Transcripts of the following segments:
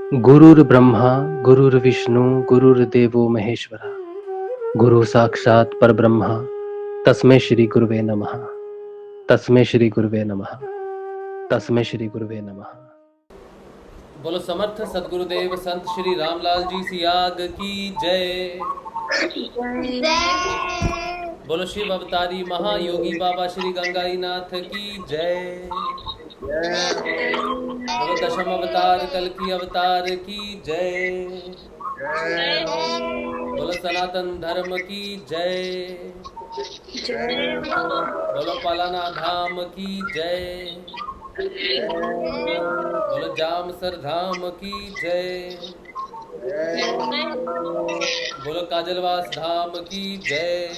गुरुर्ब्रह्मा गुरुर्विष्णु गुरुर्देवो महेश्वरा गुरु साक्षात् परब्रह्म तस्मै श्री गुरुवे नमः। तस्मै श्री गुरुवे नमः। तस्मै श्री गुरुवे नमः। बोलो समर्थ सदगुरुदेव संत श्री रामलाल जी सियाग की जय। बोलो शिव अवतारी महायोगी बाबा श्री गंगाई नाथ की जय। बोलो दशम अवतार कल की अवतार की जय। बोलो सनातन धर्म की जय। बोलो पालाना धाम की जय। बोलो जामसर धाम की जय। बोलो काजलवास धाम की जय।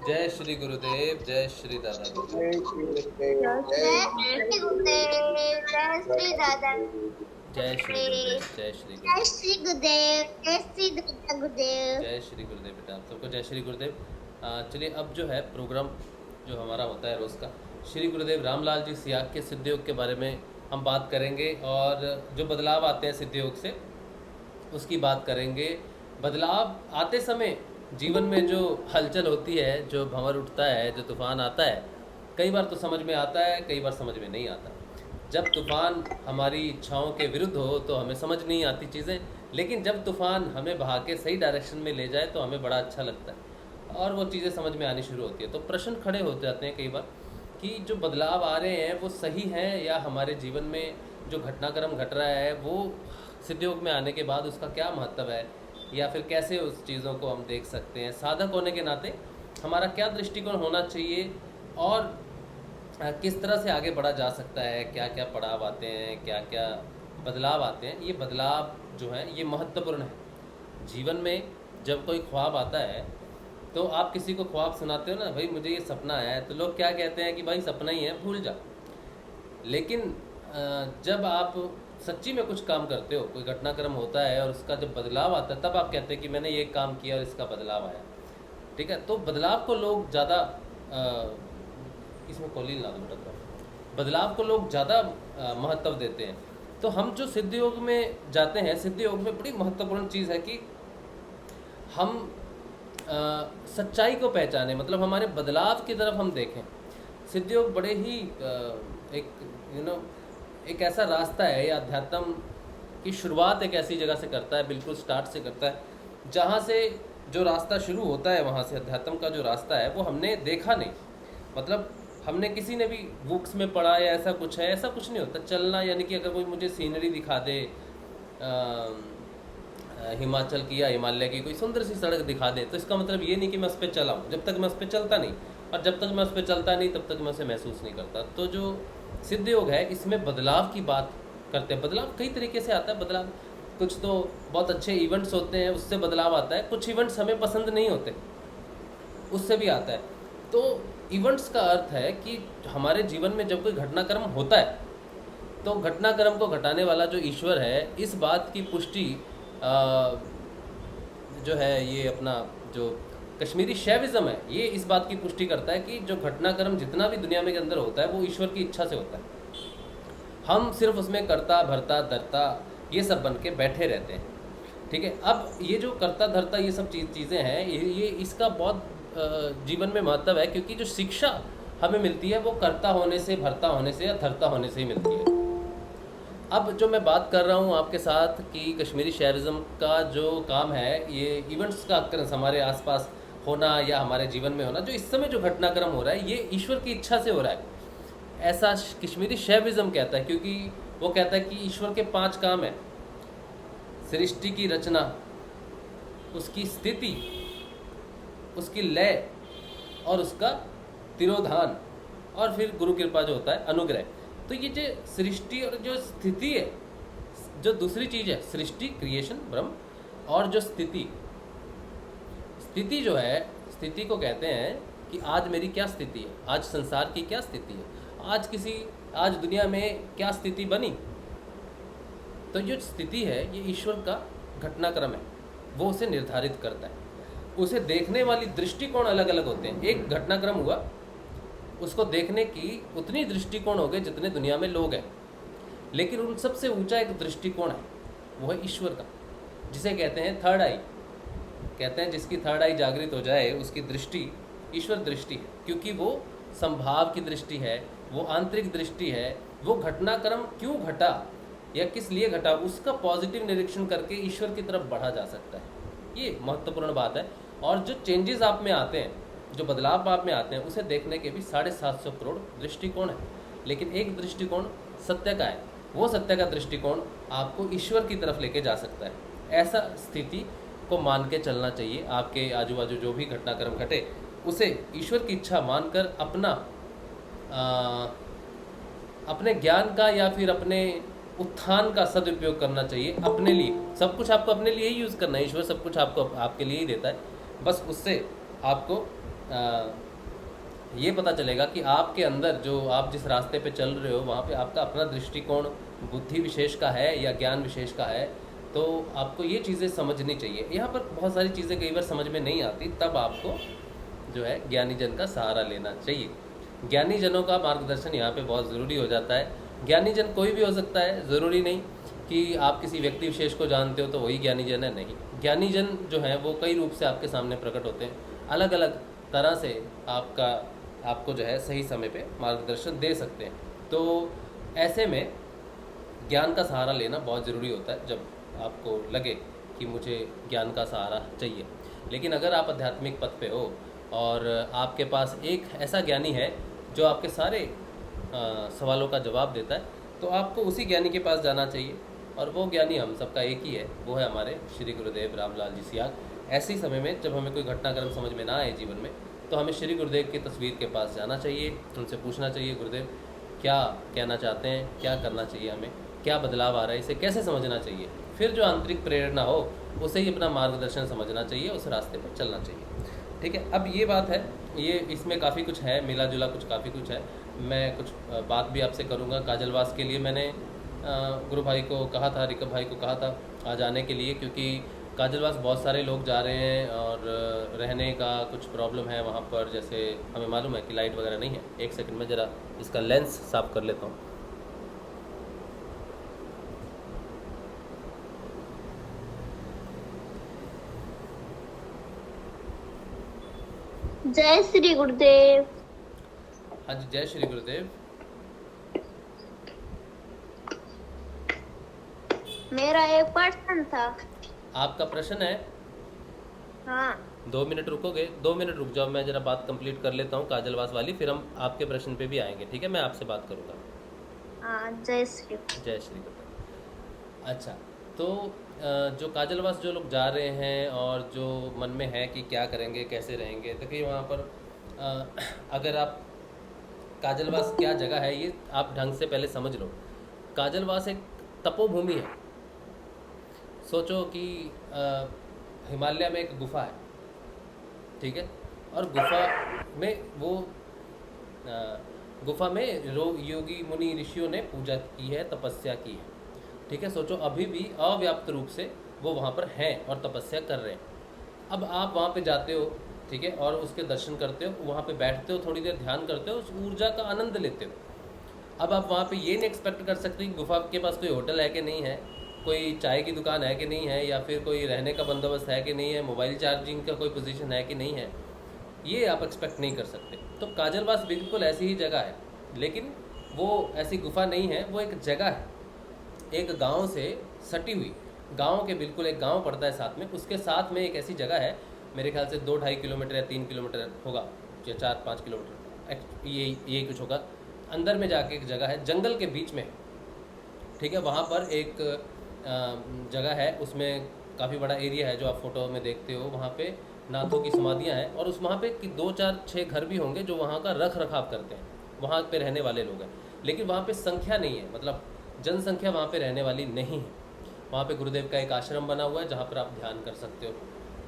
जय श्री गुरुदेव, जय श्री दादा गुरुदेव, जय श्री गुरुदेव, जय श्री गुरुदेव, जय श्री गुरुदेव। बेटा आप सबको जय श्री गुरुदेव। चलिए अब जो है प्रोग्राम जो हमारा होता है रोज़ का, श्री गुरुदेव रामलाल जी सियाग के सिद्ध योग के बारे में हम बात करेंगे और जो बदलाव आते हैं सिद्ध योग से उसकी बात करेंगे। बदलाव आते समय जीवन में जो हलचल होती है, जो भंवर उठता है, जो तूफान आता है, कई बार तो समझ में आता है, कई बार समझ में नहीं आता। जब तूफान हमारी इच्छाओं के विरुद्ध हो तो हमें समझ नहीं आती चीज़ें, लेकिन जब तूफान हमें बहा के सही डायरेक्शन में ले जाए तो हमें बड़ा अच्छा लगता है और वो चीज़ें समझ में आनी शुरू होती है। तो प्रश्न खड़े हो जाते हैं कई बार कि जो बदलाव आ रहे हैं वो सही हैं या हमारे जीवन में जो घटनाक्रम घट रहा है वो सिद्ध योग में आने के बाद उसका क्या महत्व है, या फिर कैसे उस चीज़ों को हम देख सकते हैं। साधक होने के नाते हमारा क्या दृष्टिकोण होना चाहिए और किस तरह से आगे बढ़ा जा सकता है, क्या क्या पड़ाव आते हैं, क्या क्या बदलाव आते हैं। ये बदलाव जो है ये महत्वपूर्ण है जीवन में। जब कोई ख्वाब आता है तो आप किसी को ख्वाब सुनाते हो ना, भाई मुझे ये सपना आया है, तो लोग क्या कहते हैं कि भाई सपना ही है, भूल जा। लेकिन जब आप सच्ची में कुछ काम करते हो, कोई घटनाक्रम होता है और उसका जब बदलाव आता है, तब आप कहते हैं कि मैंने ये काम किया और इसका बदलाव आया। ठीक है, तो बदलाव को लोग ज़्यादा इसमें कोलिल ना दो बेटा, बदलाव को लोग ज़्यादा महत्व देते हैं। तो हम जो सिद्ध योग में जाते हैं, सिद्ध योग में बड़ी महत्वपूर्ण चीज़ है कि हम सच्चाई को पहचाने, मतलब हमारे बदलाव की तरफ हम देखें। सिद्ध योग बड़े ही एक एक ऐसा रास्ता है, या अध्यात्म की शुरुआत एक ऐसी जगह से करता है, बिल्कुल स्टार्ट से करता है, जहाँ से जो रास्ता शुरू होता है, वहाँ से अध्यात्म का जो रास्ता है वो हमने देखा नहीं। मतलब हमने किसी ने भी बुक्स में पढ़ा या ऐसा कुछ है, ऐसा कुछ नहीं होता। चलना यानी कि अगर कोई मुझे सीनरी दिखा दे, हिमाचल की या हिमालय की कोई सुंदर सी सड़क दिखा दे, तो इसका मतलब ये नहीं कि मैं उस पर चला हूँ, जब तक मैं उस पर चलता नहीं, और जब तक मैं उस पर चलता नहीं तब तक मैं उसे महसूस नहीं करता। तो जो सिद्ध योग है इसमें बदलाव की बात करते हैं। बदलाव कई तरीके से आता है। बदलाव कुछ तो बहुत अच्छे इवेंट्स होते हैं, उससे बदलाव आता है। कुछ इवेंट्स हमें पसंद नहीं होते, उससे भी आता है। तो इवेंट्स का अर्थ है कि हमारे जीवन में जब कोई घटनाक्रम होता है तो घटनाक्रम को घटाने वाला जो ईश्वर है, इस बात की पुष्टि जो है ये अपना जो कश्मीरी शैविज़्म है, ये इस बात की पुष्टि करता है कि जो घटनाक्रम जितना भी दुनिया में के अंदर होता है वो ईश्वर की इच्छा से होता है। हम सिर्फ उसमें करता भरता धरता ये सब बन के बैठे रहते हैं। ठीक है, अब ये जो करता धरता ये सब चीज़ें हैं, ये इसका बहुत जीवन में महत्व है, क्योंकि जो शिक्षा हमें मिलती है वो करता होने से, भरता होने से या धरता होने से ही मिलती है। अब जो मैं बात कर रहा हूँ आपके साथ कि कश्मीरी शहरिज़म का जो काम है, ये इवेंट्स का अक्सर हमारे आसपास होना या हमारे जीवन में होना, जो इस समय जो घटनाक्रम हो रहा है ये ईश्वर की इच्छा से हो रहा है, ऐसा कश्मीरी शैविज़्म कहता है। क्योंकि वो कहता है कि ईश्वर के 5 काम हैं: सृष्टि की रचना, उसकी स्थिति, उसकी लय और उसका तिरोधान, और फिर गुरु कृपा जो होता है अनुग्रह। तो ये जो सृष्टि और जो स्थिति है, जो दूसरी चीज़ है, सृष्टि क्रिएशन ब्रह्म, और जो स्थिति स्थिति जो है, स्थिति को कहते हैं कि आज मेरी क्या स्थिति है, आज संसार की क्या स्थिति है, आज दुनिया में क्या स्थिति बनी। तो जो स्थिति है ये ईश्वर का घटनाक्रम है, वो उसे निर्धारित करता है। उसे देखने वाली दृष्टिकोण अलग अलग होते हैं। एक घटनाक्रम हुआ, उसको देखने की उतनी दृष्टिकोण हो गए जितने दुनिया में लोग हैं, लेकिन उन सबसे ऊंचा एक दृष्टिकोण है, वो है ईश्वर का, जिसे कहते हैं थर्ड आई। कहते हैं जिसकी थर्ड आई जागृत हो जाए उसकी दृष्टि ईश्वर दृष्टि है, क्योंकि वो संभाव की दृष्टि है, वो आंतरिक दृष्टि है, वो घटनाक्रम क्यों घटा या किस लिए घटा उसका पॉजिटिव निरीक्षण करके ईश्वर की तरफ बढ़ा जा सकता है। ये महत्वपूर्ण बात है। और जो चेंजेस आप में आते हैं, जो बदलाव आप में आते हैं, उसे देखने के भी 750 करोड़ दृष्टिकोण है, लेकिन एक दृष्टिकोण सत्य का है। वो सत्य का दृष्टिकोण आपको ईश्वर की तरफ लेके जा सकता है। ऐसा स्थिति को मान के चलना चाहिए। आपके आजू बाजू जो भी घटनाक्रम घटे उसे ईश्वर की इच्छा मानकर अपने ज्ञान का या फिर अपने उत्थान का सदुपयोग करना चाहिए अपने लिए। सब कुछ आपको अपने लिए ही यूज़ करना है, ईश्वर सब कुछ आपको आपके लिए ही देता है। बस उससे आपको ये पता चलेगा कि आपके अंदर जो आप जिस रास्ते पे चल रहे हो वहाँ पे आपका अपना दृष्टिकोण बुद्धि विशेष का है या ज्ञान विशेष का है। तो आपको ये चीज़ें समझनी चाहिए। यहाँ पर बहुत सारी चीज़ें कई बार समझ में नहीं आती, तब आपको जो है ज्ञानी जन का सहारा लेना चाहिए। ज्ञानी जनों का मार्गदर्शन यहाँ पे बहुत ज़रूरी हो जाता है। ज्ञानी जन कोई भी हो सकता है, ज़रूरी नहीं कि आप किसी व्यक्ति विशेष को जानते हो तो वही ज्ञानी जन है, नहीं। ज्ञानी जन जो है वो कई रूप से आपके सामने प्रकट होते हैं, अलग अलग तरह से आपको जो है सही समय पे मार्गदर्शन दे सकते हैं। तो ऐसे में ज्ञान का सहारा लेना बहुत ज़रूरी होता है जब आपको लगे कि मुझे ज्ञान का सहारा चाहिए। लेकिन अगर आप आध्यात्मिक पथ पे हो और आपके पास एक ऐसा ज्ञानी है जो आपके सारे सवालों का जवाब देता है, तो आपको उसी ज्ञानी के पास जाना चाहिए। और वो ज्ञानी हम सबका एक ही है, वो है हमारे श्री गुरुदेव रामलाल जी सियाग। ऐसे ही समय में जब हमें कोई घटनाक्रम समझ में ना आए जीवन में, तो हमें श्री गुरुदेव की तस्वीर के पास जाना चाहिए, उनसे पूछना चाहिए गुरुदेव क्या कहना चाहते हैं, क्या करना चाहिए, हमें क्या बदलाव आ रहा है, इसे कैसे समझना चाहिए। फिर जो आंतरिक प्रेरणा हो उसे ही अपना मार्गदर्शन समझना चाहिए, उस रास्ते पर चलना चाहिए। ठीक है, अब ये बात है, ये इसमें काफ़ी कुछ है, मिला जुला कुछ काफ़ी कुछ है। मैं कुछ बात भी आपसे करूँगा। काजलवास के लिए मैंने गुरु भाई को कहा था, रिकब भाई को कहा था आज आने के लिए, क्योंकि काजलवास बहुत सारे लोग जा रहे हैं और रहने का कुछ प्रॉब्लम है वहाँ पर। जैसे हमें मालूम है कि लाइट वगैरह नहीं है। एक सेकंड में ज़रा इसका लेंस साफ कर लेता हूँ। जय श्री गुरुदेव। हाँ जी, जय श्री गुरुदेव। मेरा एक प्रश्न था। आपका प्रश्न है? हाँ 2 मिनट रुकोगे? 2 मिनट रुक जाओ, मैं ज़रा बात कंप्लीट कर लेता हूँ काजलवास वाली, फिर हम आपके प्रश्न पे भी आएंगे। ठीक है, मैं आपसे बात करूँगा। हाँ जय श्री गुरुदेव। अच्छा, तो जो काजलवास जो लोग जा रहे हैं और जो मन में है कि क्या करेंगे, कैसे रहेंगे, देखिए वहाँ पर अगर आप काजलवास क्या जगह है ये आप ढंग से पहले समझ लो। काजलवास एक तपोभूमि है। सोचो कि हिमालय में एक गुफा है, ठीक है, और गुफा में योगी मुनि ऋषियों ने पूजा की है, तपस्या की है। ठीक है, सोचो अभी भी अव्याप्त रूप से वो वहाँ पर हैं और तपस्या कर रहे हैं। अब आप वहाँ पे जाते हो, ठीक है, और उसके दर्शन करते हो, वहाँ पे बैठते हो, थोड़ी देर ध्यान करते हो, उस ऊर्जा का आनंद लेते हो। अब आप वहाँ पे ये नहीं एक्सपेक्ट कर सकते कि गुफा के पास कोई होटल है कि नहीं है, कोई चाय की दुकान है कि नहीं है, या फिर कोई रहने का बंदोबस्त है कि नहीं है, मोबाइल चार्जिंग का कोई पोजीशन है कि नहीं है, ये आप एक्सपेक्ट नहीं कर सकते। तो काजलवास बिल्कुल ऐसी ही जगह है, लेकिन वो ऐसी गुफा नहीं है, वो एक जगह है, एक गांव से सटी हुई। गांव के बिल्कुल एक गांव पड़ता है साथ में, उसके साथ में एक ऐसी जगह है, मेरे ख्याल से 2-2.5 किलोमीटर या 3 किलोमीटर होगा, या 4-5 किलोमीटर, यही कुछ होगा। अंदर में जाके एक जगह है, जंगल के बीच में, ठीक है। वहाँ पर एक जगह है, उसमें काफ़ी बड़ा एरिया है जो आप फोटो में देखते हो। वहाँ पे नाथों की समाधियाँ हैं, और उस वहाँ पे 2-4-6 घर भी होंगे जो वहाँ का रख रखाव करते हैं, वहाँ पे रहने वाले लोग हैं। लेकिन वहाँ पे संख्या नहीं है, मतलब जनसंख्या वहाँ पे रहने वाली नहीं है। वहाँ पे गुरुदेव का एक आश्रम बना हुआ है जहाँ पर आप ध्यान कर सकते हो,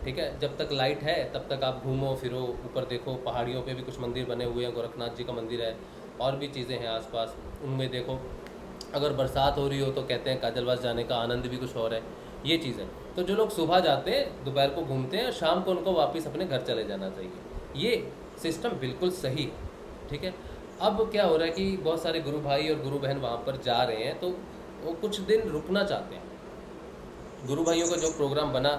ठीक है। जब तक लाइट है तब तक आप घूमो फिरो, ऊपर देखो, पहाड़ियों पे भी कुछ मंदिर बने हुए हैं, गोरखनाथ जी का मंदिर है, और भी चीज़ें हैं आसपास, उनमें देखो। अगर बरसात हो रही हो तो कहते हैं काजलवास जाने का आनंद भी कुछ और है, ये चीज़ है। तो जो लोग सुबह जाते हैं, दोपहर को घूमते हैं, और शाम को उनको वापस अपने घर चले जाना चाहिए। ये सिस्टम बिल्कुल सही है, ठीक है। अब क्या हो रहा है कि बहुत सारे गुरु भाई और गुरु बहन वहाँ पर जा रहे हैं, तो वो कुछ दिन रुकना चाहते हैं। गुरु भाइयों का जो प्रोग्राम बना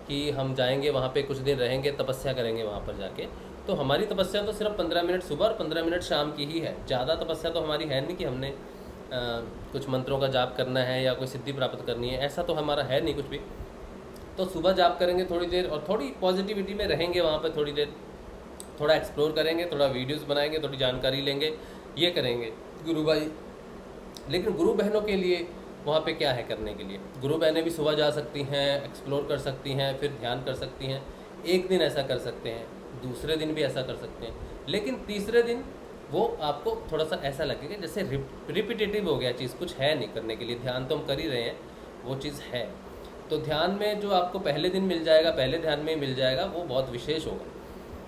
कि हम जाएंगे वहाँ पे, कुछ दिन रहेंगे, तपस्या करेंगे वहाँ पर जाके, तो हमारी तपस्या तो सिर्फ 15 मिनट सुबह और 15 मिनट शाम की ही है। ज़्यादा तपस्या तो हमारी है नहीं कि हमने कुछ मंत्रों का जाप करना है या कोई सिद्धि प्राप्त करनी है, ऐसा तो हमारा है नहीं कुछ भी। तो सुबह जाप करेंगे थोड़ी देर और थोड़ी पॉजिटिविटी में रहेंगे वहाँ पर थोड़ी देर, थोड़ा एक्सप्लोर करेंगे, थोड़ा वीडियोस बनाएंगे, थोड़ी जानकारी लेंगे, ये करेंगे गुरु भाई। लेकिन गुरु बहनों के लिए वहाँ पे क्या है करने के लिए? गुरु बहनें भी सुबह जा सकती हैं, एक्सप्लोर कर सकती हैं, फिर ध्यान कर सकती हैं, एक दिन ऐसा कर सकते हैं, दूसरे दिन भी ऐसा कर सकते हैं। लेकिन तीसरे दिन वो आपको थोड़ा सा ऐसा लगेगा जैसे रिपीटेटिव हो गया चीज़, कुछ है नहीं करने के लिए। ध्यान तो हम कर ही रहे हैं, वो चीज़ है। तो ध्यान में जो आपको पहले दिन मिल जाएगा, पहले ध्यान में मिल जाएगा, वो बहुत विशेष होगा।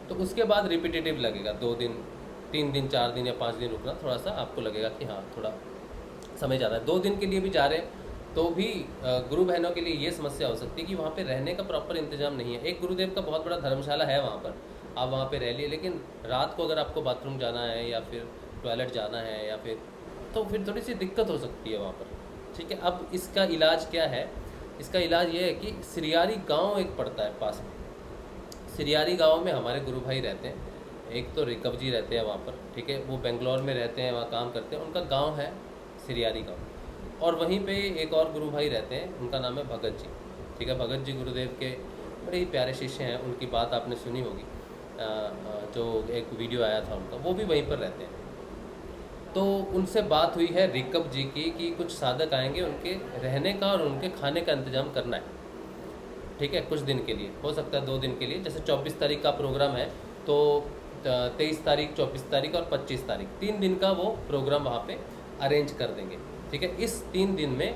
तो उसके बाद रिपीटेटिव लगेगा, 2 दिन 3 दिन 4 दिन या 5 दिन रुकना, थोड़ा सा आपको लगेगा कि हाँ थोड़ा समय ज़्यादा है। 2 दिन के लिए भी जा रहे हैं तो भी गुरु बहनों के लिए ये समस्या हो सकती है कि वहाँ पे रहने का प्रॉपर इंतजाम नहीं है। एक गुरुदेव का बहुत बड़ा धर्मशाला है वहाँ पर, आप वहाँ पे रह लिए, लेकिन रात को अगर आपको बाथरूम जाना है या फिर टॉयलेट जाना है या फिर, तो फिर थोड़ी सी दिक्कत हो सकती है वहाँ पर। ठीक है, अब इसका इलाज क्या है? इसका इलाज ये है कि सिरियारी गाँव एक पड़ता है पास में, सिरियारी गांव में हमारे गुरु भाई रहते हैं। एक तो रिकव जी रहते हैं वहाँ पर, ठीक है, वो बेंगलोर में रहते हैं, वहाँ काम करते हैं, उनका गांव है सिरियारी गांव। और वहीं पे एक और गुरु भाई रहते हैं, उनका नाम है भगत जी। ठीक है, भगत जी गुरुदेव के बड़े ही प्यारे शिष्य हैं, उनकी बात आपने सुनी होगी, जो एक वीडियो आया था उनका, वो भी वहीं पर रहते हैं। तो उनसे बात हुई है रिकव जी की कि कुछ साधक आएंगे, उनके रहने का और उनके खाने का इंतजाम करना है। ठीक है, कुछ दिन के लिए, हो सकता है 2 दिन के लिए। जैसे 24 तारीख का प्रोग्राम है तो 23 तारीख, 24 तारीख और 25 तारीख 3 दिन का वो प्रोग्राम वहाँ पे अरेंज कर देंगे। ठीक है, इस 3 दिन में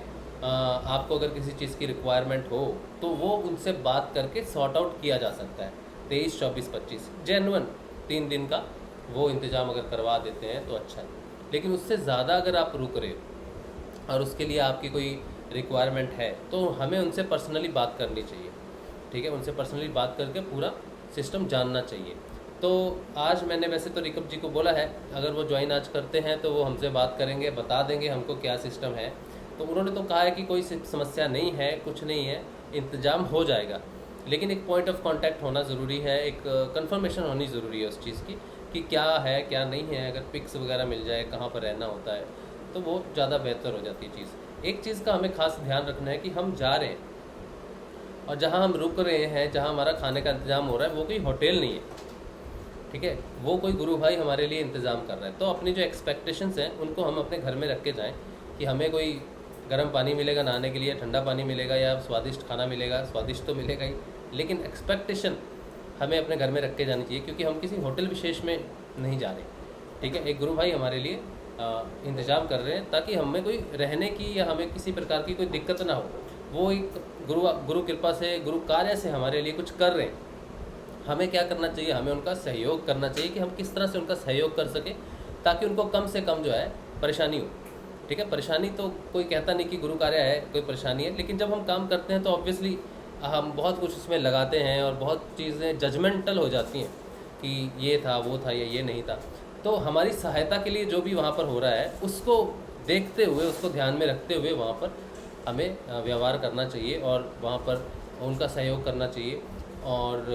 आपको अगर किसी चीज़ की रिक्वायरमेंट हो तो वो उनसे बात करके सॉर्ट आउट किया जा सकता है। 23, 24, 25 जेन्युइन 3 दिन का वो इंतज़ाम अगर करवा देते हैं तो अच्छा है। लेकिन उससे ज़्यादा अगर आप रुक रहे हो और उसके लिए आपकी कोई रिक्वायरमेंट है तो हमें उनसे पर्सनली बात करनी चाहिए। ठीक है, उनसे पर्सनली बात करके पूरा सिस्टम जानना चाहिए। तो आज मैंने वैसे तो रिकव जी को बोला है, अगर वो ज्वाइन आज करते हैं तो वो हमसे बात करेंगे, बता देंगे हमको क्या सिस्टम है। तो उन्होंने तो कहा है कि कोई समस्या नहीं है, कुछ नहीं है, इंतज़ाम हो जाएगा। लेकिन एक पॉइंट ऑफ कांटेक्ट होना ज़रूरी है, एक कंफर्मेशन होनी ज़रूरी है उस चीज़ की कि क्या है क्या नहीं है। अगर पिक्स वगैरह मिल जाए, कहाँ पर रहना होता है, तो वो ज़्यादा बेहतर हो जाती है चीज़। एक चीज़ का हमें खास ध्यान रखना है कि हम जा रहे हैं और जहाँ हम रुक रहे हैं, जहाँ हमारा खाने का इंतज़ाम हो रहा है, वो कोई होटल नहीं है। ठीक है, वो कोई गुरु भाई हमारे लिए इंतज़ाम कर रहा है। तो अपनी जो एक्सपेक्टेशंस हैं उनको हम अपने घर में रख के जाएँ कि हमें कोई गर्म पानी मिलेगा नहाने के लिए, ठंडा पानी मिलेगा या स्वादिष्ट खाना मिलेगा। स्वादिष्ट तो मिलेगा ही, लेकिन एक्सपेक्टेशन हमें अपने घर में रख के जानी चाहिए, क्योंकि हम किसी होटल विशेष में नहीं जा रहे। ठीक है, एक गुरु भाई हमारे लिए इंतज़ाम कर रहे हैं ताकि हमें कोई रहने की या हमें किसी प्रकार की कोई दिक्कत ना हो। वो एक गुरु कृपा से, गुरु कार्य से हमारे लिए कुछ कर रहे हैं। हमें क्या करना चाहिए? हमें उनका सहयोग करना चाहिए कि हम किस तरह से उनका सहयोग कर सकें ताकि उनको कम से कम जो है परेशानी हो। ठीक है, परेशानी तो कोई कहता नहीं कि गुरु कार्य है कोई परेशानी है, लेकिन जब हम काम करते हैं तो ऑब्वियसली हम बहुत कुछ उसमें लगाते हैं और बहुत चीज़ें जजमेंटल हो जाती हैं कि ये था, वो था, या ये नहीं था। तो हमारी सहायता के लिए जो भी वहाँ पर हो रहा है उसको देखते हुए, उसको ध्यान में रखते हुए वहाँ पर हमें व्यवहार करना चाहिए और वहाँ पर उनका सहयोग करना चाहिए और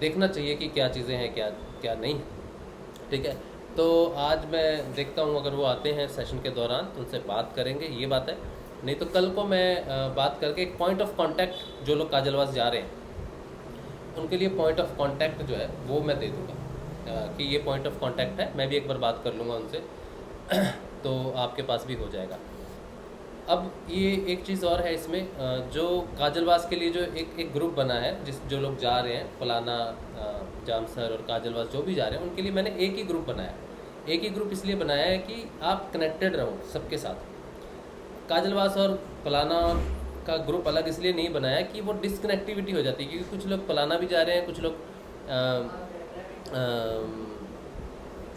देखना चाहिए कि क्या चीज़ें हैं, क्या क्या नहीं है। ठीक है, तो आज मैं देखता हूँ अगर वो आते हैं सेशन के दौरान तो उनसे बात करेंगे, ये बात है। नहीं तो कल को मैं बात करके एक पॉइंट ऑफ कांटेक्ट, जो लोग काजलवास जा रहे हैं उनके लिए पॉइंट ऑफ कांटेक्ट जो है वो मैं दे दूँगा कि ये पॉइंट ऑफ कांटेक्ट है। मैं भी एक बार बात कर लूँगा उनसे तो आपके पास भी हो जाएगा। अब ये एक चीज़ और है इसमें, जो काजलवास के लिए जो एक ग्रुप बना है, जो लोग जा रहे हैं पलाना, जामसर और काजलवास जो भी जा रहे हैं, उनके लिए मैंने एक ही ग्रुप बनाया है। एक ही ग्रुप इसलिए बनाया है कि आप कनेक्टेड रहो सबके साथ। काजलवास और पलाना का ग्रुप अलग इसलिए नहीं बनाया कि वो डिसकनेक्टिविटी हो जाती है, क्योंकि कुछ लोग पलाना भी जा रहे हैं, कुछ लोग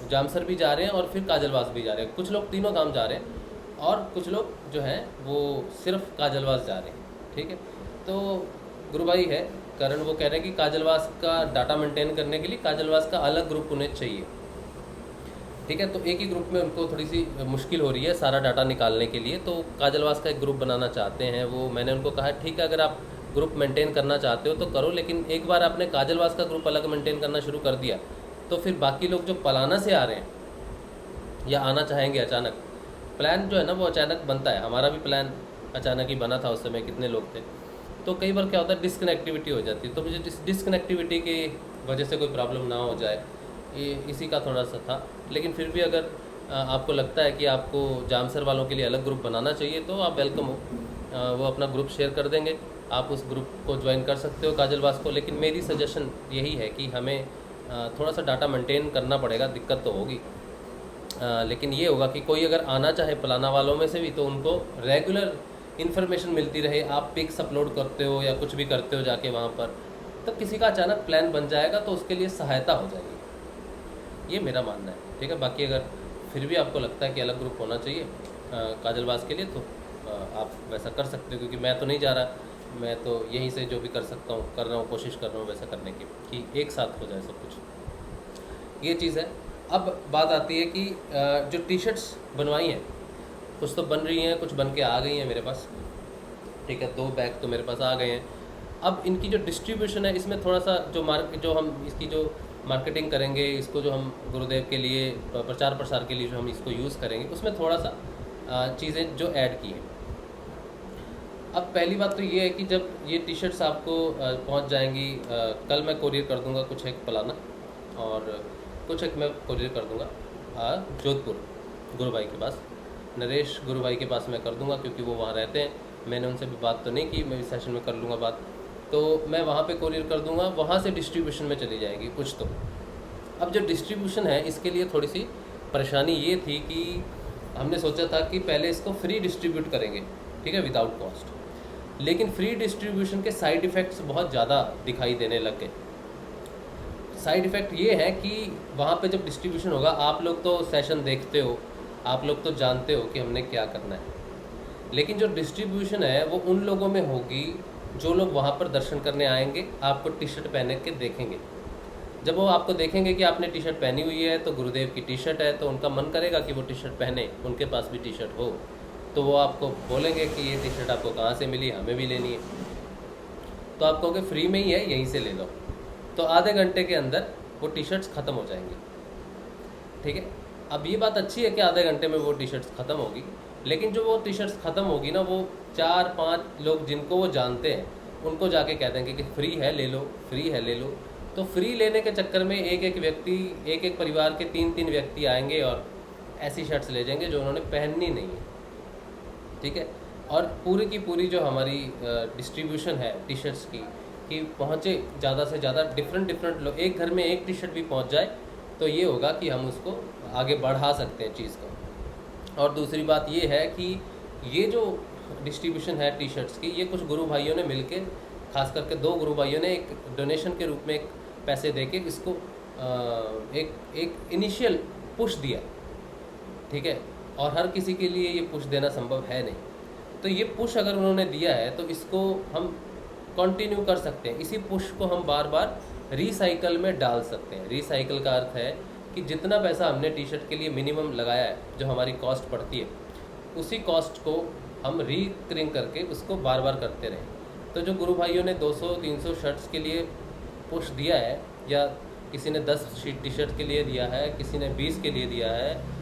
जामसर भी जा रहे हैं और फिर काजलवास भी जा रहे हैं, कुछ लोग तीनों गांव जा रहे हैं और कुछ लोग जो हैं वो सिर्फ काजलवास जा रहे हैं। ठीक है, तो गुरु भाई है करण, वो कह रहे हैं कि काजलवास का डाटा मेंटेन करने के लिए काजलवास का अलग ग्रुप उन्हें चाहिए। ठीक है। तो एक ही ग्रुप में उनको थोड़ी सी मुश्किल हो रही है सारा डाटा निकालने के लिए, तो काजलवास का एक ग्रुप बनाना चाहते हैं वो। मैंने उनको कहा ठीक है, अगर आप ग्रुप मेंटेन करना चाहते हो तो करो, लेकिन एक बार आपने काजलवास का ग्रुप अलग मेंटेन करना शुरू कर दिया तो फिर बाकी लोग जो पलाना से आ रहे हैं या आना चाहेंगे अचानक, प्लान जो है ना वो अचानक बनता है। हमारा भी प्लान अचानक ही बना था, उस समय कितने लोग थे, तो कई बार क्या होता है डिसकनेक्टिविटी हो जाती है। तो मुझे डिसकनेक्टिविटी की वजह से कोई प्रॉब्लम ना हो जाए, ये इसी का थोड़ा सा था। लेकिन फिर भी अगर आपको लगता है कि आपको जामसर वालों के लिए अलग ग्रुप बनाना चाहिए तो आप वेलकम हो, वो अपना ग्रुप शेयर कर देंगे, आप उस ग्रुप को ज्वाइन कर सकते हो काजलवास को। लेकिन मेरी सजेशन यही है कि हमें थोड़ा सा डाटा मेंटेन करना पड़ेगा, दिक्कत तो होगी, लेकिन ये होगा कि कोई अगर आना चाहे पलाना वालों में से भी तो उनको रेगुलर इन्फॉर्मेशन मिलती रहे। आप पिक्स अपलोड करते हो या कुछ भी करते हो जाके वहाँ पर, तो किसी का अचानक प्लान बन जाएगा तो उसके लिए सहायता हो जाएगी, ये मेरा मानना है। ठीक है, बाकी अगर फिर भी आपको लगता है कि अलग ग्रुप होना चाहिए काजलवास के लिए तो आप वैसा कर सकते हो, क्योंकि मैं तो नहीं जा रहा, मैं तो यहीं से जो भी कर सकता हूँ कर रहा हूँ, कोशिश कर रहा हूँ वैसा करने की कि एक साथ हो जाए सब कुछ, ये चीज़ है। अब बात आती है कि जो टी शर्ट्स बनवाई हैं, कुछ तो बन रही हैं, कुछ बन के आ गई हैं मेरे पास। ठीक है, 2 बैग तो मेरे पास आ गए हैं। अब इनकी जो डिस्ट्रीब्यूशन है इसमें थोड़ा सा जो हम इसकी जो मार्केटिंग करेंगे, इसको जो हम गुरुदेव के लिए प्रचार प्रसार के लिए जो हम इसको यूज़ करेंगे, उसमें थोड़ा सा चीज़ें जो ऐड की हैं। अब पहली बात तो ये है कि जब ये टी शर्ट्स आपको पहुंच जाएंगी, कल मैं कोरियर कर दूंगा कुछ एक पलाना और कुछ एक मैं कोरियर कर दूंगा जोधपुर गुरु भाई के पास, नरेश गुरु भाई के पास मैं कर दूंगा, क्योंकि वो वहाँ रहते हैं। मैंने उनसे भी बात तो नहीं की, मैं इस सेशन में कर लूँगा बात, तो मैं वहाँ पे कोरियर कर दूंगा, वहाँ से डिस्ट्रीब्यूशन में चली जाएगी कुछ तो। अब जो डिस्ट्रीब्यूशन है इसके लिए थोड़ी सी परेशानी ये थी कि हमने सोचा था कि पहले इसको फ्री डिस्ट्रीब्यूट करेंगे, ठीक है, विदाउट कॉस्ट। लेकिन फ्री डिस्ट्रीब्यूशन के साइड इफ़ेक्ट्स बहुत ज़्यादा दिखाई देने लग गए। साइड इफ़ेक्ट ये है कि वहाँ पे जब डिस्ट्रीब्यूशन होगा, आप लोग तो सेशन देखते हो, आप लोग तो जानते हो कि हमने क्या करना है, लेकिन जो डिस्ट्रीब्यूशन है वो उन लोगों में होगी जो लोग वहाँ पर दर्शन करने आएंगे, आपको टी शर्ट पहने के देखेंगे। जब वो आपको देखेंगे कि आपने टी शर्ट पहनी हुई है, तो गुरुदेव की टी शर्ट है, तो उनका मन करेगा कि वो टी शर्ट पहने, उनके पास भी टी शर्ट हो, तो वो आपको बोलेंगे कि ये टी शर्ट आपको कहाँ से मिली, हमें भी लेनी है। तो आप कहोगे फ्री में ही है, यहीं से ले लो, तो आधे घंटे के अंदर वो टी शर्ट्स ख़त्म हो जाएंगी। ठीक है, अब ये बात अच्छी है कि आधे घंटे में वो टी शर्ट्स ख़त्म होगी, लेकिन जो वो टी शर्ट्स ख़त्म होगी ना, वो 4-5 लोग जिनको वो जानते हैं उनको जाके कह देंगे कि फ्री है ले लो, फ्री है ले लो। तो फ्री लेने के चक्कर में एक परिवार के 3-3 व्यक्ति आएंगे और ऐसी शर्ट्स ले जाएंगे जो उन्होंने पहननी नहीं है। ठीक है, और पूरी की पूरी जो हमारी डिस्ट्रीब्यूशन है टी शर्ट्स की कि पहुँचे ज़्यादा से ज़्यादा डिफरेंट लोग, एक घर में एक टी शर्ट भी पहुँच जाए तो ये होगा कि हम उसको आगे बढ़ा सकते हैं चीज़ को। और दूसरी बात ये है कि ये जो डिस्ट्रीब्यूशन है टी शर्ट्स की, ये कुछ गुरु भाइयों ने मिलके, खास करके 2 गुरु भाइयों ने एक डोनेशन के रूप में एक पैसे देके इसको एक इनिशियल पुश दिया। ठीक है, और हर किसी के लिए ये पुश देना संभव है नहीं, तो ये पुश अगर उन्होंने दिया है तो इसको हम कंटिन्यू कर सकते हैं। इसी पुश को हम बार बार रिसाइकल में डाल सकते हैं। रिसाइकल का अर्थ है कि जितना पैसा हमने टी शर्ट के लिए मिनिमम लगाया है, जो हमारी कॉस्ट पड़ती है, उसी कॉस्ट को हम रिकरिंग करके उसको बार बार करते रहें। तो जो गुरु भाइयों ने 200-300 शर्ट्स के लिए पुश दिया है, या किसी ने 10 टी शर्ट के लिए दिया है, किसी ने 20 के लिए दिया है,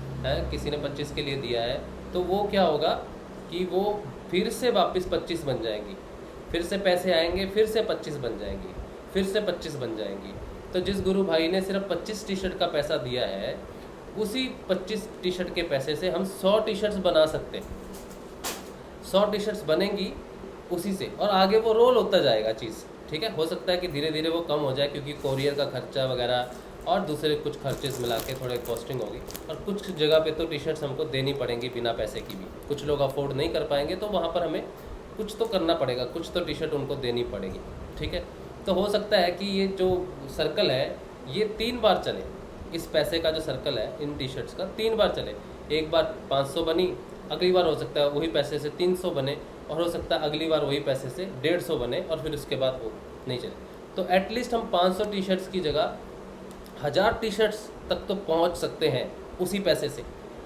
किसी ने 25 के लिए दिया है, तो वो क्या होगा कि वो फिर से वापस 25 बन जाएंगी, फिर से पैसे आएंगे, फिर से 25 बन जाएंगी, फिर से 25 बन जाएंगी। तो जिस गुरु भाई ने सिर्फ 25 टी शर्ट का पैसा दिया है, उसी 25 टी शर्ट के पैसे से हम 100 टी शर्ट्स बना सकते हैं। 100 टी शर्ट्स बनेंगी उसी से, और आगे वो रोल होता जाएगा चीज़। ठीक है, हो सकता है कि धीरे धीरे वो कम हो जाए, क्योंकि कोरियर का खर्चा वगैरह और दूसरे कुछ खर्चेस मिला के थोड़े कॉस्टिंग होगी, और कुछ जगह पे तो टी शर्ट्स हमको देनी पड़ेंगी बिना पैसे की भी। कुछ लोग अफोर्ड नहीं कर पाएंगे, तो वहाँ पर हमें कुछ तो करना पड़ेगा, कुछ तो टी शर्ट उनको देनी पड़ेगी। ठीक है, तो हो सकता है कि ये जो सर्कल है ये 3 बार चले, इस पैसे का जो सर्कल है इन टी शर्ट्स का 3 बार चले। एक बार 500 बनी, अगली बार हो सकता है वही पैसे से 300 बने, और हो सकता है अगली बार वही पैसे से 150 बने, और फिर उसके बाद वो नहीं चले। तो एटलीस्ट हम 500 टी शर्ट्स की जगह 1000 टी शर्ट्स तक तो पहुंच सकते हैं उसी पैसे से।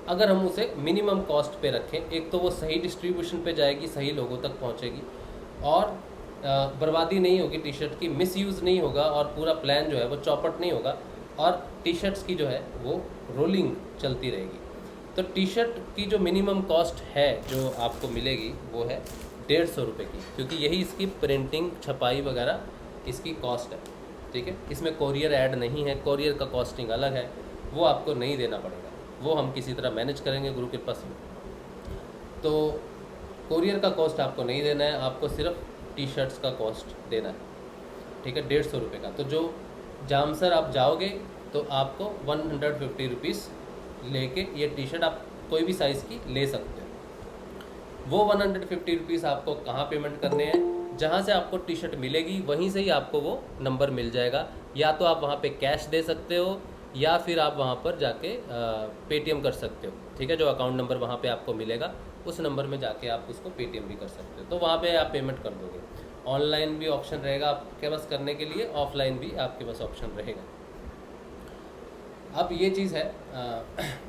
अगर हम उसे मिनिमम कॉस्ट पे रखें, एक तो वो सही डिस्ट्रीब्यूशन पे जाएगी, सही लोगों तक पहुंचेगी, और बर्बादी नहीं होगी टी शर्ट की, मिसयूज़ नहीं होगा, और पूरा प्लान जो है वो चौपट नहीं होगा, और टी शर्ट्स की जो है वो रोलिंग चलती रहेगी। तो टी शर्ट की जो मिनिमम कॉस्ट है जो आपको मिलेगी वो है 150 रुपये की, क्योंकि यही इसकी प्रिंटिंग, छपाई वगैरह इसकी कॉस्ट है। ठीक है, इसमें कोरियर ऐड नहीं है, कोरियर का कॉस्टिंग अलग है, वो आपको नहीं देना पड़ेगा, वो हम किसी तरह मैनेज करेंगे गुरु कृपा से। तो कोरियर का कॉस्ट आपको नहीं देना है, आपको सिर्फ टी शर्ट्स का कॉस्ट देना है। ठीक है, 150 रुपये का। तो जो जामसर आप जाओगे तो आपको 150 रुपीज़ लेके ये टी शर्ट आप कोई भी साइज़ की ले सकते हो। वो 150 रुपीज़ आपको कहाँ पेमेंट करने हैं, जहाँ से आपको टी शर्ट मिलेगी वहीं से ही आपको वो नंबर मिल जाएगा। या तो आप वहाँ पे कैश दे सकते हो, या फिर आप वहाँ पर जाके पेटीएम कर सकते हो। ठीक है, जो अकाउंट नंबर वहाँ पे आपको मिलेगा उस नंबर में जाके आप उसको पेटीएम भी कर सकते हो, तो वहाँ पे आप पेमेंट कर दोगे। ऑनलाइन भी ऑप्शन रहेगा आपके पास करने के लिए, ऑफलाइन भी आपके पास ऑप्शन रहेगा। अब ये चीज़ है,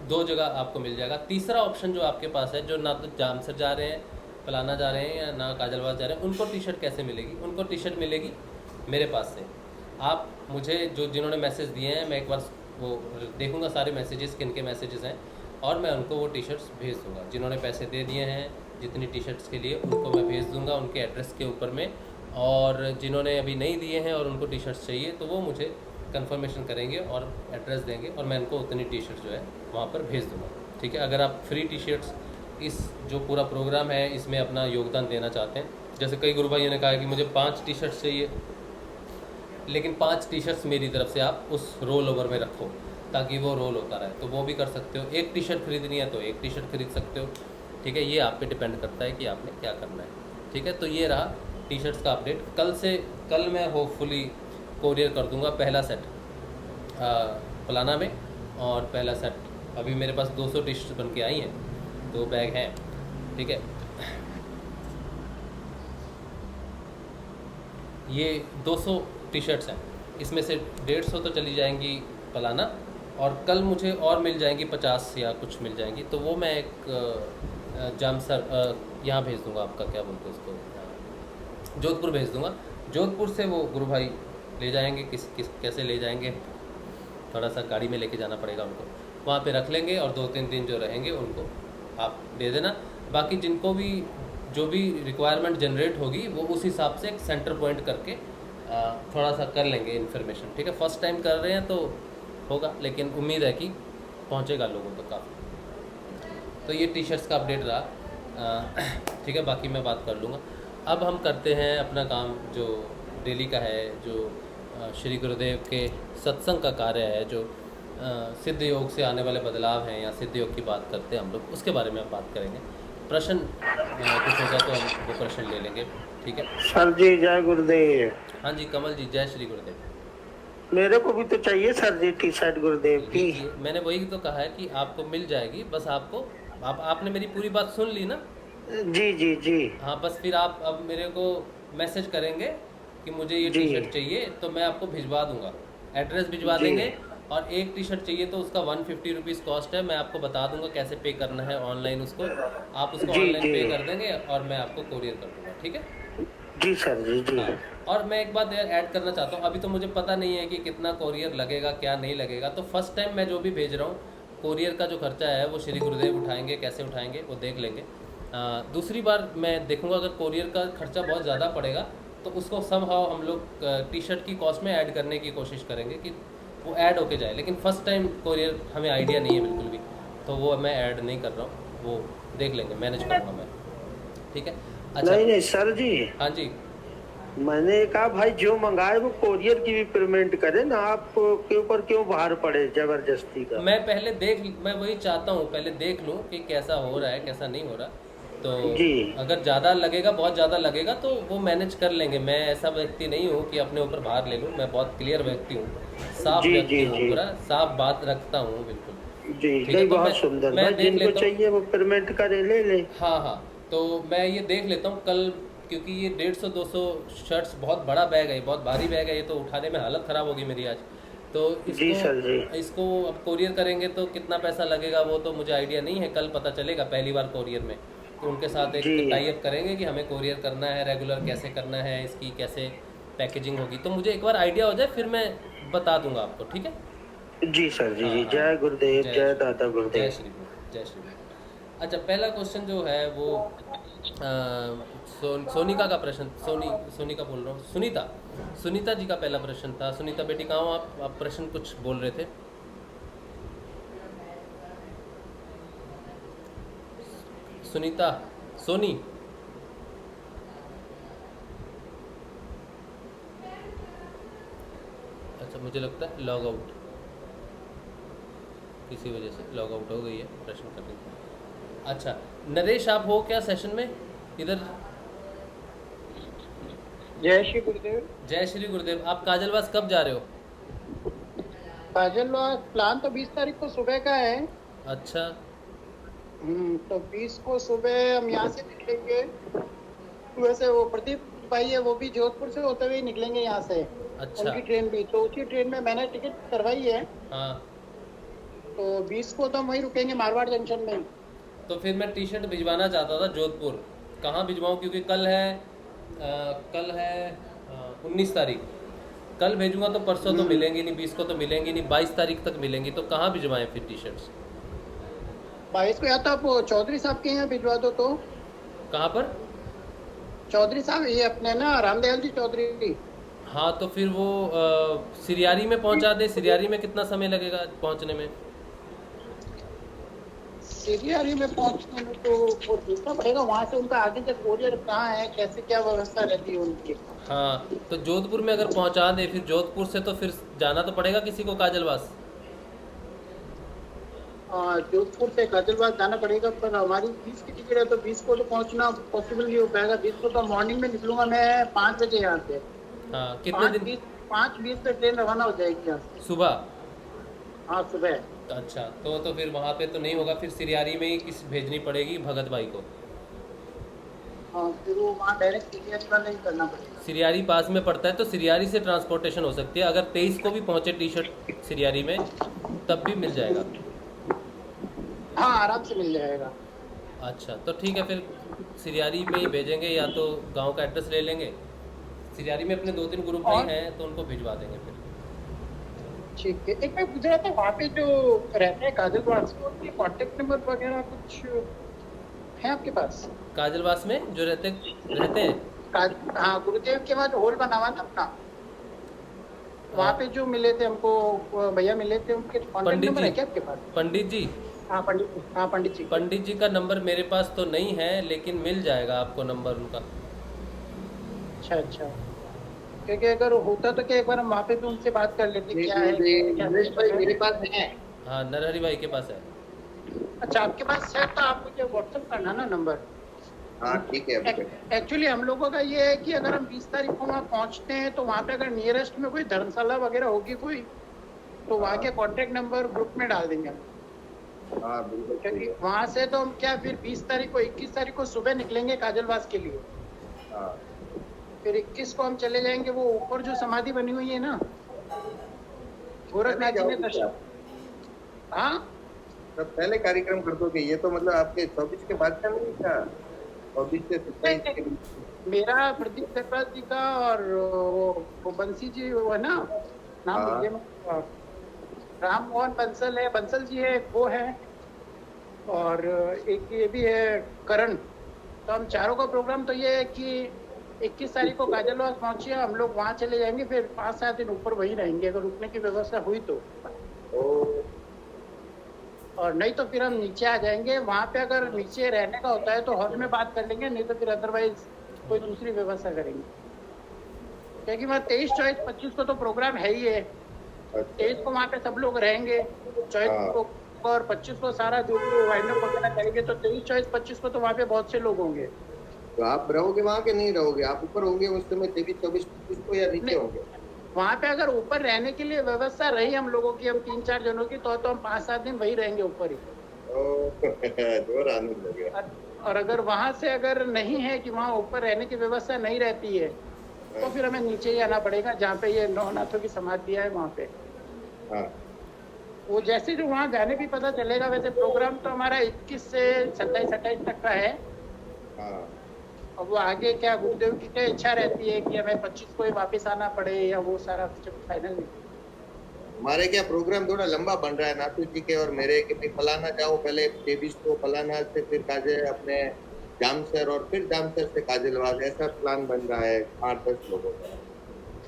दो जगह आपको मिल जाएगा। तीसरा ऑप्शन जो आपके पास है, जो ना तो जामसर जा रहे हैं, फलाना जा रहे हैं, या ना काजलवास जा रहे हैं, उनको टी शर्ट कैसे मिलेगी? उनको टी शर्ट मिलेगी मेरे पास से। आप मुझे जिन्होंने मैसेज दिए हैं, मैं एक बार वो देखूंगा सारे मैसेजेस, किन के मैसेजेस हैं, और मैं उनको वो टी शर्ट्स भेज दूंगा। जिन्होंने पैसे दे दिए हैं जितनी टी शर्ट्स के लिए, उनको मैं भेज दूंगा उनके एड्रेस के ऊपर में। और जिन्होंने अभी नहीं दिए हैं और उनको टी शर्ट्स चाहिए, तो वो मुझे कंफर्मेशन करेंगे और एड्रेस देंगे, और मैं उनको उतनी टी शर्ट जो है वहाँ पर भेज दूँगा। ठीक है, अगर आप फ्री टी शर्ट्स इस जो पूरा प्रोग्राम है इसमें अपना योगदान देना चाहते हैं, जैसे कई गुरु भाइयों ने कहा कि मुझे 5 टी शर्ट्स चाहिए, लेकिन 5 टी शर्ट्स मेरी तरफ से आप उस रोल ओवर में रखो ताकि वो रोल होता रहे, तो वो भी कर सकते हो। एक टी शर्ट खरीदनी है तो एक टी शर्ट खरीद सकते हो। ठीक है, ये आप पे डिपेंड करता है कि आपने क्या करना है। ठीक है, तो ये रहा टी शर्ट्स का अपडेट। कल मैं होपफुली कोरियर कर दूंगा पहला सेट फलाना में, और पहला सेट अभी मेरे पास 200 टी शर्ट बन के आई हैं, 2 बैग हैं। ठीक है, ये 200 टी शर्ट्स हैं, इसमें से 150 तो चली जाएंगी फलाना, और कल मुझे और मिल जाएंगी 50 या कुछ मिल जाएंगी, तो वो मैं एक जामसर यहाँ भेज दूँगा, आपका क्या बोलते हैं उसको, जोधपुर भेज दूँगा। जोधपुर से वो गुरु भाई ले जाएंगे, कैसे ले जाएंगे, थोड़ा सा गाड़ी में लेके जाना पड़ेगा उनको, वहाँ पे रख लेंगे, और 2-3 दिन जो रहेंगे उनको आप दे देना। बाकी जिनको भी जो भी रिक्वायरमेंट जनरेट होगी वो उस हिसाब से एक सेंटर पॉइंट करके थोड़ा सा कर लेंगे इन्फॉर्मेशन। ठीक है, फर्स्ट टाइम कर रहे हैं तो होगा, लेकिन उम्मीद है कि पहुँचेगा लोगों तक काफ़ी। तो ये टी शर्ट्स का अपडेट रहा। ठीक है, बाकी मैं बात कर लूँगा। अब हम करते हैं अपना काम जो डेली का है, जो श्री गुरुदेव के सत्संग का कार्य है, जो सिद्ध योग से आने वाले बदलाव हैं, या सिद्ध योग की बात करते हैं हम लोग, उसके बारे में हम बात करेंगे। प्रश्न कुछ होगा तो हम वो प्रश्न ले लेंगे। ठीक है सर जी, जय गुरुदेव। हाँ जी कमल जी, जय श्री गुरुदेव। मेरे को भी तो चाहिए सर जी टी शर्ट गुरुदेव की। लीजिए, मैंने वही तो कहा है कि आपको मिल जाएगी, बस आपको आपने मेरी पूरी बात सुन ली ना? जी जी जी। हाँ, बस फिर आप अब मेरे को मैसेज करेंगे कि मुझे ये टी शर्ट चाहिए, तो मैं आपको भिजवा दूंगा, एड्रेस भिजवा देंगे। और एक टी शर्ट चाहिए तो उसका 150 रुपीज़ कॉस्ट है, मैं आपको बता दूंगा कैसे पे करना है ऑनलाइन उसको, आप उसको ऑनलाइन पे कर देंगे और मैं आपको कोरियर कर दूंगा। ठीक है जी सर जी जी। हाँ। और मैं एक बात ऐड करना चाहता हूँ, अभी तो मुझे पता नहीं है कि कितना कोरियर लगेगा, क्या नहीं लगेगा, तो फर्स्ट टाइम मैं जो भी भेज रहा हूँ कोरियर का जो खर्चा है वो श्री गुरुदेव उठाएंगे, कैसे उठाएंगे वो देख लेंगे। दूसरी बार मैं देखूंगा अगर कोरियर का खर्चा बहुत ज़्यादा पड़ेगा तो उसको समहाउ हम लोग टी शर्ट की कॉस्ट में ऐड करने की कोशिश करेंगे कि वो ऐड होके जाए, लेकिन फर्स्ट टाइम कोरियर हमें आइडिया नहीं है बिल्कुल भी, तो वो मैं ऐड नहीं कर रहा हूँ, वो देख लेंगे, मैनेज करूँगा मैं। ठीक है, अच्छा नहीं नहीं सर जी, हाँ जी, मैंने कहा भाई जो मंगाए वो कोरियर की भी पेमेंट करे ना, आप के ऊपर क्यों भार पड़े जबरदस्ती का। मैं वही चाहता हूँ, पहले देख लूँ कि कैसा हो रहा है कैसा नहीं हो रहा, तो जी। अगर ज़्यादा लगेगा, बहुत ज़्यादा लगेगा तो वो मैनेज कर लेंगे। मैं ऐसा व्यक्ति नहीं हूँ कि अपने ऊपर भार ले लूँ, मैं बहुत क्लियर व्यक्ति हूँ, साफ व्यक्ति हूँ, पूरा साफ बात रखता हूँ बिल्कुल। जी ठीक है, तो बहुत सुंदर, मैं देख जिनको लेता चाहिए वो पेमेंट करे, ले ले। हाँ हाँ, तो मैं ये देख लेता हूँ कल, क्योंकि ये 150-200 शर्ट्स बहुत बड़ा बैग है, बहुत भारी बैग है, ये तो उठाने में हालत ख़राब होगी मेरी आज। तो जी सर जी। इसको अब कोरियर करेंगे तो कितना पैसा लगेगा वो तो मुझे आइडिया नहीं है, कल पता चलेगा पहली बार कोरियर में। तो उनके साथ एक जी टाई अप करेंगे कि हमें कोरियर करना है, रेगुलर कैसे करना है, इसकी कैसे पैकेजिंग होगी, तो मुझे एक बार आइडिया हो जाए फिर मैं बता दूंगा आपको, ठीक है। जी सर जी हाँ जी। हाँ, जय गुरुदेव, जय दादा जय गुरुदेव। श्री गुरु, जय श्री गुरु। अच्छा, पहला क्वेश्चन जो है वो सोनिका का प्रश्न, सोनिका बोल रहा हूँ, सुनीता जी का पहला प्रश्न था। सुनीता बेटी कहाँ हो आप प्रश्न कुछ बोल रहे थे। सुनीता, सोनी, अच्छा मुझे लगता है लॉग आउट, किसी वजह से लॉग आउट हो गई है, प्रश्न कर रही थी। अच्छा, नरेश आप हो क्या सेशन में इधर। जय श्री गुरुदेव। जय श्री गुरुदेव। आप काजलवास कब जा रहे हो। काजलवास प्लान तो 20 तारीख को सुबह का है। अच्छा, तो 20 को सुबह हम यहाँ से निकलेंगे। वैसे वो प्रदीप भाई है, वो भी जोधपुर से होते हुए निकलेंगे यहाँ से। अच्छा, उनकी ट्रेन भी, तो उसी ट्रेन में मैंने टिकट करवाई है। हाँ, तो 20 को तो हम वहीं रुकेंगे मारवाड़ जंक्शन में। तो फिर मैं टी शर्ट भिजवाना चाहता था जोधपुर, कहाँ भिजवाऊँ, क्योंकि कल है 19 तारीख, कल भेजूंगा तो परसों तो मिलेंगी नहीं, 20 को तो मिलेंगी नहीं, 22 तारीख तक मिलेंगी, तो कहाँ भिजवाएं फिर टी शर्ट्स। 22 को या तो आप चौधरी साहब के यहाँ भिजवा दो। तो कहाँ पर। चौधरी साहब ये अपने ना रामदयाल जी चौधरी। हाँ, तो फिर वो सिरियारी में पहुंचा दे। सिरियारी में कितना समय लगेगा पहुंचने में। सिरियारी में पहुंचने में तो वो देखना पड़ेगा, वहाँ से उनका आगे से कोरियर कहाँ है, कैसे क्या व्यवस्था रहती है उनकी। हाँ, तो जोधपुर में अगर पहुंचा दे, फिर जोधपुर से तो फिर जाना तो पड़ेगा किसी को काजलवास। जोधपुर से काजलवास जाना पड़ेगा, पर हमारी 20 की टिकट है तो 20 को तो पहुंचना पॉसिबल नहीं हो पाएगा। 20 को तो मॉर्निंग में निकलूंगा मैं 5 बजे यहाँ से। हाँ, कितने दिन। 5:20 पे ट्रेन रवाना हो जाएगी यहाँ से। सुबह। हाँ सुबह। अच्छा, तो फिर वहाँ पे तो नहीं होगा, फिर सिरियारी में ही किस भेजनी पड़ेगी भगत भाई को। हाँ, फिर वो वहाँ डायरेक्ट टिकट का नहीं करना पड़ेगा। सिरियारी पास में पड़ता है, तो सिरियारी से ट्रांसपोर्टेशन हो सकती है। अगर 23 को भी पहुँचे टी शर्ट सिरियारी में तब भी मिल जाएगा। हाँ आराम से मिल जाएगा। अच्छा, तो ठीक है, फिर सिरियारी में ही भेजेंगे, या तो गांव का एड्रेस ले लेंगे। सिरियारी में अपने 2-3 ग्रुप भाई हैं तो उनको भिजवा देंगे फिर। ठीक है। एक मैं पूछ रहा था, वहाँ पे जो रहते हैं काजलवास में, उनके कॉन्टेक्ट नंबर वगैरह कुछ है आपके पास। काजलवास में जो रहते हैं। हाँ, गुरुदेव के वहाँ जो हॉल बना हुआ था अपना, वहाँ पे जो मिले थे हमको भैया मिले थे, उनके कॉन्टेक्ट नंबर है क्या आपके पास। पंडित जी। हाँ पंडित जी। पंडित जी का नंबर मेरे पास तो नहीं है, लेकिन मिल जाएगा आपको नंबर उनका। अच्छा, क्योंकि अगर होता तो क्या एक बार हम वहाँ पे भी उनसे बात कर लेते क्या है। मेरे पास है। हाँ, नरहरि भाई के पास है। अच्छा, आपके पास है तो आप मुझे व्हाट्सएप करना ना नंबर। हाँ ठीक है। एक्चुअली हम लोगों का ये है कि अगर हम 20 तारीख को वहाँ पहुँचते हैं तो वहाँ पे अगर नियरेस्ट में कोई धर्मशाला वगैरह होगी कोई, तो वहाँ के कॉन्टेक्ट नंबर ग्रुप में डाल देंगे। हाँ बिल्कुल। क्योंकि वहाँ से तो हम क्या फिर 20 तारीख को 21 तारीख को सुबह निकलेंगे काजलवास के लिए। हाँ, फिर 21 को हम चले जाएंगे, वो ऊपर जो समाधि बनी हुई है ना गोरखनाथ जी ने दर्शन। हाँ, तब पहले कार्यक्रम कर दोगे। ये तो मतलब आपके 24 के बाद का नहीं था, 24 से 27 के बीच। मेरा प्रदीप सरपंच जी का और वो बंसी जी वो है ना, नाम हाँ। भूल गया, राम मोहन बंसल है, बंसल जी है, वो है, और एक ये भी है करण। तो हम चारों का प्रोग्राम तो ये है कि 21 तारीख को काजलवास पहुंचे, हम लोग वहाँ चले जाएंगे, फिर 5-7 दिन ऊपर वहीं रहेंगे अगर रुकने की व्यवस्था हुई तो। और नहीं तो फिर हम नीचे आ जाएंगे। वहाँ पे अगर नीचे रहने का होता है तो हॉल में बात कर लेंगे, नहीं तो फिर अदरवाइज कोई दूसरी व्यवस्था करेंगे। क्योंकि वहाँ 23, 24, 25 को तो प्रोग्राम है ही है। 23 को वहाँ पे सब लोग रहेंगे, 24 को और 25 को सारा जो भी वाइंड अप वगैरह करेंगे, तो 23, 24, 25 को तो वहाँ पे बहुत से लोग होंगे। तो आप रहोगे वहाँ के नहीं रहोगे, आप ऊपर होंगे उस समय 23, 24, 25 को, या नीचे होंगे। वहाँ पे अगर ऊपर रहने के लिए व्यवस्था रही हम लोगों की, हम 3-4 जनों की, तो हम 5-7 दिन वही रहेंगे ऊपर ही। जोर आनंद हो गया। और अगर वहाँ से अगर नहीं है कि वहाँ ऊपर रहने की व्यवस्था नहीं रहती है, तो फिर हमें नीचे ही आना पड़ेगा, जहाँ पे ये नौनाथों की समाधि है वहाँ पे। हाँ वो जैसे जो वहाँ जाने भी पता चलेगा। वैसे प्रोग्राम तो हमारा 21 से 27-28 तक का है। हाँ अब वो आगे क्या गुरुदेव की क्या इच्छा रहती है कि हमें 25 को ही वापस आना पड़े या वो सारा कुछ फाइनल नहीं। हमारे क्या प्रोग्राम थोड़ा लंबा बन रहा है नाथू जी के और मेरे कि भाई फलाना जाओ पहले 23 को, फलाना से फिर काजल अपने जामसर और फिर जामसर से काजलवाद, ऐसा प्लान बन रहा है 8-10 लोगों का।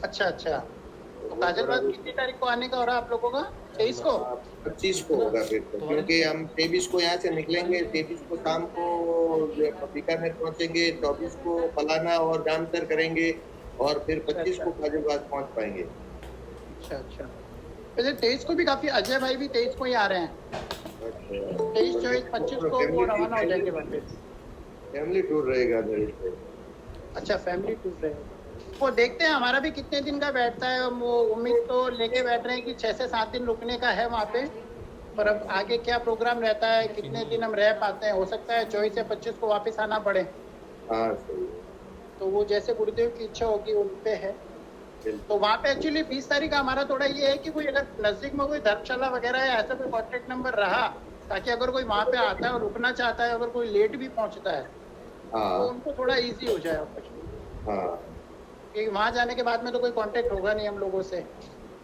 अच्छा अच्छा। तो काजलवाद कितनी तारीख को आने का हो रहा है आप लोगों का? 23 को? 25 को होगा फिर तो, क्योंकि हम 23 को यहाँ से निकलेंगे, 23 को शाम को बीकानेर पहुंचेंगे, 24 को फलाना और जामसर करेंगे और फिर 25 को काजलवाद पहुंच पाएंगे। अच्छा अच्छा। वैसे 23 को भी काफी, अजय भाई भी 23 को ही आ रहे हैं। 23, 24, 25 को वो रवाना हो जाएंगे वापस। फैमिली टूर रहेगा मेरे से। अच्छा फैमिली टूर रहेगा। वो देखते हैं हमारा भी कितने दिन का बैठता है। हम वो उम्मीद तो लेके बैठ रहे हैं कि 6 से 7 दिन रुकने का है वहाँ पे, पर अब आगे क्या प्रोग्राम रहता है, कितने दिन हम रह पाते हैं। हो सकता है 24 से 25 को वापस आना पड़े। हाँ सही। तो वो जैसे गुरुदेव की इच्छा होगी उन पे है। तो वहाँ पे एक्चुअली 20 तारीख का हमारा थोड़ा ये है कि कोई अगर नजदीक में कोई धर्मशाला वगैरह या ऐसा कोई कॉन्टेक्ट नंबर रहा, ताकि अगर कोई वहाँ पे आता है और रुकना चाहता है, अगर कोई लेट भी पहुँचता है तो हाँ उनको थोड़ा इजी हो जाए। हाँ क्योंकि वहाँ जाने के बाद में तो कोई कांटेक्ट होगा नहीं हम लोगों से।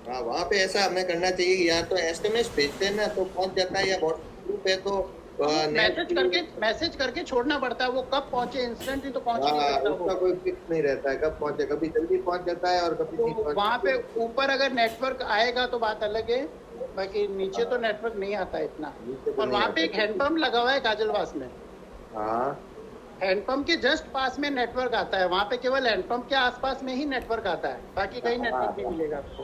हाँ, वहाँ पे ऐसा हमें करना चाहिए कि या तो एसएमएस भेजते हैं ना तो पहुँच जाता है, या व्हाट्सएप ग्रुप है तो मैसेज करके छोड़ना पड़ता है। वो कब पहुँचे इंस्टेंटली तो पहुँच नहीं सकता उसका कोई फिक्स नहीं रहता है कब पहुँचे, कभी जल्दी पहुँच जाता है और कभी नहीं तो पहुँच। वहाँ पे ऊपर अगर नेटवर्क आएगा तो बात अलग है, बाकी नीचे तो नेटवर्क नहीं आता इतना। और वहाँ पे एक हैंडपंप लगा हुआ है काजलवास में। हाँ हैंडपंप के जस्ट पास में नेटवर्क आता है। वहाँ पे केवल हैंडपंप के आसपास में ही नेटवर्क आता है, बाकी कहीं नेटवर्क नहीं मिलेगा आपको।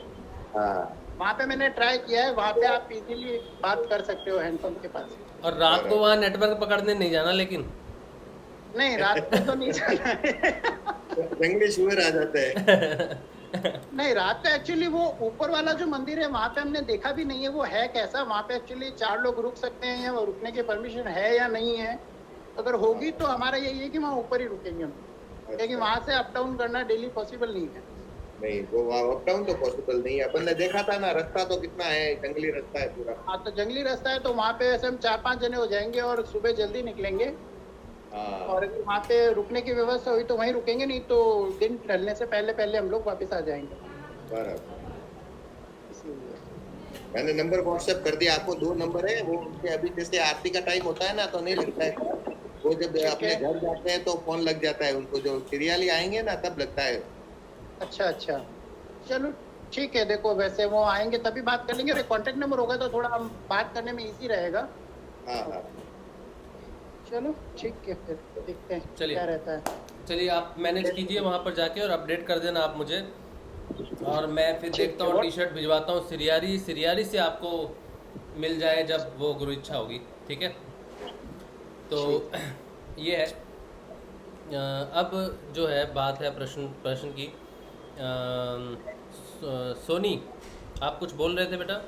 हाँ वहाँ पे मैंने ट्राई किया है, वहाँ पे आप इजीली बात कर सकते हो हैंडपंप के पास। और रात को वहाँ नेटवर्क पकड़ने नहीं जाना, लेकिन नहीं रात को तो नहीं जाना है। जंगली सुअर आ जाता है। नहीं रात को एक्चुअली वो ऊपर वाला जो मंदिर है वहाँ पे हमने देखा भी नहीं है वो है कैसा। वहाँ पे एक्चुअली 4 लोग रुक सकते हैं, या रुकने की परमिशन है या नहीं है। अगर होगी तो हमारा यही है कि वहाँ ऊपर ही रुकेंगे हम, क्योंकि वहाँ से अप डाउन करना डेली पॉसिबल नहीं है। नहीं वो अप डाउन तो पॉसिबल नहीं है। अपन ने देखा था ना, रास्ता तो कितना है, जंगली रास्ता है पूरा। हाँ तो जंगली रास्ता है, तो वहाँ पे ऐसे हम 4-5 जने हो जाएंगे और सुबह जल्दी निकलेंगे। हाँ और अगर वहाँ पे रुकने की व्यवस्था हुई तो वहीं रुकेंगे, नहीं तो दिन ढलने से पहले पहले हम लोग वापस आ जाएंगे। बराबर। इसीलिए मैंने नंबर व्हाट्सएप कर दिया आपको, 2 नंबर है वो उनके। अभी जैसे आरती का टाइम होता है ना तो नहीं लगता है, वो जब अपने घर जाते हैं तो फोन लग जाता है उनको, जो सीरियली आएंगे ना तब लगता है। अच्छा अच्छा चलो ठीक है। देखो वैसे वो आएंगे तभी बात कर लेंगे, और कॉन्टेक्ट नंबर होगा तो थोड़ा हम बात करने में इजी रहेगा। हाँ हाँ चलो ठीक है, फिर देखते हैं चलिए। क्या रहता है। चलिए आप मैनेज कीजिए वहाँ पर जाके और अपडेट कर देना आप मुझे, और मैं फिर ठीक देखता है। हूँ टी शर्ट भिजवाता हूँ। सिरियारी से आपको मिल जाए जब वो गुरु इच्छा होगी, ठीक है। तो ये है। अब जो है बात है प्रश्न की। सोनी आप कुछ बोल रहे थे बेटा?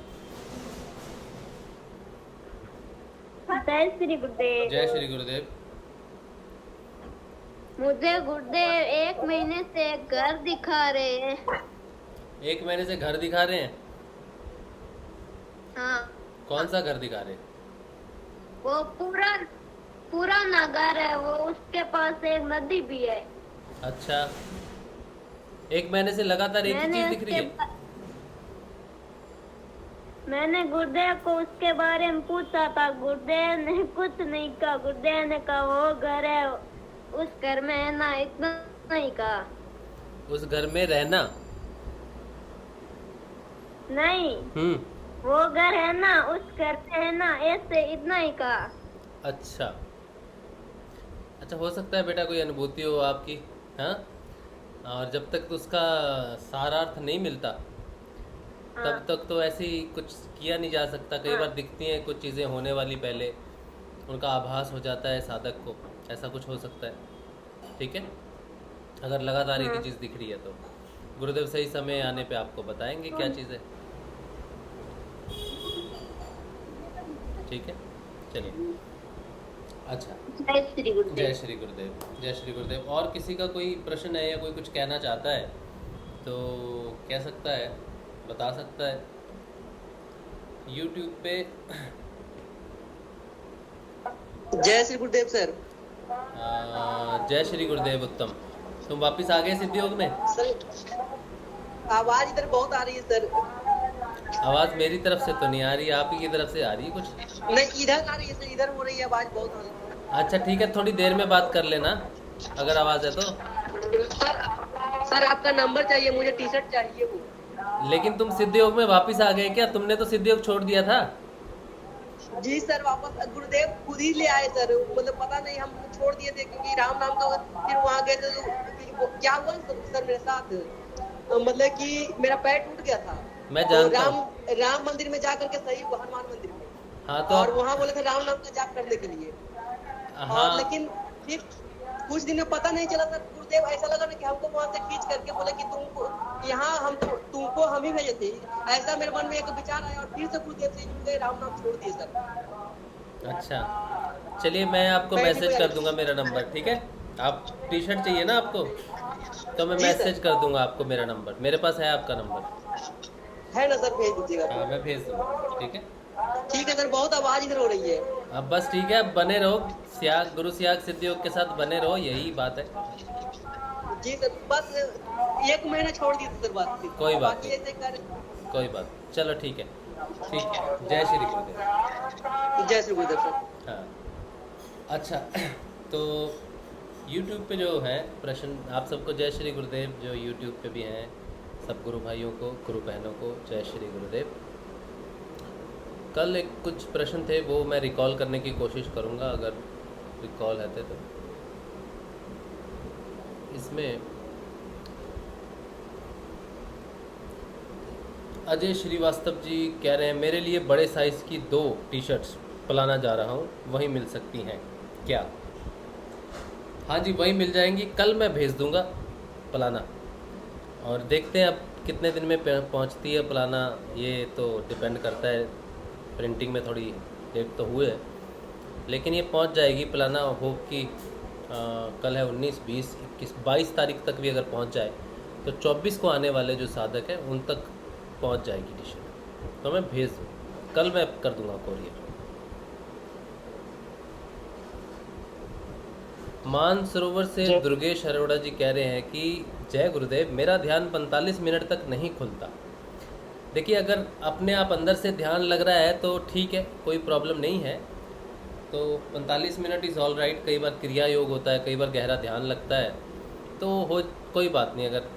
जय श्री गुरुदेव। जय श्री गुरुदेव। मुझे गुरुदेव 1 महीने से घर दिखा रहे हैं। 1 महीने से घर दिखा रहे हैं? हाँ कौन सा घर दिखा रहे हैं? वो पुराना घर है, वो उसके पास एक नदी भी है। अच्छा, 1 महीने से लगातार एक ही मैंने चीज दिख रही है? मैंने गुरुदेव को उसके बारे में पूछा था, गुरुदेव ने कुछ नहीं कहा। गुरुदेव ने कहा वो घर है, उस घर में है ना, इतना नहीं कहा। उस घर में रहना? नहीं, वो घर है ना, उस घर में है ना, ऐसे इतना ही कहा। अच्छा अच्छा, हो सकता है बेटा कोई अनुभूति हो आपकी, हाँ। और जब तक उसका सारार्थ नहीं मिलता तब तक तो ऐसे ही कुछ किया नहीं जा सकता। कई बार दिखती हैं कुछ चीज़ें होने वाली, पहले उनका आभास हो जाता है साधक को, ऐसा कुछ हो सकता है, ठीक है। अगर लगातार एक ही चीज़ दिख रही है तो गुरुदेव सही समय आने पे आपको बताएंगे क्या चीज़ है, ठीक है। चलिए, अच्छा, जय श्री गुरुदेव। जय श्री गुरुदेव। जय श्री गुरुदेव। और किसी का कोई प्रश्न है या कोई कुछ कहना चाहता है तो कह सकता है, बता सकता है। यूट्यूब पे जय श्री गुरुदेव सर। जय श्री गुरुदेव उत्तम, तुम वापस आ गए सिद्धि योग में? सर आवाज इधर बहुत आ रही है सर। आवाज़ मेरी तरफ से तो नहीं आ रही, आप ही की तरफ से आ रही है कुछ। नहीं इधर आ रही है सर, इधर हो रही है आवाज बहुत आ रही है। अच्छा ठीक है, थोड़ी देर में बात कर लेना अगर आवाज़ है तो। सर आपका नंबर चाहिए मुझे, टी शर्ट चाहिए वो। लेकिन तुम सिद्धि योग में वापस आ गए क्या? तुमने तो सिद्धि योग छोड़ दिया था। जी सर वापस गुरुदेव खुद ही ले आए सर, मतलब पता नहीं हम छोड़ दिए थे क्योंकि राम नाम का, फिर वहाँ गए थे तो क्या हुआ सर मेरे साथ, मतलब कि मेरा पैर टूट गया था। मैं जानता हूँ। राम मंदिर में जा करके सही हनुमान मंदिर में, हाँ तो और वहाँ बोले थे राम नाम का जाप करने के लिए। हाँ और लेकिन फिर कुछ दिन में पता नहीं चला सर, गुरुदेव ऐसा लगा ना कि हमको वहाँ से खींच करके बोले कि तुमको यहाँ हम तुमको हम ही भेजे थे। ऐसा मेरे मन में एक विचार आया और फिर से गुरुदेव से जुड़ गए, राम नाम छोड़ दिए सर। अच्छा चलिए, मैं आपको मैसेज कर दूंगा मेरा नंबर, ठीक है? आप टी शर्ट चाहिए ना आपको, तो मैं जी सर। मैसेज कर दूंगा आपको मेरा नंबर, मेरे पास है आपका नंबर। है ना सर, भेज दीजिएगा। हाँ मैं भेज दूंगा, ठीक है? ठीक है सर, बहुत आवाज इधर हो रही है। अब बस ठीक है, अब बने रहो सियाग गुरु सियाग सिद्धि योग के साथ बने रहो, यही बात है। जी सर, बस 1 महीना छोड़ दिए सर बात। कोई बात बाकी नहीं। ऐसे कर। कोई बात, चलो ठीक है, ठीक है। जय श्री गुरुदेव। जय श्री गुरुदेव सर। हाँ अच्छा, तो YouTube पे जो है प्रश्न, आप सबको जय श्री गुरुदेव। जो YouTube पे भी हैं सब गुरु भाइयों को, गुरु बहनों को जय श्री गुरुदेव। कल एक कुछ प्रश्न थे, वो मैं रिकॉल करने की कोशिश करूँगा अगर रिकॉल है तो। इसमें अजय श्रीवास्तव जी कह रहे हैं, मेरे लिए बड़े साइज़ की 2 टी शर्ट्स पलाना जा रहा हूँ, वहीं मिल सकती हैं क्या? हाँ जी, वहीं मिल जाएंगी, कल मैं भेज दूँगा पलाना, और देखते हैं अब कितने दिन में पहुँचती है पलाना। ये तो डिपेंड करता है, प्रिंटिंग में थोड़ी लेट तो हुए है, लेकिन ये पहुँच जाएगी पलाना। होप कि कल है 19, 20, 21, 22 तारीख तक भी अगर पहुँच जाए तो 24 को आने वाले जो साधक हैं उन तक पहुँच जाएगी टी शर्ट, तो मैं भेज दूँ, कल मैं कर दूँगा कोरियर। मानसरोवर से दुर्गेश अरोड़ा जी कह रहे हैं कि जय गुरुदेव, मेरा ध्यान 45 मिनट तक नहीं खुलता। देखिए, अगर अपने आप अंदर से ध्यान लग रहा है तो ठीक है, कोई प्रॉब्लम नहीं है, तो 45 मिनट इज़ ऑल राइट। कई बार क्रिया योग होता है, कई बार गहरा ध्यान लगता है, तो हो कोई बात नहीं। अगर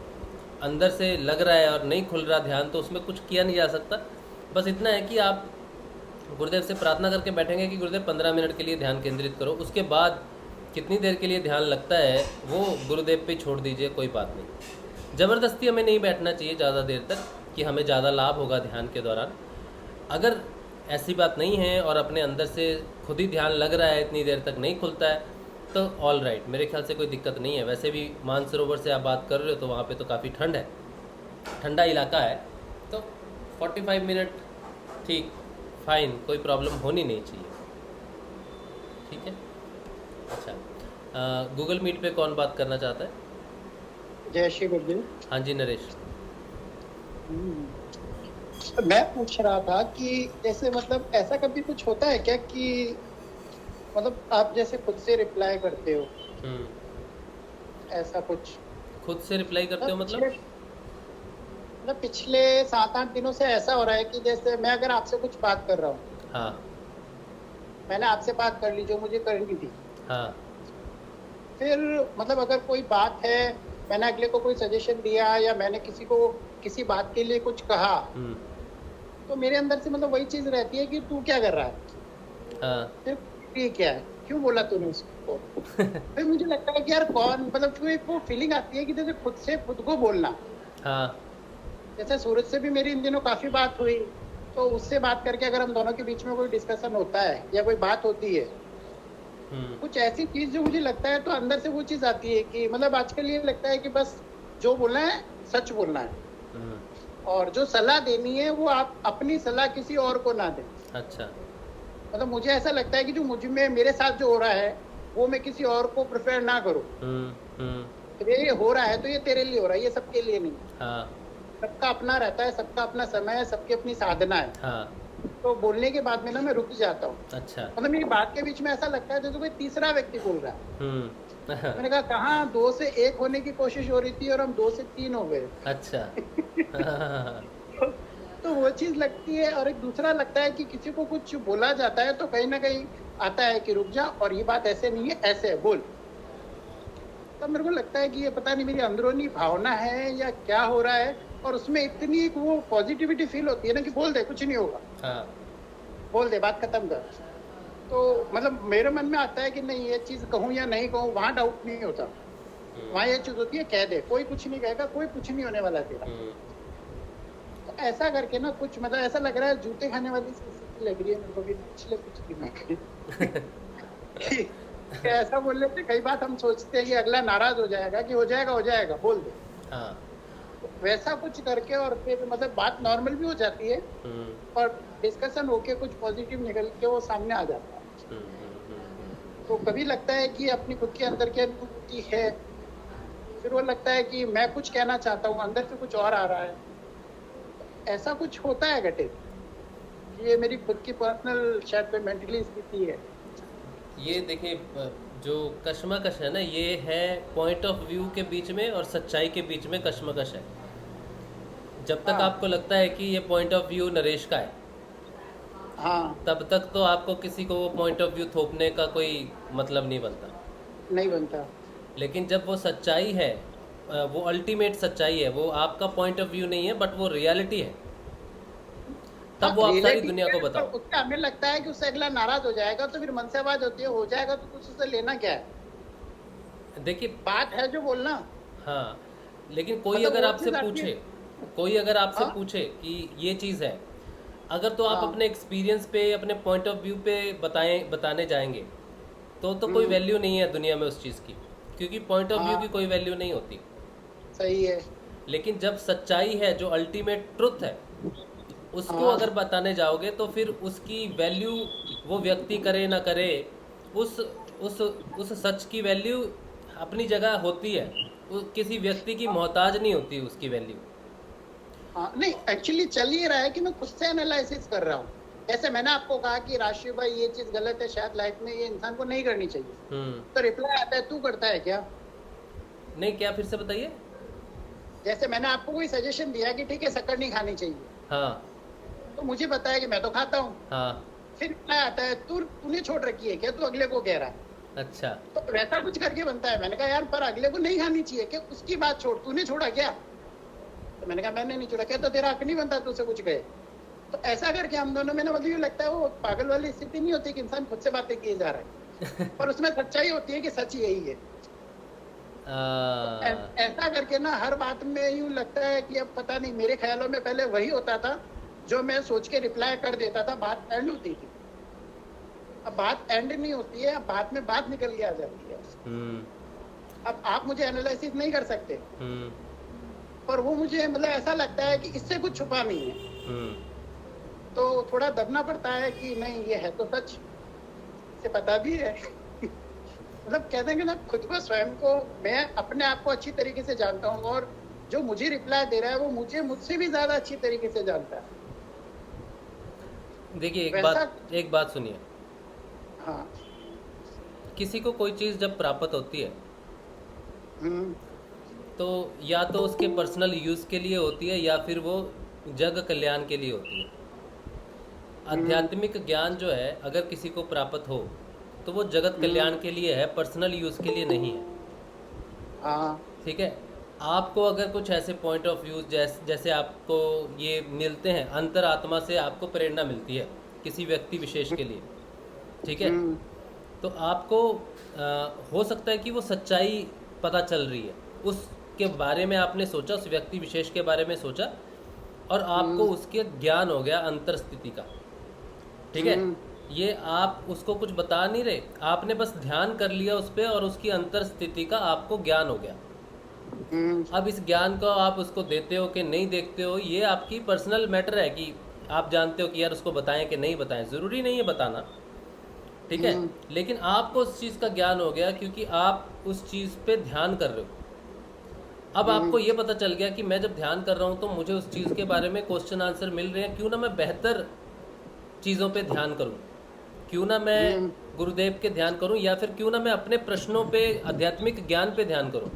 अंदर से लग रहा है और नहीं खुल रहा ध्यान तो उसमें कुछ किया नहीं जा सकता। बस इतना है कि आप गुरुदेव से प्रार्थना करके बैठेंगे कि गुरुदेव 15 मिनट के लिए ध्यान केंद्रित करो, उसके बाद कितनी देर के लिए ध्यान लगता है वो गुरुदेव पे छोड़ दीजिए, कोई बात नहीं। ज़बरदस्ती हमें नहीं बैठना चाहिए ज़्यादा देर तक कि हमें ज़्यादा लाभ होगा ध्यान के दौरान। अगर ऐसी बात नहीं है और अपने अंदर से खुद ही ध्यान लग रहा है, इतनी देर तक नहीं खुलता है, तो ऑल राइट, मेरे ख्याल से कोई दिक्कत नहीं है। वैसे भी मानसरोवर से आप बात कर रहे हो तो वहाँ पे तो काफ़ी ठंड है, ठंडा इलाका है, तो 45 मिनट ठीक, फाइन, कोई प्रॉब्लम होनी नहीं चाहिए, ठीक है? अच्छा, गूगल मीट पे कौन बात करना चाहता है? जय श्री गुरुदेव। हाँ जी नरेश। मैं पूछ रहा था कि जैसे मतलब ऐसा कभी कुछ होता है क्या कि मतलब आप जैसे खुद से रिप्लाई करते हो, ऐसा कुछ? खुद से रिप्लाई करते हो मतलब पिछले 7-8 दिनों से ऐसा हो रहा है कि जैसे मैं अगर आपसे कुछ बात कर रहा हूँ, हाँ मैंने आपसे बात कर ली जो मुझे करनी थी, हाँ, फिर मतलब अगर कोई बात है, मैंने अगले को कोई सजेशन दिया या मैंने किसी को किसी बात के लिए कुछ कहा, तो मेरे अंदर से मतलब वही चीज रहती है कि तू क्या कर रहा है, हाँ, फिर ये क्या है, क्यों बोला तूने उसको? फिर मुझे लगता है कि यार कौन, मतलब फिर एक वो फीलिंग आती है कि जैसे खुद से खुद को बोलना। हाँ, जैसे सूरज से भी मेरी इन दिनों काफी बात हुई, तो उससे बात करके अगर हम दोनों के बीच में कोई डिस्कशन होता है या कोई बात होती है, कुछ ऐसी चीज जो मुझे लगता है तो अंदर से वो चीज आती है कि मतलब आजकल ये लगता है कि बस जो बोलना है सच बोलना है, और जो सलाह देनी है वो आप अपनी सलाह किसी और को ना दें। अच्छा, मतलब मुझे ऐसा लगता है कि जो मुझ में मेरे साथ जो हो रहा है वो मैं किसी और को प्रेफर ना करूं। ये हो रहा है तो ये तेरे लिए हो रहा है, ये सबके लिए नहीं। हाँ, सबका अपना रहता है, सबका अपना समय है, सबकी अपनी साधना है। हाँ, तो बोलने के बाद में ना मैं रुक जाता हूँ। अच्छा। मतलब मेरी बात के बीच में ऐसा लगता है जैसे कोई तीसरा व्यक्ति बोल रहा है। मैंने कहा कहाँ 2 से 1 होने की कोशिश हो रही थी और हम 2 से 3 हो गए। अच्छा। तो वो चीज लगती है। और एक दूसरा लगता है कि किसी को कुछ बोला जाता है तो कहीं ना कहीं आता है कि रुक जा, और ये बात ऐसे नहीं है, ऐसे है, बोल। तब मेरे को लगता है कि ये पता नहीं मेरी अंदरूनी भावना है या क्या हो रहा है, और उसमें इतनी वो पॉजिटिविटी फील होती है ना कि बोल दे, कुछ नहीं होगा, हाँ। बोल दे, बात खत्म कर। तो मतलब मेरे मन में आता है कि नहीं, ये चीज कहूँ या नहीं कहूँ, वहां डाउट नहीं होता। वहां ये चीज होती है, कह दे, कोई कुछ नहीं कहेगा, कोई कुछ नहीं होने वाला तेरा। तो ऐसा करके ना कुछ मतलब ऐसा लग रहा है जूते खाने वाली स्थिति लग रही है मेरे को भी पिछले कुछ दिनों में। ऐसा बोल लेते, कई बार हम सोचते हैं कि अगला नाराज हो जाएगा, कि हो जाएगा, बोल दे। हाँ। तो वैसा कुछ करके और फिर मतलब बात नॉर्मल भी हो जाती है और डिस्कशन होके कुछ पॉजिटिव निकल के वो सामने आ जाता है। तो कभी लगता है कि अपनी खुद के अंदर की अनुभूति है, फिर वो लगता है कि मैं कुछ कहना चाहता हूँ, अंदर से कुछ और आ रहा है। ऐसा कुछ होता है घटित, ये मेरी खुद की पर्सनल शायद पे मेंटली स्थिति है। ये देखिए, जो कश्मकश है ना, ये है पॉइंट ऑफ व्यू के बीच में और सच्चाई के बीच में कश्मकश है। जब तक हाँ। आपको लगता है कि ये पॉइंट ऑफ व्यू नरेश का है, हाँ, तब तक तो आपको किसी को वो पॉइंट ऑफ व्यू थोपने का कोई मतलब नहीं बनता। नहीं बनता। लेकिन जब वो सच्चाई है, वो अल्टीमेट सच्चाई है, वो आपका पॉइंट ऑफ व्यू नहीं है बट वो रियलिटी है, तब वो आप सारी reality दुनिया को है, बताओ। तो उससे हमें लगता है कि उससे अगला नाराज हो जाएगा, तो फिर मन से आवाज होती है, हो जाएगा तो कुछ उससे लेना क्या है। देखिए, बात है जो बोलना। हाँ, लेकिन कोई मतलब अगर वो आपसे चीज़ आती पूछे, है। कोई अगर आपसे हाँ? पूछे कि ये चीज़ है, अगर तो आप हाँ। अपने एक्सपीरियंस पे, अपने पॉइंट ऑफ व्यू पे बताने जाएंगे, तो कोई वैल्यू नहीं है दुनिया में उस चीज़ की, क्योंकि पॉइंट ऑफ व्यू हाँ। की कोई वैल्यू नहीं होती। सही है। लेकिन जब सच्चाई है, जो अल्टीमेट ट्रुथ है, उसको हाँ। अगर बताने जाओगे तो फिर उसकी वैल्यू वो व्यक्ति करे ना करे, उस उस सच की वैल्यू अपनी जगह होती है। किसी व्यक्ति की मोहताज नहीं होती उसकी वैल्यू। हाँ, नहीं एक्चुअली चल ही रहा है कि मैं खुद से एनालिसिस कर रहा हूँ। जैसे मैंने आपको कहा कि राशिव भाई ये चीज गलत है, शायद लाइफ में ये इंसान को नहीं करनी चाहिए, तो रिप्लाई आता है तू करता है क्या? नहीं, क्या, फिर से बताइए। जैसे मैंने आपको कोई सजेशन दिया कि ठीक है शक्कर नहीं खानी चाहिए, हाँ। तो मुझे पता है कि मैं तो खाता हूँ। हाँ। फिर रिप्लाई आता है तूने छोड़ रखी है क्या, तू अगले को कह रहा है। अच्छा। तो वैसा कुछ करके बनता है। मैंने कहा यार पर अगले को नहीं खानी चाहिए क्या, उसकी बात छोड़, तूने छोड़ा क्या? तो मैंने कहा मैंने नहीं छोड़ा। क्या? तो तेरा हक नहीं बनता तुझसे कुछ कहे। तो ऐसा करके हम दोनों में ना मतलब ये लगता है वो पागल वाली स्थिति नहीं होती कि इंसान खुद से बातें किए जा रहा है पर उसमें सच्चाई होती है कि सच यही है। ऐसा करके ना हर बात में यूं लगता है कि अब पता नहीं, मेरे ख्यालों में पहले वही होता था जो मैं सोच के रिप्लाई कर देता था, बात एंड होती थी। अब बात एंड नहीं होती है, अब बात में बात निकल के आ जाती है। अब आप मुझे एनालिसिस नहीं कर सकते, पर वो मुझे मतलब ऐसा लगता है कि इससे कुछ छुपा नहीं है, तो थोड़ा दबना पड़ता है कि नहीं ये है तो सच, से पता भी है। मतलब कहते हैं ना, खुद को स्वयं को मैं अपने आप को अच्छी तरीके से जानता हूँ, और जो मुझे रिप्लाई दे रहा है वो मुझसे भी ज्यादा अच्छी तरीके से जानता है। देखिए, वैसा- एक बात सुनिए। हाँ। किसी को कोई चीज़ जब प्राप्त होती है, हम्म। तो या तो उसके पर्सनल यूज़ के लिए होती है या फिर वो जग कल्याण के लिए होती है। आध्यात्मिक ज्ञान जो है अगर किसी को प्राप्त हो तो वो जगत कल्याण के लिए है, पर्सनल यूज़ के लिए नहीं है। हाँ। ठीक है। आपको अगर कुछ ऐसे पॉइंट ऑफ व्यू जैसे आपको ये मिलते हैं, अंतरात्मा से आपको प्रेरणा मिलती है किसी व्यक्ति विशेष के लिए, ठीक है, तो आपको हो सकता है कि वो सच्चाई पता चल रही है, उसके बारे में आपने सोचा, उस व्यक्ति विशेष के बारे में सोचा, और आपको उसके ज्ञान हो गया अंतर स्थिति का। ठीक है। ये आप उसको कुछ बता नहीं रहे, आपने बस ध्यान कर लिया उस पर और उसकी अंतर स्थिति का आपको ज्ञान हो गया। अब इस ज्ञान को आप उसको देते हो कि नहीं देखते हो, ये आपकी पर्सनल मैटर है कि आप जानते हो कि यार उसको बताएं कि नहीं बताएं, ज़रूरी नहीं है बताना। ठीक है। लेकिन आपको उस चीज़ का ज्ञान हो गया क्योंकि आप उस चीज़ पे ध्यान कर रहे हो। अब आपको ये पता चल गया कि मैं जब ध्यान कर रहा हूँ तो मुझे उस चीज़ के बारे में क्वेश्चन आंसर मिल रहे हैं, क्यों ना मैं बेहतर चीज़ों पे ध्यान करूं, क्यों ना मैं गुरुदेव के ध्यान करूं, या फिर क्यों ना मैं अपने प्रश्नों पे, आध्यात्मिक ज्ञान पे ध्यान करूं।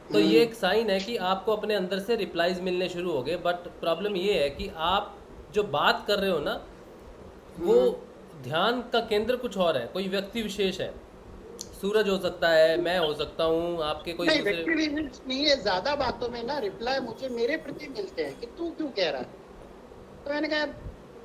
तो ये एक साइन है कि आपको अपने अंदर से रिप्लाईज मिलने शुरू हो गए। बट प्रॉब्लम ये है कि आप जो बात कर रहे हो ना, वो ध्यान का केंद्र कुछ और है, कोई व्यक्ति विशेष है। सूरज हो सकता है, मैं हो सकता हूँ, आपके कोई नहीं, दूसरे। व्यक्ति विशेष नहीं है। ज्यादा बातों में ना रिप्लाई मुझे मेरे प्रति मिलते हैं कि तू क्यों कह रहा है। तो मैंने कहा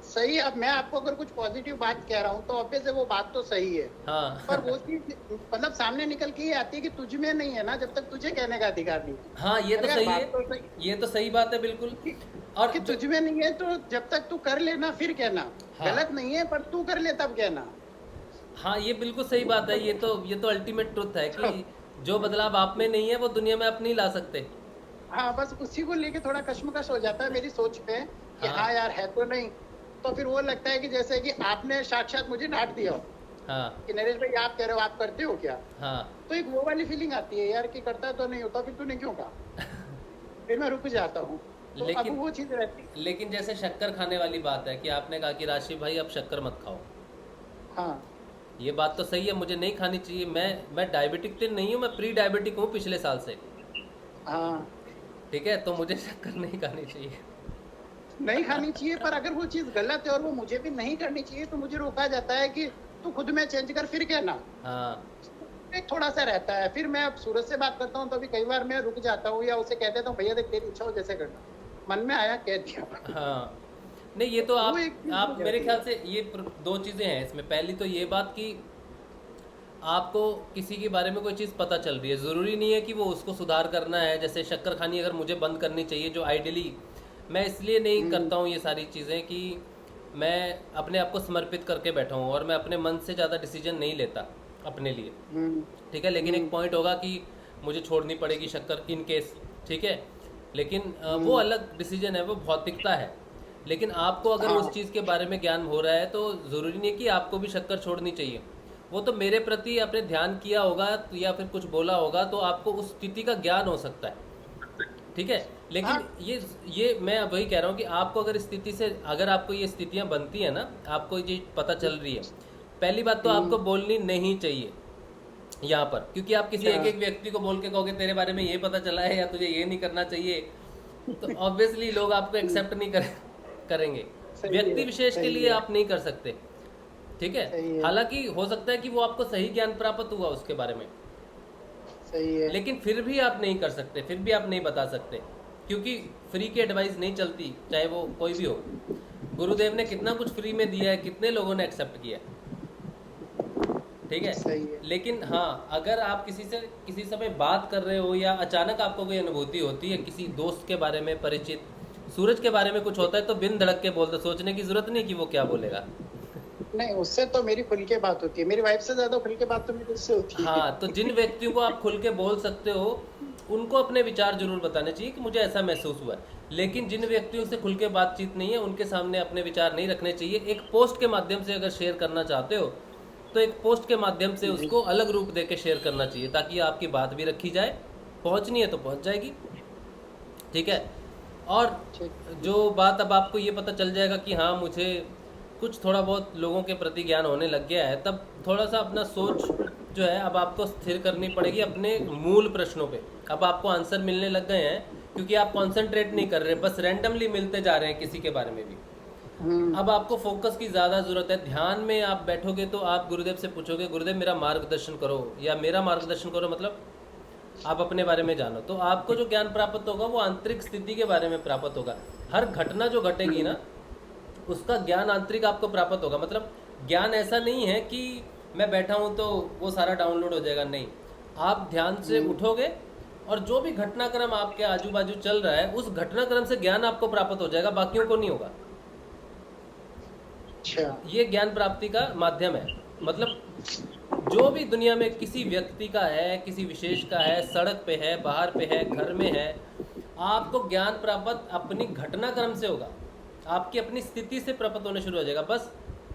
सही, अब मैं आपको अगर कुछ पॉजिटिव बात कह रहा हूँ तो ऑब्वियस है वो बात तो सही है, हाँ पर वो चीज मतलब सामने निकल के ये आती है कि तुझ में नहीं है ना, जब तक तुझे कहने का अधिकार नहीं। हाँ, ये तो अरे सही बात है, तो सही ये तो सही बात है बिल्कुल। और कि तुझ में नहीं है तो जब तक तू कर लेना फिर कहना। हाँ। गलत नहीं है, पर तू कर ले तब कहना। हाँ, ये बिल्कुल सही बात है। ये तो अल्टीमेट ट्रुथ है कि जो बदलाव आप में नहीं है वो दुनिया में आप नहीं ला सकते। हाँ, बस उसी को लेके थोड़ा कश्मकश हो जाता है मेरी सोच पे कि हाँ। हाँ यार है तो नहीं। तो फिर वो लगता है कि जैसे कि आपने साक्षात मुझे डांट दिया हो हाँ कि नरेश भाई आप कह रहे हो, आप करते हो क्या। हाँ तो एक वो वाली फीलिंग आती है यार कि करता तो नहीं होता, फिर तूने क्यों कहा। फिर मैं रुक जाता हूँ। तो अब लेकिन वो चीज रहती। लेकिन जैसे शक्कर खाने वाली बात है कि आपने कहा कि राशिद भाई अब शक्कर मत खाओ, हाँ ये बात तो सही है, मुझे नहीं खानी चाहिए। मैं डायबिटिक तो नहीं हूँ, मैं प्री डायबिटिक हूँ पिछले साल से, हाँ, ठीक है। तो मुझे शक्कर नहीं खानी चाहिए। नहीं खानी चाहिए, पर अगर वो चीज गलत है और वो मुझे भी नहीं करनी चाहिए तो मुझे रोका जाता है कि तू खुद में चेंज कर फिर कहना। हाँ एक थोड़ा सा रहता है। फिर मैं अब सूरज से बात करता हूँ तो अभी कई बार मैं रुक जाता हूँ या उसे कह देता हूँ भैया देख तेरी इच्छा हो जैसे करना, मन में आया कह दिया। हाँ, नहीं ये तो वो एक चीज़ आप हो मेरे जाती ख्याल से ये दो चीज़ें हैं इसमें। पहली तो ये बात कि आपको किसी के बारे में कोई चीज़ पता चल रही है, ज़रूरी नहीं है कि वो उसको सुधार करना है। जैसे शक्कर खानी अगर मुझे बंद करनी चाहिए, जो आइडियली मैं इसलिए नहीं करता हूँ ये सारी चीज़ें कि मैं अपने आप को समर्पित करके बैठा हूँ और मैं अपने मन से ज़्यादा डिसीजन नहीं लेता अपने लिए, ठीक है। लेकिन एक पॉइंट होगा कि मुझे छोड़नी पड़ेगी शक्कर इन केस, ठीक है। लेकिन वो अलग डिसीजन है, वो भौतिकता है। लेकिन आपको अगर उस चीज़ के बारे में ज्ञान हो रहा है तो ज़रूरी नहीं है कि आपको भी शक्कर छोड़नी चाहिए। वो तो मेरे प्रति आपने ध्यान किया होगा या फिर कुछ बोला होगा तो आपको उस स्थिति का ज्ञान हो सकता है, ठीक है। लेकिन ये मैं वही कह रहा हूँ कि आपको अगर स्थिति से, अगर आपको ये स्थितियाँ बनती हैं ना, आपको ये पता चल रही है, पहली बात तो आपको बोलनी नहीं चाहिए यहाँ पर, क्योंकि आप किसी एक व्यक्ति को बोल के कहोगे तेरे बारे में ये पता चला है या तुझे ये नहीं करना चाहिए, तो ऑब्वियसली लोग आपको एक्सेप्ट नहीं करेंगे। व्यक्ति विशेष के लिए आप नहीं कर सकते, ठीक है। हालांकि हो सकता है कि वो आपको सही ज्ञान प्राप्त हुआ उसके बारे में, सही है। लेकिन फिर भी आप नहीं कर सकते, फिर भी आप नहीं बता सकते, क्योंकि फ्री की एडवाइस नहीं चलती, चाहे वो कोई भी हो। गुरुदेव ने कितना कुछ फ्री में दिया है, कितने लोगों ने एक्सेप्ट किया, ठीक है। लेकिन हाँ, अगर आप किसी समय बात कर रहे हो या अचानक आपको कोई अनुभूति होती है किसी दोस्त के बारे में, परिचित सूरज के बारे में कुछ होता है, तो बिन धड़क के बोल दो, सोचने की जरूरत नहीं कि वो क्या बोलेगा। नहीं, उससे तो मेरी खुल के बात होती है, मेरी वाइफ से ज्यादा खुल के बात तो मेरी उससे होती है। हाँ, तो जिन व्यक्तियों को आप खुल के बोल सकते हो उनको अपने विचार जरूर बताने चाहिए कि मुझे ऐसा महसूस हुआ है। लेकिन जिन व्यक्तियों से खुल के बातचीत नहीं है उनके सामने अपने विचार नहीं रखने चाहिए। एक पोस्ट के माध्यम से अगर शेयर करना चाहते हो तो एक पोस्ट के माध्यम से उसको अलग रूप दे के शेयर करना चाहिए, ताकि आपकी बात भी रखी जाए, पहुँचनी है तो पहुँच जाएगी, ठीक है। और जो बात अब आपको ये पता चल जाएगा कि हाँ मुझे कुछ थोड़ा बहुत लोगों के प्रति ज्ञान होने लग गया है, तब थोड़ा सा अपना सोच जो है अब आपको स्थिर करनी पड़ेगी अपने मूल प्रश्नों पे। अब आपको आंसर मिलने लग गए हैं क्योंकि आप कंसंट्रेट नहीं कर रहे, बस रैंडमली मिलते जा रहे हैं किसी के बारे में भी। अब आपको फोकस की ज़्यादा ज़रूरत है। ध्यान में आप बैठोगे तो आप गुरुदेव से पूछोगे गुरुदेव मेरा मार्गदर्शन करो, या मेरा मार्गदर्शन करो, मतलब आप अपने बारे में जानो। तो आपको जो ज्ञान प्राप्त होगा वो आंतरिक स्थिति के बारे में प्राप्त होगा। हर घटना जो घटेगी ना उसका ज्ञान आंतरिक आपको प्राप्त होगा। मतलब ज्ञान ऐसा नहीं है कि मैं बैठा हूँ तो वो सारा डाउनलोड हो जाएगा, नहीं। आप ध्यान से उठोगे और जो भी घटनाक्रम आपके आजू बाजू चल रहा है उस घटनाक्रम से ज्ञान आपको प्राप्त हो जाएगा, बाकियों को नहीं होगा। ये ज्ञान प्राप्ति का माध्यम है। मतलब जो भी दुनिया में किसी व्यक्ति का है, किसी विशेष का है, सड़क पे है, बाहर पे है, घर में है, आपको ज्ञान प्राप्त अपनी घटनाक्रम से होगा, आपकी अपनी स्थिति से प्राप्त होने शुरू हो जाएगा। बस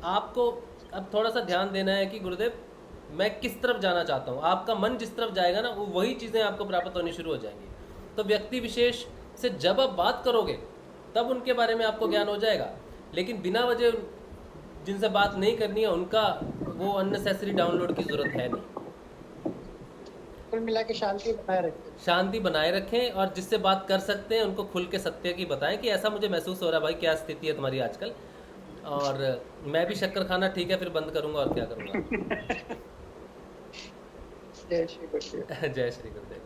आपको अब थोड़ा सा ध्यान देना है कि गुरुदेव मैं किस तरफ जाना चाहता हूँ। आपका मन जिस तरफ जाएगा ना वो वही चीज़ें आपको प्राप्त होनी शुरू हो जाएंगी। तो व्यक्ति विशेष से जब आप बात करोगे तब उनके बारे में आपको ज्ञान हो जाएगा, लेकिन बिना वजह जिनसे बात नहीं करनी है उनका वो अननेसेसरी डाउनलोड की ज़रूरत है नहीं। कुल मिला के शांति बनाए रखें। शांति बनाए रखें और जिससे बात कर सकते हैं उनको खुल के सत्य की बताएं कि ऐसा मुझे महसूस हो रहा है भाई, क्या स्थिति है तुम्हारी आजकल, और मैं भी शक्कर खाना ठीक है फिर बंद करूंगा और क्या करूंगा। जय श्री गुरुदेव। जय श्री गुरुदेव।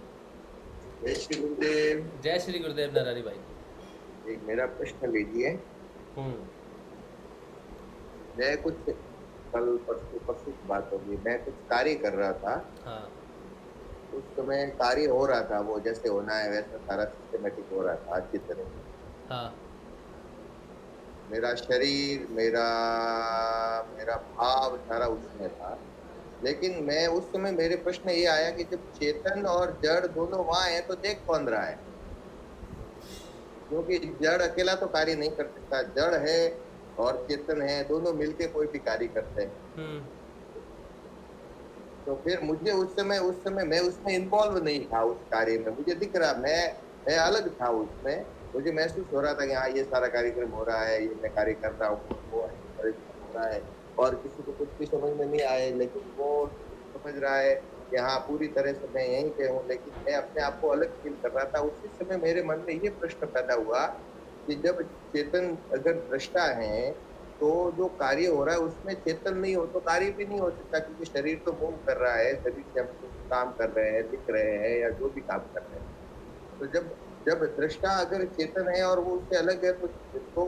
जय श्री गुरुदेव। जय श्री गुरुदेव नरहरि भाई। एक मेरा प्रश्न लीजिए। मैं कुछ कल परसों की बात होगी, मैं कुछ कार्य कर रहा था। हाँ उस समय कार्य हो रहा था, वो जैसे होना है वैसा सारा सिस्टमेटिक हो रहा था अच्छी तरह। हाँ मेरा शरीर, मेरा भाव सारा उसमें था। लेकिन मैं उस समय मेरे प्रश्न ये आया कि जब चेतन और जड़ दोनों वहाँ है तो देख कौन रहा है? क्योंकि जड़ अकेला तो कार्य नहीं कर सकता, जड़ है और चेतन है, दोनों मिलके कोई भी कार्य करते हैं। तो फिर मुझे उस समय मैं उसमें इन्वॉल्व नहीं था उस कार्य में। मुझे दिख रहा मैं अलग था उसमें। मुझे महसूस हो रहा था कि हाँ ये सारा कार्यक्रम हो रहा है, ये मैं कार्य कर रहा हूँ, वो हो रहा है, और किसी को कुछ भी समझ में नहीं आए, लेकिन वो समझ रहा है कि हाँ पूरी तरह से मैं यहीं पे हूँ। लेकिन मैं अपने आप को अलग फील कर रहा था। उसी समय मेरे मन में ये प्रश्न पैदा हुआ कि जब चेतन अगर दृष्टा है तो जो कार्य हो रहा है उसमें चेतन नहीं हो तो कार्य भी नहीं हो सकता, क्योंकि शरीर तो मूव कर रहा है, शरीर से हम काम कर रहे हैं, लिख रहे हैं या जो भी काम कर रहे हैं। तो जब दृष्टा अगर चेतन है और वो उससे अलग है तो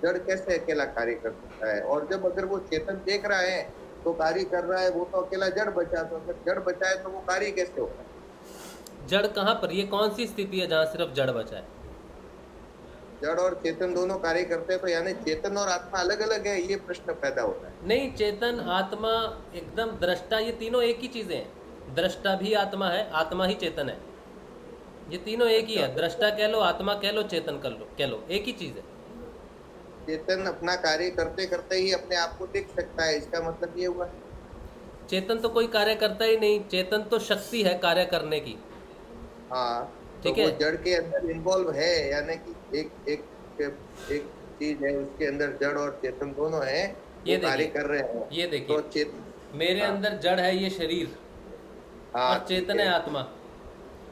जड़ कैसे अकेला कार्य कर सकता है? और जब अगर वो चेतन देख रहा है तो कार्य कर रहा है, वो तो अकेला जड़ बचा, तो अगर जड़ बचा है तो वो कार्य कैसे होगा? जड़ कहाँ पर, ये कौन सी स्थिति है जहाँ सिर्फ जड़ बचा है? जड़ और चेतन दोनों कार्य करते हैं, तो यानी चेतन और आत्मा अलग अलग है, ये प्रश्न पैदा होता है। नहीं, चेतन आत्मा एकदम दृष्टा, ये तीनों एक ही चीजें हैं। दृष्टा भी आत्मा है, आत्मा ही चेतन है, ये तीनों एक ही है। दृष्टा कह लो, आत्मा कह लो, चेतन कह लो, एक ही चीज है। चेतन अपना कार्य करते करते ही अपने आप को देख सकता है, इसका मतलब ये हुआ? चेतन तो कोई कार्य करता ही नहीं, चेतन तो शक्ति है कार्य करने की। हाँ, ठीक तो है। वो जड़ के अंदर इन्वॉल्व है, यानी कि एक चीज है, उसके अंदर जड़ और चेतन दोनों है, ये कार्य कर रहे हैं। ये देखिए, तो चेतन मेरे अंदर जड़ है ये शरीर, और चेतन है आत्मा।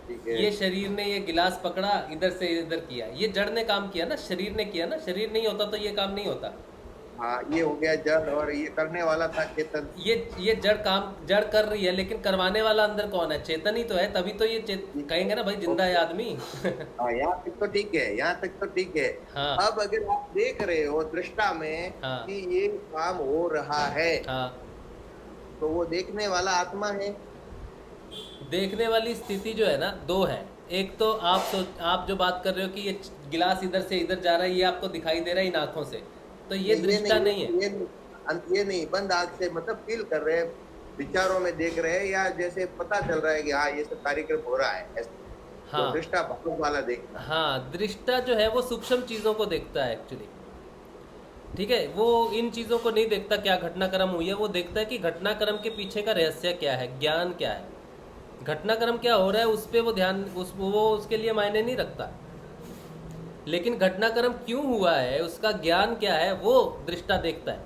ठीक है। ये शरीर ने ये गिलास पकड़ा, इधर से इधर किया, ये जड़ ने काम किया ना, शरीर ने किया ना। शरीर नहीं होता तो ये काम नहीं होता। हाँ, ये हो गया जड़, और ये करने वाला था चेतन। ये जड़ कर रही है, लेकिन करवाने वाला अंदर कौन है? चेतन ही तो है, तभी तो ये कहेंगे ना भाई जिंदा है आदमी। हाँ, यहाँ तक तो ठीक है, यहाँ तक तो ठीक है। हाँ। अब अगर आप देख रहे हो दृष्टा में हाँ। कि ये काम हो रहा है, हाँ, तो वो देखने वाला आत्मा है। देखने वाली स्थिति जो है ना, दो है। एक तो आप जो बात कर रहे हो कि ये गिलास इधर से इधर जा रहा है, ये आपको दिखाई दे रहा है इन आंखों से, तो ये दृष्टा नहीं है। ये नहीं बंद आंख से, मतलब फील कर रहे हैं, विचारों में देख रहे हैं, या जैसे पता चल रहा है कि हाँ ये सब कार्यक्रम हो रहा है, ऐसे। हाँ। तो दृष्टा भाव वाला देखना। हाँ, दृष्टा जो है वो सूक्ष्म चीज़ों को देखता है एक्चुअली। ठीक है, वो इन चीज़ों को नहीं देखता क्या घटनाक्रम हुई है, वो देखता है कि घटनाक्रम के पीछे का रहस्य क्या है, ज्ञान क्या है, घटनाक्रम क्या हो रहा है, उस पर वो ध्यान वो उसके लिए मायने नहीं रखता। लेकिन घटनाक्रम क्यों हुआ है, उसका ज्ञान क्या है, वो दृष्टा देखता है।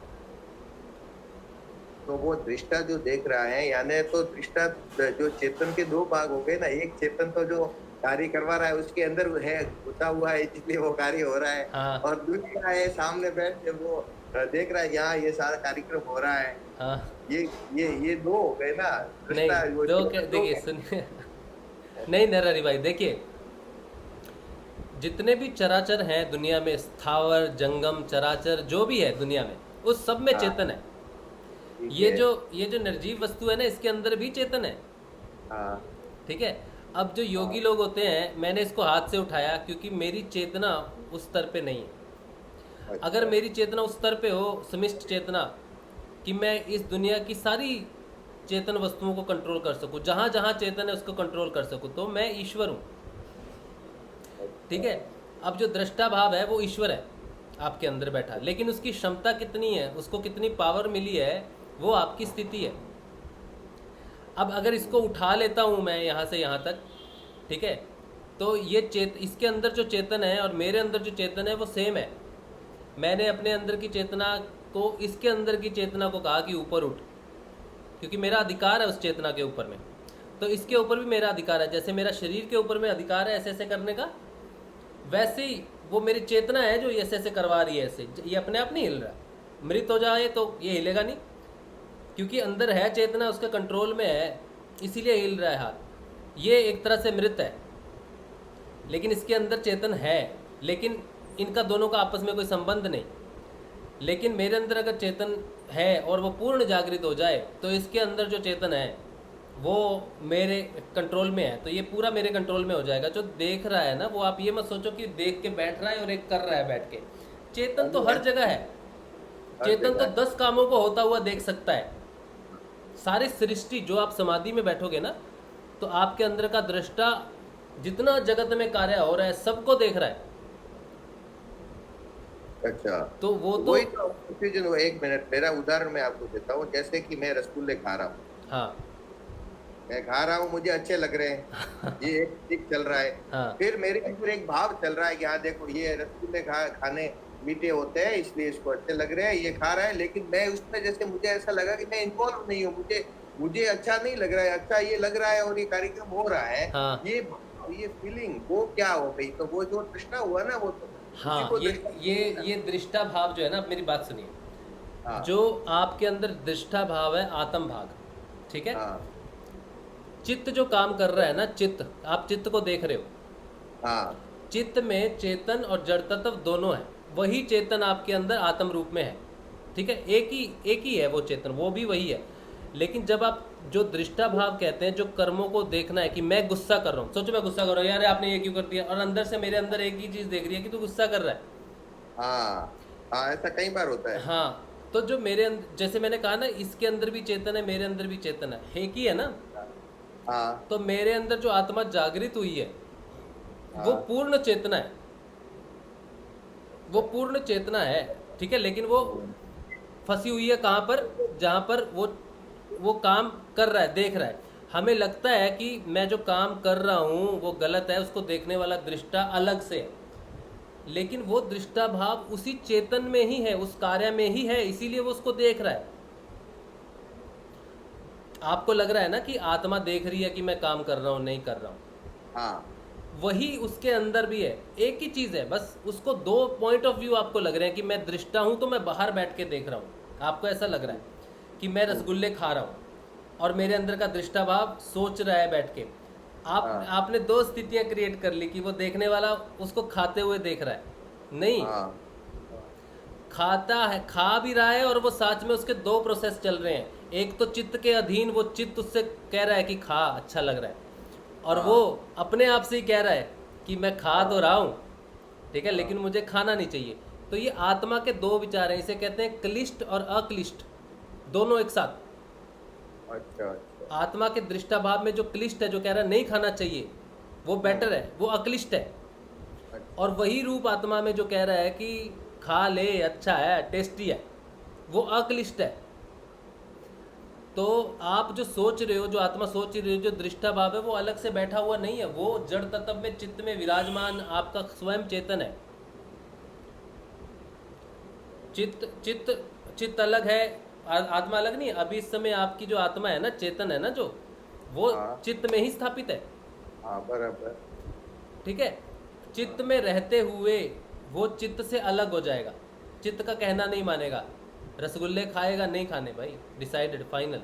तो वो दृष्टा जो देख रहा है, यानी तो दृष्टा जो चेतन के दो भाग हो गए ना, एक चेतन तो जो कार्य करवा रहा है उसके अंदर है, घुसा हुआ है, इसलिए वो कार्य हो रहा है। हाँ। और दूसरा है सामने बैठ के वो देख रहा है कि हाँ ये सारा कार्यक्रम हो रहा है। हाँ। ये दो हो गए ना दृष्टा। नहीं, दो देखिए, सुनिए। नहीं नरहरि भाई, देखिए, जितने भी चराचर हैं दुनिया में, स्थावर जंगम चराचर जो भी है दुनिया में, उस सब में चेतन है। ये जो निर्जीव वस्तु है ना, इसके अंदर भी चेतन है। हाँ। ठीक है। अब जो योगी लोग होते हैं, मैंने इसको हाथ से उठाया क्योंकि मेरी चेतना उस स्तर पे नहीं है। अगर मेरी चेतना उस स्तर पे हो, समिष्ट चेतना, कि मैं इस दुनिया की सारी चेतन वस्तुओं को कंट्रोल कर सकूं, जहाँ जहाँ चेतन है उसको कंट्रोल कर सकूं, तो मैं ईश्वर हूँ। ठीक है। अब जो दृष्टा भाव है वो ईश्वर है आपके अंदर बैठा, लेकिन उसकी क्षमता कितनी है, उसको कितनी पावर मिली है, वो आपकी स्थिति है। अब अगर इसको उठा लेता हूँ मैं यहाँ से यहाँ तक, ठीक है, तो ये इसके अंदर जो चेतन है और मेरे अंदर जो चेतन है वो सेम है। मैंने अपने अंदर की चेतना को इसके अंदर की चेतना को कहा कि ऊपर उठ, क्योंकि मेरा अधिकार है उस चेतना के ऊपर में, तो इसके ऊपर भी मेरा अधिकार है। जैसे मेरा शरीर के ऊपर में अधिकार है ऐसे ऐसे करने का, वैसे ही वो मेरी चेतना है जो ऐसे ऐसे करवा रही है, ऐसे ये अपने आप नहीं हिल रहा। मृत हो जाए तो ये हिलेगा नहीं, क्योंकि अंदर है चेतना, उसके कंट्रोल में है, इसीलिए हिल रहा है हाथ। ये एक तरह से मृत है, लेकिन इसके अंदर चेतन है, लेकिन इनका दोनों का आपस में कोई संबंध नहीं। लेकिन मेरे अंदर अगर चेतन है और वो पूर्ण जागृत हो जाए तो इसके अंदर जो चेतन है वो मेरे कंट्रोल में है, तो ये पूरा मेरे कंट्रोल में हो जाएगा। जो देख रहा है ना, वो आप ये मत सोचो कि देख के बैठ रहा है और एक कर रहा है बैठ के। चेतन तो हर जगह है, चेतन तो 10 कामों को होता हुआ देख सकता है। सारी सृष्टि, जो आप समाधि में बैठोगे ना, तो आपके अंदर का दृष्टा जितना जगत में कार्य हो रहा है सबको देख रहा है। अच्छा, तो वो तो वही तो confusion हुआ। एक मिनट, मेरा उदाहरण मैं आपको देता हूँ। जैसे कि मैं रसगुल्ले खा रहा हूँ, हाँ मैं खा रहा हूँ, मुझे अच्छे लग रहे हैं, ये एक ठीक चल रहा है। हाँ फिर मेरे अंदर एक भाव चल रहा है कि हाँ देखो, ये रसगुल्ले खाने मीठे होते हैं इसलिए इसको अच्छे लग रहे हैं, ये खा रहा है। लेकिन मैं उसमें जैसे मुझे ऐसा लगा कि मैं इन्वॉल्व नहीं हूँ, मुझे अच्छा नहीं लग रहा है, अच्छा ये लग रहा है और ये कार्यक्रम हो रहा है। हाँ। ये फीलिंग वो क्या हो गई? तो वो जो तृष्णा हुआ ना, वो तो हाँ, उसी को ये दृष्टा भाव जो है ना, मेरी बात सुनिए। हाँ, जो आपके अंदर दृष्टा भाव है, आत्म भाग, ठीक है। हाँ, चित्त जो काम कर रहा है ना, चित्त, आप चित्त को देख रहे हो, हाँ, चित्त में चेतन और जड़ तत्व दोनों है। वही चेतन आपके अंदर आत्म रूप में है, ठीक है। एक ही है वो चेतन, वो भी वही है। लेकिन जब आप जो दृष्टा भाव कहते हैं, जो कर्मों को देखना है कि मैं गुस्सा कर रहा हूँ, सोचो मैं गुस्सा कर रहा हूँ, यार आपने ये क्यों कर दिया, और अंदर से मेरे अंदर एक ही चीज़ देख रही है कि तू गुस्सा कर रहा है। हाँ, हाँ, ऐसा कई बार होता है। हाँ, तो जो मेरे अंदर, जैसे मैंने कहा ना, इसके अंदर भी चेतन है, मेरे अंदर भी चेतन है, एक ही है ना। हाँ, तो मेरे अंदर जो आत्मा जागृत हुई है वो पूर्ण चेतना है, वो पूर्ण चेतना है, ठीक है। लेकिन वो फंसी हुई है कहाँ पर? जहाँ पर वो काम कर रहा है, देख रहा है। हमें लगता है कि मैं जो काम कर रहा हूँ वो गलत है, उसको देखने वाला दृष्टा अलग से है, लेकिन वो दृष्टा भाव उसी चेतन में ही है, उस कार्य में ही है, इसीलिए वो उसको देख रहा है। आपको लग रहा है ना कि आत्मा देख रही है कि मैं काम कर रहा हूँ, नहीं कर रहा हूँ, हाँ, वही उसके अंदर भी है। एक ही चीज़ है, बस उसको दो पॉइंट ऑफ व्यू आपको लग रहे हैं कि मैं दृष्टा हूँ तो मैं बाहर बैठ के देख रहा हूँ। आपको ऐसा लग रहा है कि मैं रसगुल्ले खा रहा हूँ और मेरे अंदर का दृष्टा भाव सोच रहा है बैठ के। आपने दो स्थितियाँ क्रिएट कर ली कि वो देखने वाला उसको खाते हुए देख रहा है, नहीं, हाँ, खाता है, खा भी रहा है, और वो साथ में उसके दो प्रोसेस चल रहे हैं। एक तो चित्त के अधीन, वो चित्त उससे कह रहा है कि खा, अच्छा लग रहा है, और वो अपने आप से ही कह रहा है कि मैं खा तो रहा हूँ, ठीक है, लेकिन मुझे खाना नहीं चाहिए। तो ये आत्मा के दो विचार हैं, इसे कहते हैं क्लिष्ट और अक्लिष्ट, दोनों एक साथ। अच्छा, अच्छा, आत्मा के दृष्टा भाव में जो क्लिष्ट है, जो कह रहा है नहीं खाना चाहिए, वो बेटर है, वो अक्लिष्ट है। और वही रूप आत्मा में जो कह रहा है कि खा ले, अच्छा है, टेस्टी है, वो अक्लिष्ट है। तो आप जो सोच रहे हो, जो आत्मा सोच रही हो, जो दृष्टा भाव है, वो अलग से बैठा हुआ नहीं है, वो जड़ तत्व में, चित्त में विराजमान आपका स्वयं चेतन है। चित्त अलग है, आत्मा अलग नहीं। अभी इस समय आपकी जो आत्मा है ना, चेतन है ना, जो वो चित्त में ही स्थापित है, हाँ, बराबर, ठीक है। चित्त में रहते हुए वो चित्त से अलग हो जाएगा, चित्त का कहना नहीं मानेगा, रसगुल्ले खाएगा, नहीं खाने भाई, डिसाइडेड, फाइनल।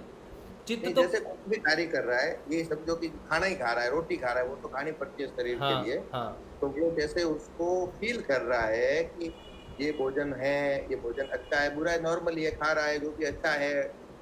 चित्त तो जैसे कुछ भी कार्य कर रहा है, ये समझो कि खाना ही खा रहा है, रोटी खा रहा है, वो तो खानी पड़ती है शरीर के लिए। हाँ, तो वो जैसे उसको फील कर रहा है कि ये भोजन है, ये भोजन अच्छा है, बुरा है, नॉर्मली है, खा रहा है, जो भी अच्छा है,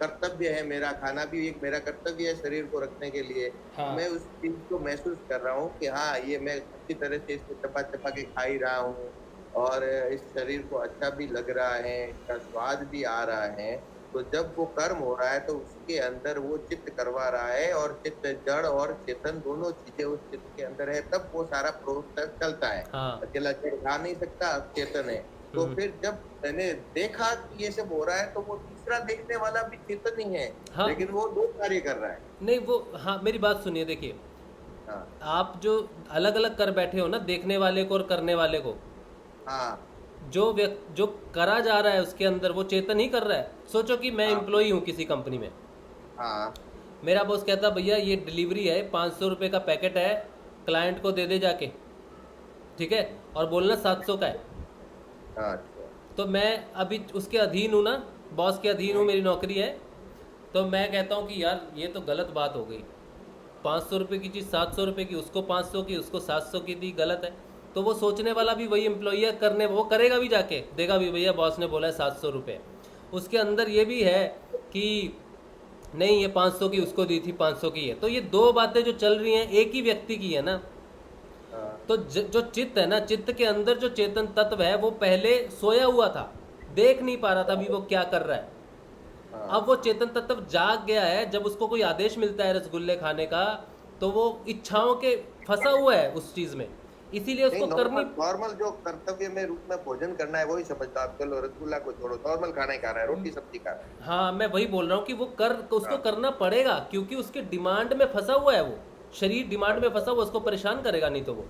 कर्तव्य है मेरा, खाना भी एक मेरा कर्तव्य है शरीर को रखने के लिए। हाँ। मैं उस चीज को महसूस कर रहा हूँ कि हाँ, ये मैं अच्छी तरह से इसको चपा चपा के खा ही रहा हूँ, और इस शरीर को अच्छा भी लग रहा है, इसका स्वाद भी आ रहा है। तो जब वो कर्म हो रहा है तो उसके अंदर वो चित्त करवा रहा है, और चित्त, जड़ और चेतन दोनों चीजें उस चित्त के अंदर है, तब वो सारा प्रोसेस चलता है। हाँ। अकेला जड़ खा नहीं सकता, चेतन है। तो फिर जब मैंने देखा कि ये सब हो रहा है, तो वो तीसरा देखने वाला भी चेतन ही है। हाँ। लेकिन वो दो कार्य कर रहा है। नहीं, वो, हाँ, मेरी बात सुनिए, देखिए, हाँ, आप जो अलग अलग कर बैठे हो ना, देखने वाले को और करने वाले को, हाँ, जो करा जा रहा है उसके अंदर वो चेतन ही कर रहा है। सोचो कि मैं हाँ। एम्प्लॉई हूँ किसी कंपनी में, हाँ मेरा बॉस कहता भैया ये डिलीवरी है 500 रुपये का पैकेट है, क्लाइंट को दे दे जाके, ठीक है, और बोलना 700 का है। हाँ तो मैं अभी उसके अधीन हूँ ना, बॉस के अधीन हूँ, मेरी नौकरी है, तो मैं कहता हूँ कि यार ये तो गलत बात हो गई, 500 रुपये की चीज़ 700 रुपये की, उसको 500 की, उसको 700 की दी, गलत है। तो वो सोचने वाला भी वही एम्प्लॉई है, करने वो करेगा भी, जाके देगा भी, भैया बॉस ने बोला है 700 रुपये। उसके अंदर ये भी है कि नहीं ये 500 की उसको दी थी, 500 की है। तो ये दो बातें जो चल रही हैं एक ही व्यक्ति की है ना। तो जो चित्त है ना, चित्त के अंदर जो चेतन तत्व है वो पहले सोया हुआ था, देख नहीं पा रहा था अभी वो क्या कर रहा है। अब वो चेतन तत्व जाग गया है, जब उसको कोई आदेश मिलता है रसगुल्ले खाने का तो वो इच्छाओं के फंसा हुआ है उस चीज में, इसीलिए उसको करनी। नॉर्मल जो कर्तव्य में रूप में भोजन करना है वही समझता आप। चलो रसगुल्ला को छोड़ो, नॉर्मल खाना ही खा रहा है, रोटी सब्जी खा रहा है। हाँ मैं वही बोल रहा हूँ कि वो उसको करना पड़ेगा, क्योंकि उसके डिमांड में फंसा हुआ है, वो शरीर डिमांड में फंसा हुआ, उसको परेशान करेगा नहीं तो वो।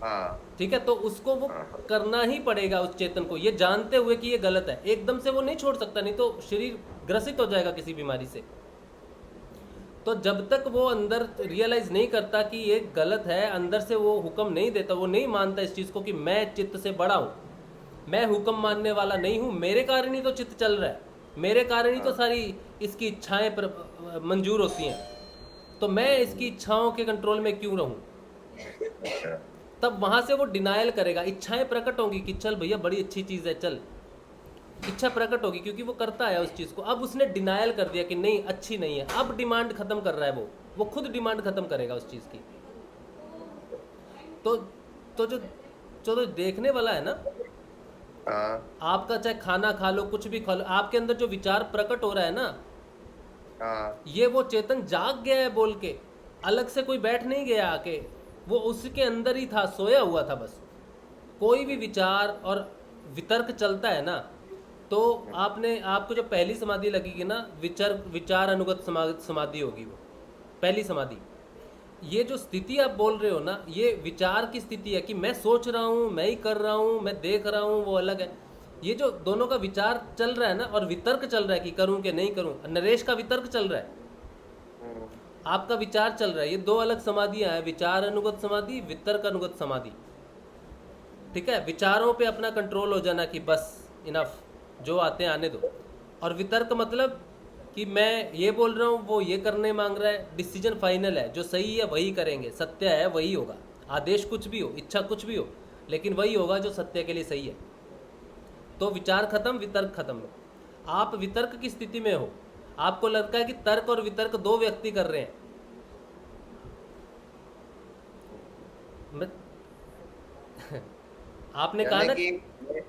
हाँ ठीक है, तो उसको वो करना ही पड़ेगा उस चेतन को, ये जानते हुए कि ये गलत है। एकदम से वो नहीं छोड़ सकता, नहीं तो शरीर ग्रसित हो जाएगा किसी बीमारी से। तो जब तक वो अंदर रियलाइज नहीं करता कि ये गलत है, अंदर से वो हुक्म नहीं देता, वो नहीं मानता इस चीज़ को कि मैं चित्त से बड़ा हूँ, मैं हुक्म मानने वाला नहीं हूँ, मेरे कारण ही तो चित्त चल रहा है, मेरे कारण ही तो सारी इसकी इच्छाएं मंजूर होती हैं, तो मैं इसकी इच्छाओं के कंट्रोल में क्यों रहूँ। तब वहाँ से वो डिनायल करेगा, इच्छाएं प्रकट होंगी कि चल भैया बड़ी अच्छी चीज़ है, चल, इच्छा प्रकट होगी क्योंकि वो करता है उस चीज़ को। अब उसने डिनायल कर दिया कि नहीं अच्छी नहीं है, अब डिमांड खत्म कर रहा है वो खुद डिमांड खत्म करेगा उस चीज़ की। तो जो देखने वाला है ना, आपका चाहे खाना खा लो, कुछ भी खा लो, आपके अंदर जो विचार प्रकट हो रहा है ना, ये वो चेतन जाग गया है बोल के, अलग से कोई बैठ नहीं गया आके, वो उसके अंदर ही था, सोया हुआ था बस। कोई भी विचार और वितर्क चलता है ना, तो आपको जो पहली समाधि लगेगी ना, विचार अनुगत समाधि होगी वो पहली समाधि। ये जो स्थिति आप बोल रहे हो ना, ये विचार की स्थिति है कि मैं सोच रहा हूँ, मैं ही कर रहा हूँ, मैं देख रहा हूँ, वो अलग है। ये जो दोनों का विचार चल रहा है ना, और वितर्क चल रहा है कि करूँ कि नहीं करूँ, नरेश का वितर्क चल रहा है, आपका विचार चल रहा है, ये दो अलग समाधियाँ हैं, विचार अनुगत समाधि, वितर्क अनुगत समाधि। ठीक है, विचारों पे अपना कंट्रोल हो जाना कि बस इनफ, जो आते हैं आने दो। और वितर्क मतलब कि मैं ये बोल रहा हूँ, वो ये करने मांग रहा है, डिसीजन फाइनल है, जो सही है वही करेंगे, सत्य है वही होगा, आदेश कुछ भी हो, इच्छा कुछ भी हो, लेकिन वही होगा जो सत्य के लिए सही है। तो विचार खत्म, वितर्क खत्म। आप वितर्क की स्थिति में हो, आपको लगता है कि तर्क और वितर्क दो व्यक्ति कर रहे हैं। आपने कहा ना कि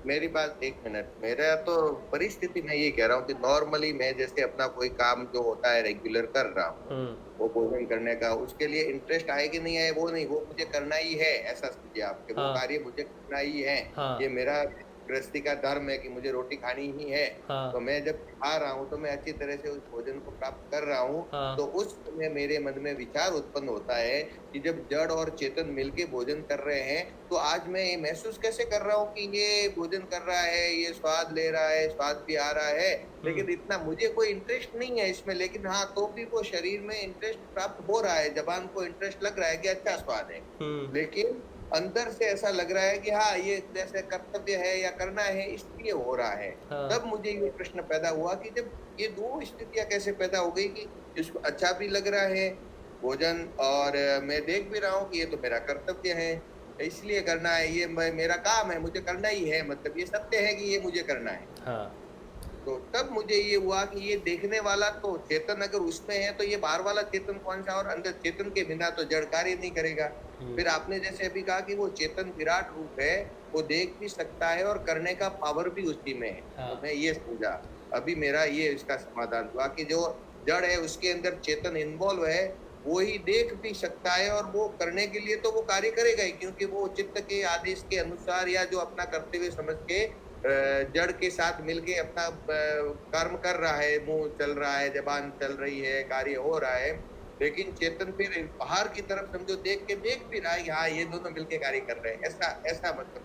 मेरी बात, एक मिनट, मेरा तो परिस्थिति मैं ये कह रहा हूँ कि नॉर्मली मैं जैसे अपना कोई काम जो होता है रेगुलर कर रहा हूँ, वो भोजन करने का, उसके लिए इंटरेस्ट आए कि नहीं आए वो नहीं, वो मुझे करना ही है, ऐसा समझिए आपके। वो कार्य मुझे करना ही है, ये मेरा गृहस्थी का धर्म है कि मुझे रोटी खानी ही है। तो मैं जब खा रहा हूँ तो मैं अच्छी तरह से उस भोजन को प्राप्त कर रहा हूँ। तो उस समय मेरे मन में विचार उत्पन्न होता है कि जब जड़ और चेतन मिलके भोजन कर रहे हैं, तो आज मैं ये महसूस कैसे कर रहा हूँ कि ये भोजन कर रहा है, ये स्वाद ले रहा है, स्वाद भी आ रहा है, लेकिन इतना मुझे कोई इंटरेस्ट नहीं है इसमें। लेकिन हाँ, तो भी वो शरीर में इंटरेस्ट प्राप्त हो रहा है, जबान को इंटरेस्ट लग रहा है कि अच्छा स्वाद है, लेकिन अंदर से ऐसा लग रहा है कि हाँ ये जैसे कर्तव्य है या करना है, इसलिए हो रहा है। तब मुझे ये प्रश्न पैदा हुआ कि जब ये दो स्थितियां कैसे पैदा हो गई कि इसको अच्छा भी लग रहा है भोजन, और मैं देख भी रहा हूँ कि ये तो मेरा कर्तव्य है, इसलिए करना है, ये मेरा काम है, मुझे करना ही है, मतलब ये सत्य है कि ये मुझे करना है। तो तब मुझे ये हुआ कि ये देखने वाला तो चेतन अगर उसमें है तो ये बाहर वाला चेतन कौन सा, और अंदर चेतन के बिना तो जड़ कार्य नहीं करेगा। फिर आपने जैसे अभी कहा कि वो चेतन विराट रूप है, वो देख भी सकता है और करने का पावर भी उसी में है। तो मैं ये समझा, अभी मेरा ये इसका समाधान हुआ कि जो जड़ है उसके अंदर चेतन इन्वॉल्व है, वो ही देख भी सकता है और वो करने के लिए तो वो कार्य करेगा ही, क्योंकि वो चित्त के आदेश के अनुसार या जो अपना कर्तव्य समझ के जड़ के साथ मिलके अपना कर्म कर रहा है, मुंह चल रहा है, जबान चल रही है, कार्य हो रहा है। लेकिन चेतन फिर बाहर की तरफ समझो देख भी रहा है कि हाँ ये दोनों मिलके कार्य कर रहे हैं, ऐसा मतलब।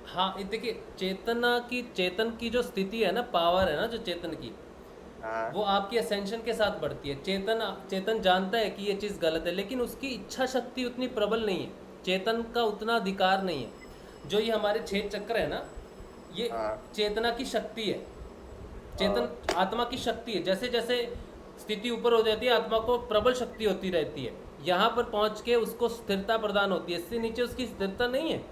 हाँ, ये देखिए, चेतन की जो स्थिति है ना, पावर है ना जो चेतन की, हाँ वो आपकी असेंशन के साथ बढ़ती है। चेतन जानता है कि ये चीज़ गलत है, लेकिन उसकी इच्छा शक्ति उतनी प्रबल नहीं है, चेतन का उतना अधिकार नहीं है। जो ये हमारे 6 चक्र है ना, ये हाँ चेतना की शक्ति है, चेतन आत्मा की शक्ति है। जैसे जैसे स्थिति ऊपर हो जाती है, आत्मा को प्रबल शक्ति होती रहती है, यहाँ पर पहुँच के उसको स्थिरता प्रदान होती है। इससे नीचे उसकी स्थिरता नहीं है।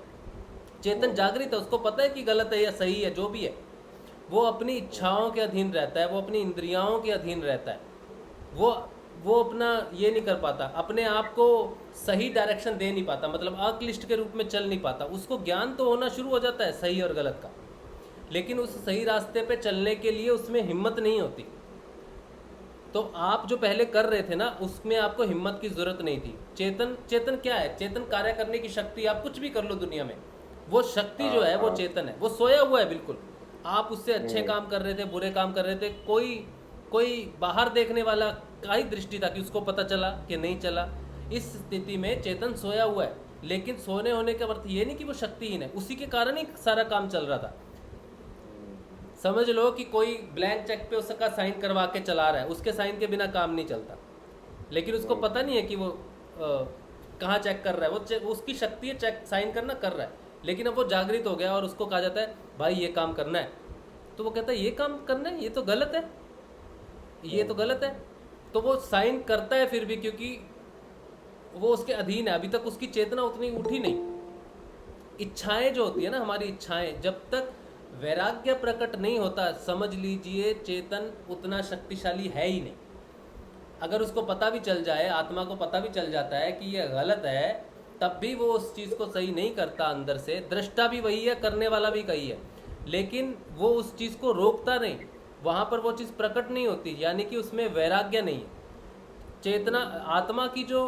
चेतन जागृत है, उसको पता है कि गलत है या सही है, जो भी है। वो अपनी इच्छाओं के अधीन रहता है, वो अपनी इंद्रियाओं के अधीन रहता है। वो अपना ये नहीं कर पाता, अपने आप को सही डायरेक्शन दे नहीं पाता, मतलब अक्लिष्ट के रूप में चल नहीं पाता। उसको ज्ञान तो होना शुरू हो जाता है सही और गलत का, लेकिन उस सही रास्ते पे चलने के लिए उसमें हिम्मत नहीं होती। तो आप जो पहले कर रहे थे ना, उसमें आपको हिम्मत की ज़रूरत नहीं थी। चेतन क्या है? चेतन कार्य करने की शक्ति। आप कुछ भी कर लो दुनिया में, वो शक्ति जो है वो चेतन है, वो सोया हुआ है बिल्कुल। आप उससे अच्छे काम कर रहे थे, बुरे काम कर रहे थे, कोई बाहर देखने वाला का ही दृष्टि था कि उसको पता चला कि नहीं चला। इस स्थिति में चेतन सोया हुआ है, लेकिन सोने होने का अर्थ ये नहीं कि वो शक्तिहीन है, उसी के कारण ही सारा काम चल रहा था। समझ लो कि कोई ब्लैंक चेक पे उसका साइन करवा के चला रहा है, उसके साइन के बिना काम नहीं चलता, लेकिन उसको पता नहीं है कि वो कहाँ चेक कर रहा है। वो उसकी शक्ति है चेक साइन करना, कर रहा है, लेकिन अब वो जागृत हो गया और उसको कहा जाता है भाई ये काम करना है, तो वो कहता है ये काम करना है, ये तो गलत है, ये तो गलत है। तो वो साइन करता है फिर भी, क्योंकि वो उसके अधीन है। अभी तक उसकी चेतना उतनी उठी नहीं। इच्छाएं जो होती है ना, हमारी इच्छाएं, जब तक वैराग्य प्रकट नहीं होता, समझ लीजिए चेतन उतना शक्तिशाली है ही नहीं। अगर उसको पता भी चल जाए, आत्मा को पता भी चल जाता है कि ये गलत है, तब भी वो उस चीज़ को सही नहीं करता। अंदर से दृष्टा भी वही है, करने वाला भी कही है, लेकिन वो उस चीज़ को रोकता नहीं, वहाँ पर वो चीज़ प्रकट नहीं होती, यानी कि उसमें वैराग्य नहीं है। चेतना, आत्मा की जो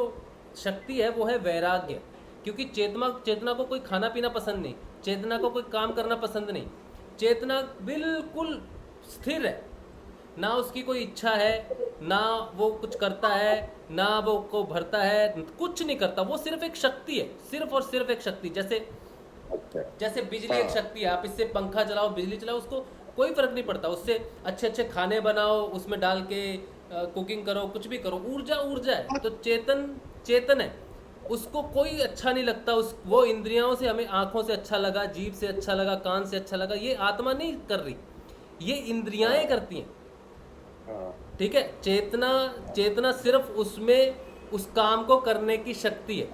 शक्ति है वो है वैराग्य, क्योंकि चेतना को कोई खाना पीना पसंद नहीं, चेतना को कोई काम करना पसंद नहीं। चेतना बिल्कुल स्थिर है, ना उसकी कोई इच्छा है, ना वो कुछ करता है, ना वो को भरता है, कुछ नहीं करता। वो सिर्फ एक शक्ति है, सिर्फ और सिर्फ एक शक्ति। जैसे बिजली एक शक्ति है, आप इससे पंखा चलाओ, बिजली चलाओ, उसको कोई फर्क नहीं पड़ता। उससे अच्छे अच्छे खाने बनाओ, उसमें डाल के कुकिंग करो, कुछ भी करो, ऊर्जा है। तो चेतन है, उसको कोई अच्छा नहीं लगता। वो इंद्रियों से, हमें आंखों से अच्छा लगा, जीभ से अच्छा लगा, कान से अच्छा लगा, ये आत्मा नहीं कर रही, ये इंद्रियाएं करती हैं। ठीक है, चेतना सिर्फ उसमें उस काम को करने की शक्ति है।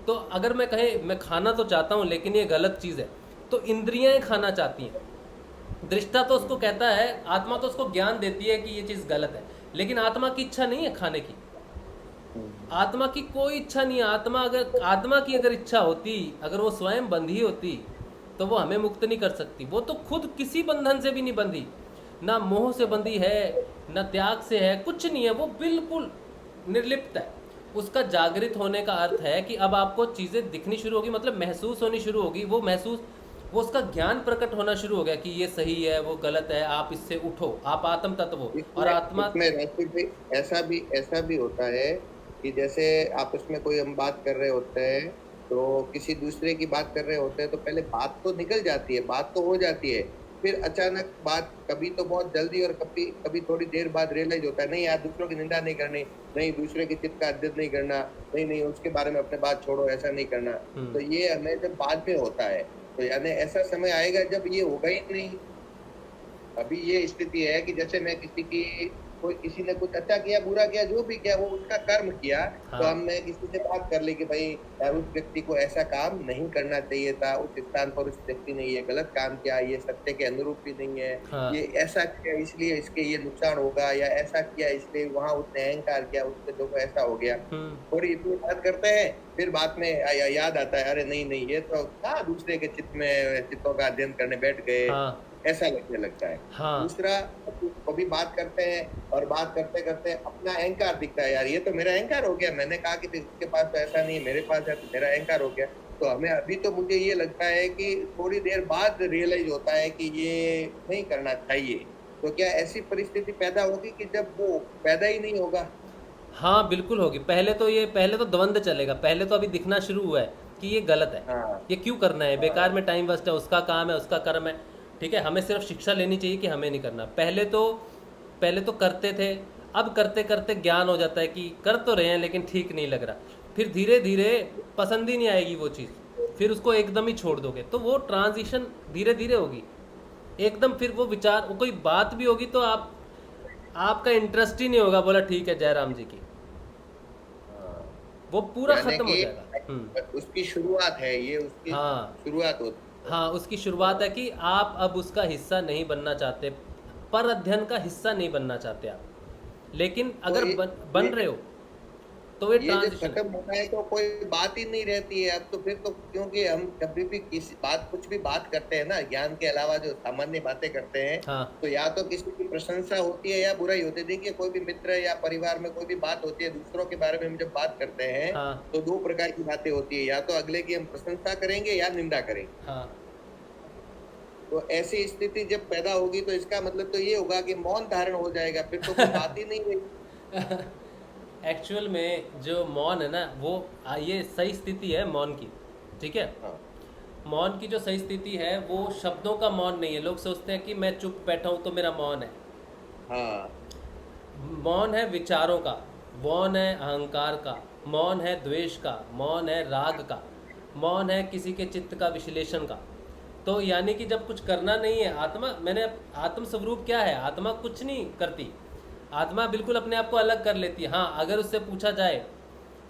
तो अगर मैं मैं खाना तो चाहता हूँ, लेकिन ये गलत चीज़ है, तो इंद्रियाएं खाना चाहती हैं। दृष्टा तो उसको कहता है, आत्मा तो उसको ज्ञान देती है कि ये चीज़ गलत है, लेकिन आत्मा की इच्छा नहीं है खाने की। आत्मा की कोई इच्छा नहीं है। आत्मा की अगर इच्छा होती, अगर वो स्वयं बंधी होती, तो वो हमें मुक्त नहीं कर सकती। वो तो खुद किसी बंधन से भी नहीं बंधी, ना मोह से बंधी है, ना त्याग से है, कुछ नहीं है। वो बिल्कुल निर्लिप्त है। उसका जागृत होने का अर्थ है कि अब आपको चीज़ें दिखनी शुरू होगी, मतलब महसूस होनी शुरू होगी। वो उसका ज्ञान प्रकट होना शुरू हो गया कि ये सही है, वो गलत है, आप इससे उठो, आप आत्म तत्व हो। और आत्मा में ऐसा भी होता है कि जैसे आपस में कोई हम बात कर रहे होते हैं, तो किसी दूसरे की बात कर रहे होते हैं, तो पहले बात तो निकल जाती है, बात तो हो जाती है, फिर अचानक बात, कभी तो बहुत जल्दी और कभी थोड़ी देर बाद रियलाइज होता है, नहीं यार दूसरों की निंदा नहीं करनी, नहीं दूसरे की चित्त का अध्ययन नहीं करना, नहीं उसके बारे में अपने बात छोड़ो, ऐसा नहीं करना। तो ये हमें जब बाद में होता है, तो यानी ऐसा समय आएगा जब ये होगा ही नहीं। अभी ये स्थिति है कि जैसे मैं किसी ने कुछ अच्छा किया, बुरा किया, जो भी किया, वो उसका कर्म किया। हाँ। तो हमने किसी से बात कर ली कि भाई यार उस व्यक्ति को ऐसा काम नहीं करना चाहिए था, उस स्थान पर उस व्यक्ति ने ये गलत काम किया, ये सत्य के अनुरूप भी नहीं है। हाँ। ये ऐसा किया इसलिए इसके ये नुकसान होगा, या ऐसा किया इसलिए वहाँ उसने अहंकार किया, उससे जो ऐसा हो गया। थोड़ी इतनी बात करते हैं, फिर बाद में याद आता है, अरे नहीं ये तो क्या दूसरे के चित्तों का अध्ययन करने बैठ गए। हाँ। ऐसा लगने लगता है। हाँ। दूसरा, कभी बात करते हैं और बात करते करते अपना अहंकार दिखता है, यार ये तो मेरा अहंकार हो गया, मैंने कहा कि इसके पास तो ऐसा नहीं, मेरे पास है तो मेरा अहंकार हो गया। तो हमें अभी तो मुझे ये लगता है कि थोड़ी देर बाद रियलाइज होता है कि ये नहीं करना चाहिए। तो क्या ऐसी परिस्थिति पैदा होगी कि जब वो पैदा ही नहीं होगा? हाँ बिल्कुल होगी। पहले तो द्वंद चलेगा। पहले तो अभी दिखना शुरू हुआ है कि ये गलत है, हाँ ये क्यों करना है, बेकार में टाइम वेस्ट है, उसका काम है, उसका कर्म है। ठीक है, हमें सिर्फ शिक्षा लेनी चाहिए कि हमें नहीं करना। पहले तो करते थे, अब करते करते ज्ञान हो जाता है कि कर तो रहे हैं लेकिन ठीक नहीं लग रहा, फिर धीरे धीरे पसंद ही नहीं आएगी वो चीज़, फिर उसको एकदम ही छोड़ दोगे, तो वो ट्रांजिशन धीरे धीरे होगी एकदम। फिर वो विचार, वो कोई बात भी होगी तो आपका इंटरेस्ट ही नहीं होगा, बोला ठीक है जय राम जी की, वो पूरा यानी खत्म हो कि जाएगा। उसकी शुरुआत है ये, उसकी हाँ शुरुआत होती हाँ, उसकी शुरुआत है कि आप अब उसका हिस्सा नहीं बनना चाहते, पर अध्ययन का हिस्सा नहीं बनना चाहते आप, लेकिन अगर बन रहे हो तो ये ये जब ट्रांजिशन। खत्म होता है तो कोई बात ही नहीं रहती है अब तो फिर तो, क्योंकि हम कभी भी किसी कुछ भी बात करते हैं ना, ज्ञान के अलावा जो सामान्य बातें करते हैं, हाँ तो या तो किसी की प्रशंसा होती है या बुराई होती है। देखिए कोई भी मित्र या परिवार में कोई भी बात होती है, दूसरों के बारे में हम जब बात करते हैं हाँ तो दो प्रकार की बातें होती है, या तो अगले की हम प्रशंसा करेंगे या निंदा करेंगे। हाँ तो ऐसी स्थिति जब पैदा होगी तो इसका मतलब तो ये होगा कि मौन धारण हो जाएगा, फिर तो कोई बात ही नहीं रहेगी। एक्चुअल में जो मौन है ना, वो ये सही स्थिति है मौन की। ठीक है, हाँ मौन की जो सही स्थिति है वो शब्दों का मौन नहीं है। लोग सोचते हैं कि मैं चुप बैठा हूँ तो मेरा मौन है। हाँ मौन है विचारों का, मौन है अहंकार का, मौन है द्वेष का, मौन है राग का, मौन है किसी के चित्त का विश्लेषण का। तो यानी कि जब कुछ करना नहीं है, आत्म स्वरूप क्या है, आत्मा कुछ नहीं करती, आत्मा बिल्कुल अपने आप को अलग कर लेती है। हाँ, अगर उससे पूछा जाए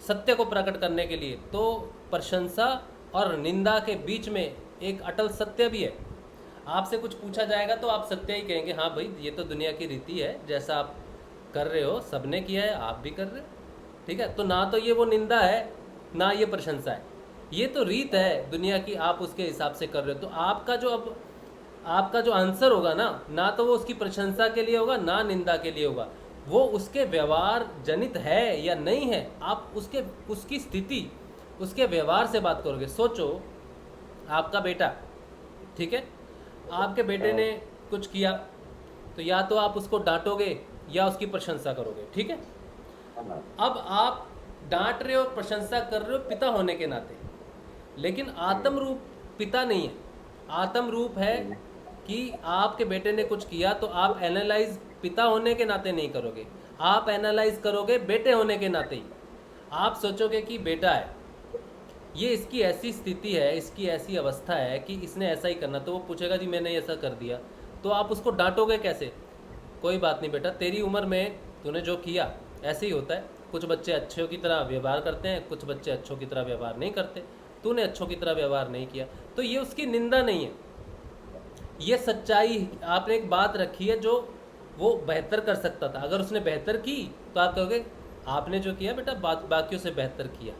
सत्य को प्रकट करने के लिए तो प्रशंसा और निंदा के बीच में एक अटल सत्य भी है। आपसे कुछ पूछा जाएगा तो आप सत्य ही कहेंगे, हाँ भाई ये तो दुनिया की रीति है, जैसा आप कर रहे हो सबने किया है, आप भी कर रहे हो। ठीक है, तो ना तो ये वो निंदा है ना ये प्रशंसा है, ये तो रीत है दुनिया की, आप उसके हिसाब से कर रहे हो। तो आपका जो आंसर होगा ना तो वो उसकी प्रशंसा के लिए होगा ना निंदा के लिए होगा, वो उसके व्यवहार जनित है या नहीं है। आप उसकी स्थिति, उसके व्यवहार से बात करोगे। सोचो आपका बेटा, ठीक है, आपके बेटे ने कुछ किया तो या तो आप उसको डांटोगे या उसकी प्रशंसा करोगे। ठीक है, अब आप डांट रहे हो, प्रशंसा कर रहे हो पिता होने के नाते, लेकिन आत्म रूप पिता नहीं है। आत्म रूप है कि आपके बेटे ने कुछ किया तो आप एनालाइज पिता होने के नाते नहीं करोगे, आप एनालाइज करोगे बेटे होने के नाते ही। आप सोचोगे कि बेटा है, ये इसकी ऐसी स्थिति है, इसकी ऐसी अवस्था है कि इसने ऐसा ही करना, तो वो पूछेगा जी मैंने ऐसा कर दिया, तो आप उसको डांटोगे कैसे? कोई बात नहीं बेटा, तेरी उम्र में तूने जो किया ऐसे ही होता है। कुछ बच्चे अच्छों की तरह व्यवहार करते हैं, कुछ बच्चे अच्छों की तरह व्यवहार नहीं करते, तूने अच्छों की तरह व्यवहार नहीं किया, तो ये उसकी निंदा नहीं है, ये सच्चाई। आपने एक बात रखी है जो वो बेहतर कर सकता था, अगर उसने बेहतर की तो आप कहोगे आपने जो किया बेटा बाकियों से बेहतर किया।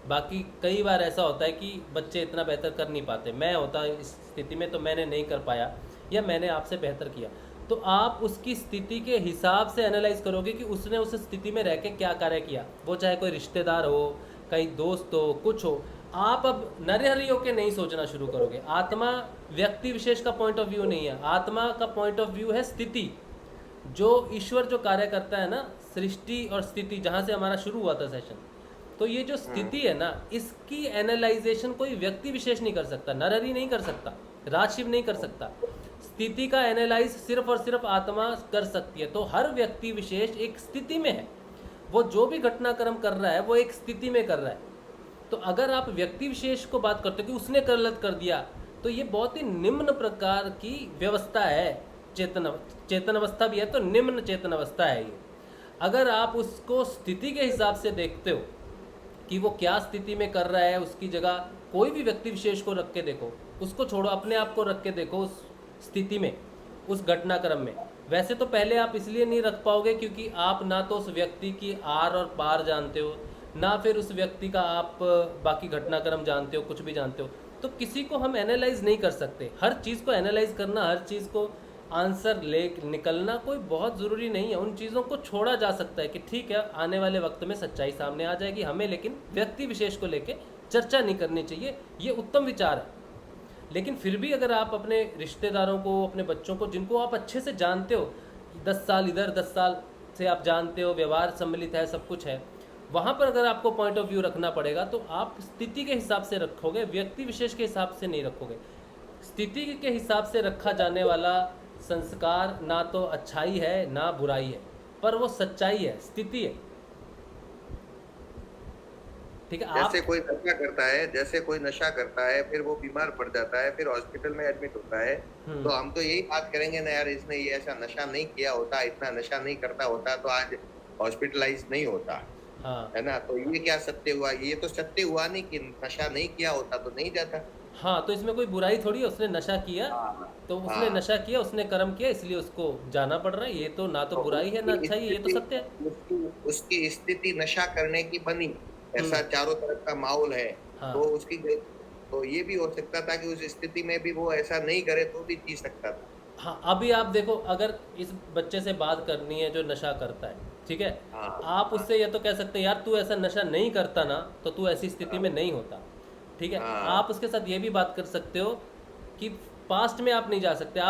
बाकी कई बार ऐसा होता है कि बच्चे इतना बेहतर कर नहीं पाते, मैं होता इस स्थिति में तो मैंने नहीं कर पाया या मैंने आपसे बेहतर किया, तो आप उसकी स्थिति के हिसाब से एनालाइज करोगे कि उसने उस स्थिति में रह के क्या कार्य किया, वो चाहे कोई रिश्तेदार हो, कहीं दोस्त हो, कुछ हो। आप अब नरहरि होकर नहीं सोचना शुरू करोगे। आत्मा व्यक्ति विशेष का पॉइंट ऑफ व्यू नहीं है, आत्मा का पॉइंट ऑफ व्यू है स्थिति। जो ईश्वर जो कार्य करता है ना, सृष्टि और स्थिति, जहाँ से हमारा शुरू हुआ था सेशन, तो ये जो स्थिति है ना, इसकी एनालाइजेशन कोई व्यक्ति विशेष नहीं कर सकता, नरहरि नहीं कर सकता, राजशिव नहीं कर सकता। स्थिति का एनालाइज सिर्फ और सिर्फ आत्मा कर सकती है। तो हर व्यक्ति विशेष एक स्थिति में है, वो जो भी घटनाक्रम कर रहा है वो एक स्थिति में कर रहा है। तो अगर आप व्यक्ति विशेष को बात करते हो कि उसने गलत कर दिया, तो ये बहुत ही निम्न प्रकार की व्यवस्था है। चेतन अवस्था भी है तो निम्न चेतन अवस्था है ये। अगर आप उसको स्थिति के हिसाब से देखते हो कि वो क्या स्थिति में कर रहा है, उसकी जगह कोई भी व्यक्ति विशेष को रख के देखो, उसको छोड़ो, अपने आप को रख के देखो उस स्थिति में, उस घटनाक्रम में। वैसे तो पहले आप इसलिए नहीं रख पाओगे क्योंकि आप ना तो उस व्यक्ति की आर और पार जानते हो, ना फिर उस व्यक्ति का आप बाकी घटनाक्रम जानते हो, कुछ भी जानते हो। तो किसी को हम एनालाइज नहीं कर सकते। हर चीज़ को एनालाइज करना, हर चीज़ को आंसर ले निकलना कोई बहुत ज़रूरी नहीं है। उन चीज़ों को छोड़ा जा सकता है कि ठीक है आने वाले वक्त में सच्चाई सामने आ जाएगी, हमें लेकिन व्यक्ति विशेष को लेके चर्चा नहीं करनी चाहिए, ये उत्तम विचार है। लेकिन फिर भी अगर आप अपने रिश्तेदारों को, अपने बच्चों को, जिनको आप अच्छे से जानते हो, 10 साल इधर 10 साल से आप जानते हो, व्यवहार सम्मिलित है, सब कुछ है, वहाँ पर अगर आपको पॉइंट ऑफ व्यू रखना पड़ेगा तो आप स्थिति के हिसाब से रखोगे, व्यक्ति विशेष के हिसाब से नहीं रखोगे। स्थिति के हिसाब से रखा जाने वाला संस्कार ना तो अच्छाई है ना बुराई है, पर वो सच्चाई है, स्थिति है। ठीक है। आप जैसे कोई नशा करता है फिर वो बीमार पड़ जाता है, फिर हॉस्पिटल में एडमिट होता है, तो हम तो यही बात करेंगे ना यार, इसने ये ऐसा नशा नहीं किया होता, इतना नशा नहीं करता होता तो आज हॉस्पिटलाइज नहीं होता। हाँ है ना, तो ये क्या सत्य हुआ? ये तो सत्य हुआ नहीं कि नशा नहीं किया होता तो नहीं जाता। हाँ, तो इसमें कोई बुराई थोड़ी है, उसने नशा किया तो उसने नशा किया, उसने कर्म किया, इसलिए उसको जाना पड़ रहा है। ये तो ना तो बुराई है ना अच्छा ही, ये तो सत्य है। उसकी स्थिति नशा करने की बनी, ऐसा चारों तरफ का माहौल है। हाँ। तो ये भी हो सकता था कि उस स्थिति में भी वो ऐसा नहीं करे तो भी जी सकता था। हाँ, अभी आप देखो, अगर इस बच्चे से बात करनी है जो नशा करता है, ठीक है, आप उससे ये तो कह सकते हैं यार तू ऐसा नशा नहीं करता ना तो तू ऐसी स्थिति में नहीं होता। ठीक है। आप उसके साथ ये भी बात कर सकते हो कि पास्ट में आप नहीं जा सकते,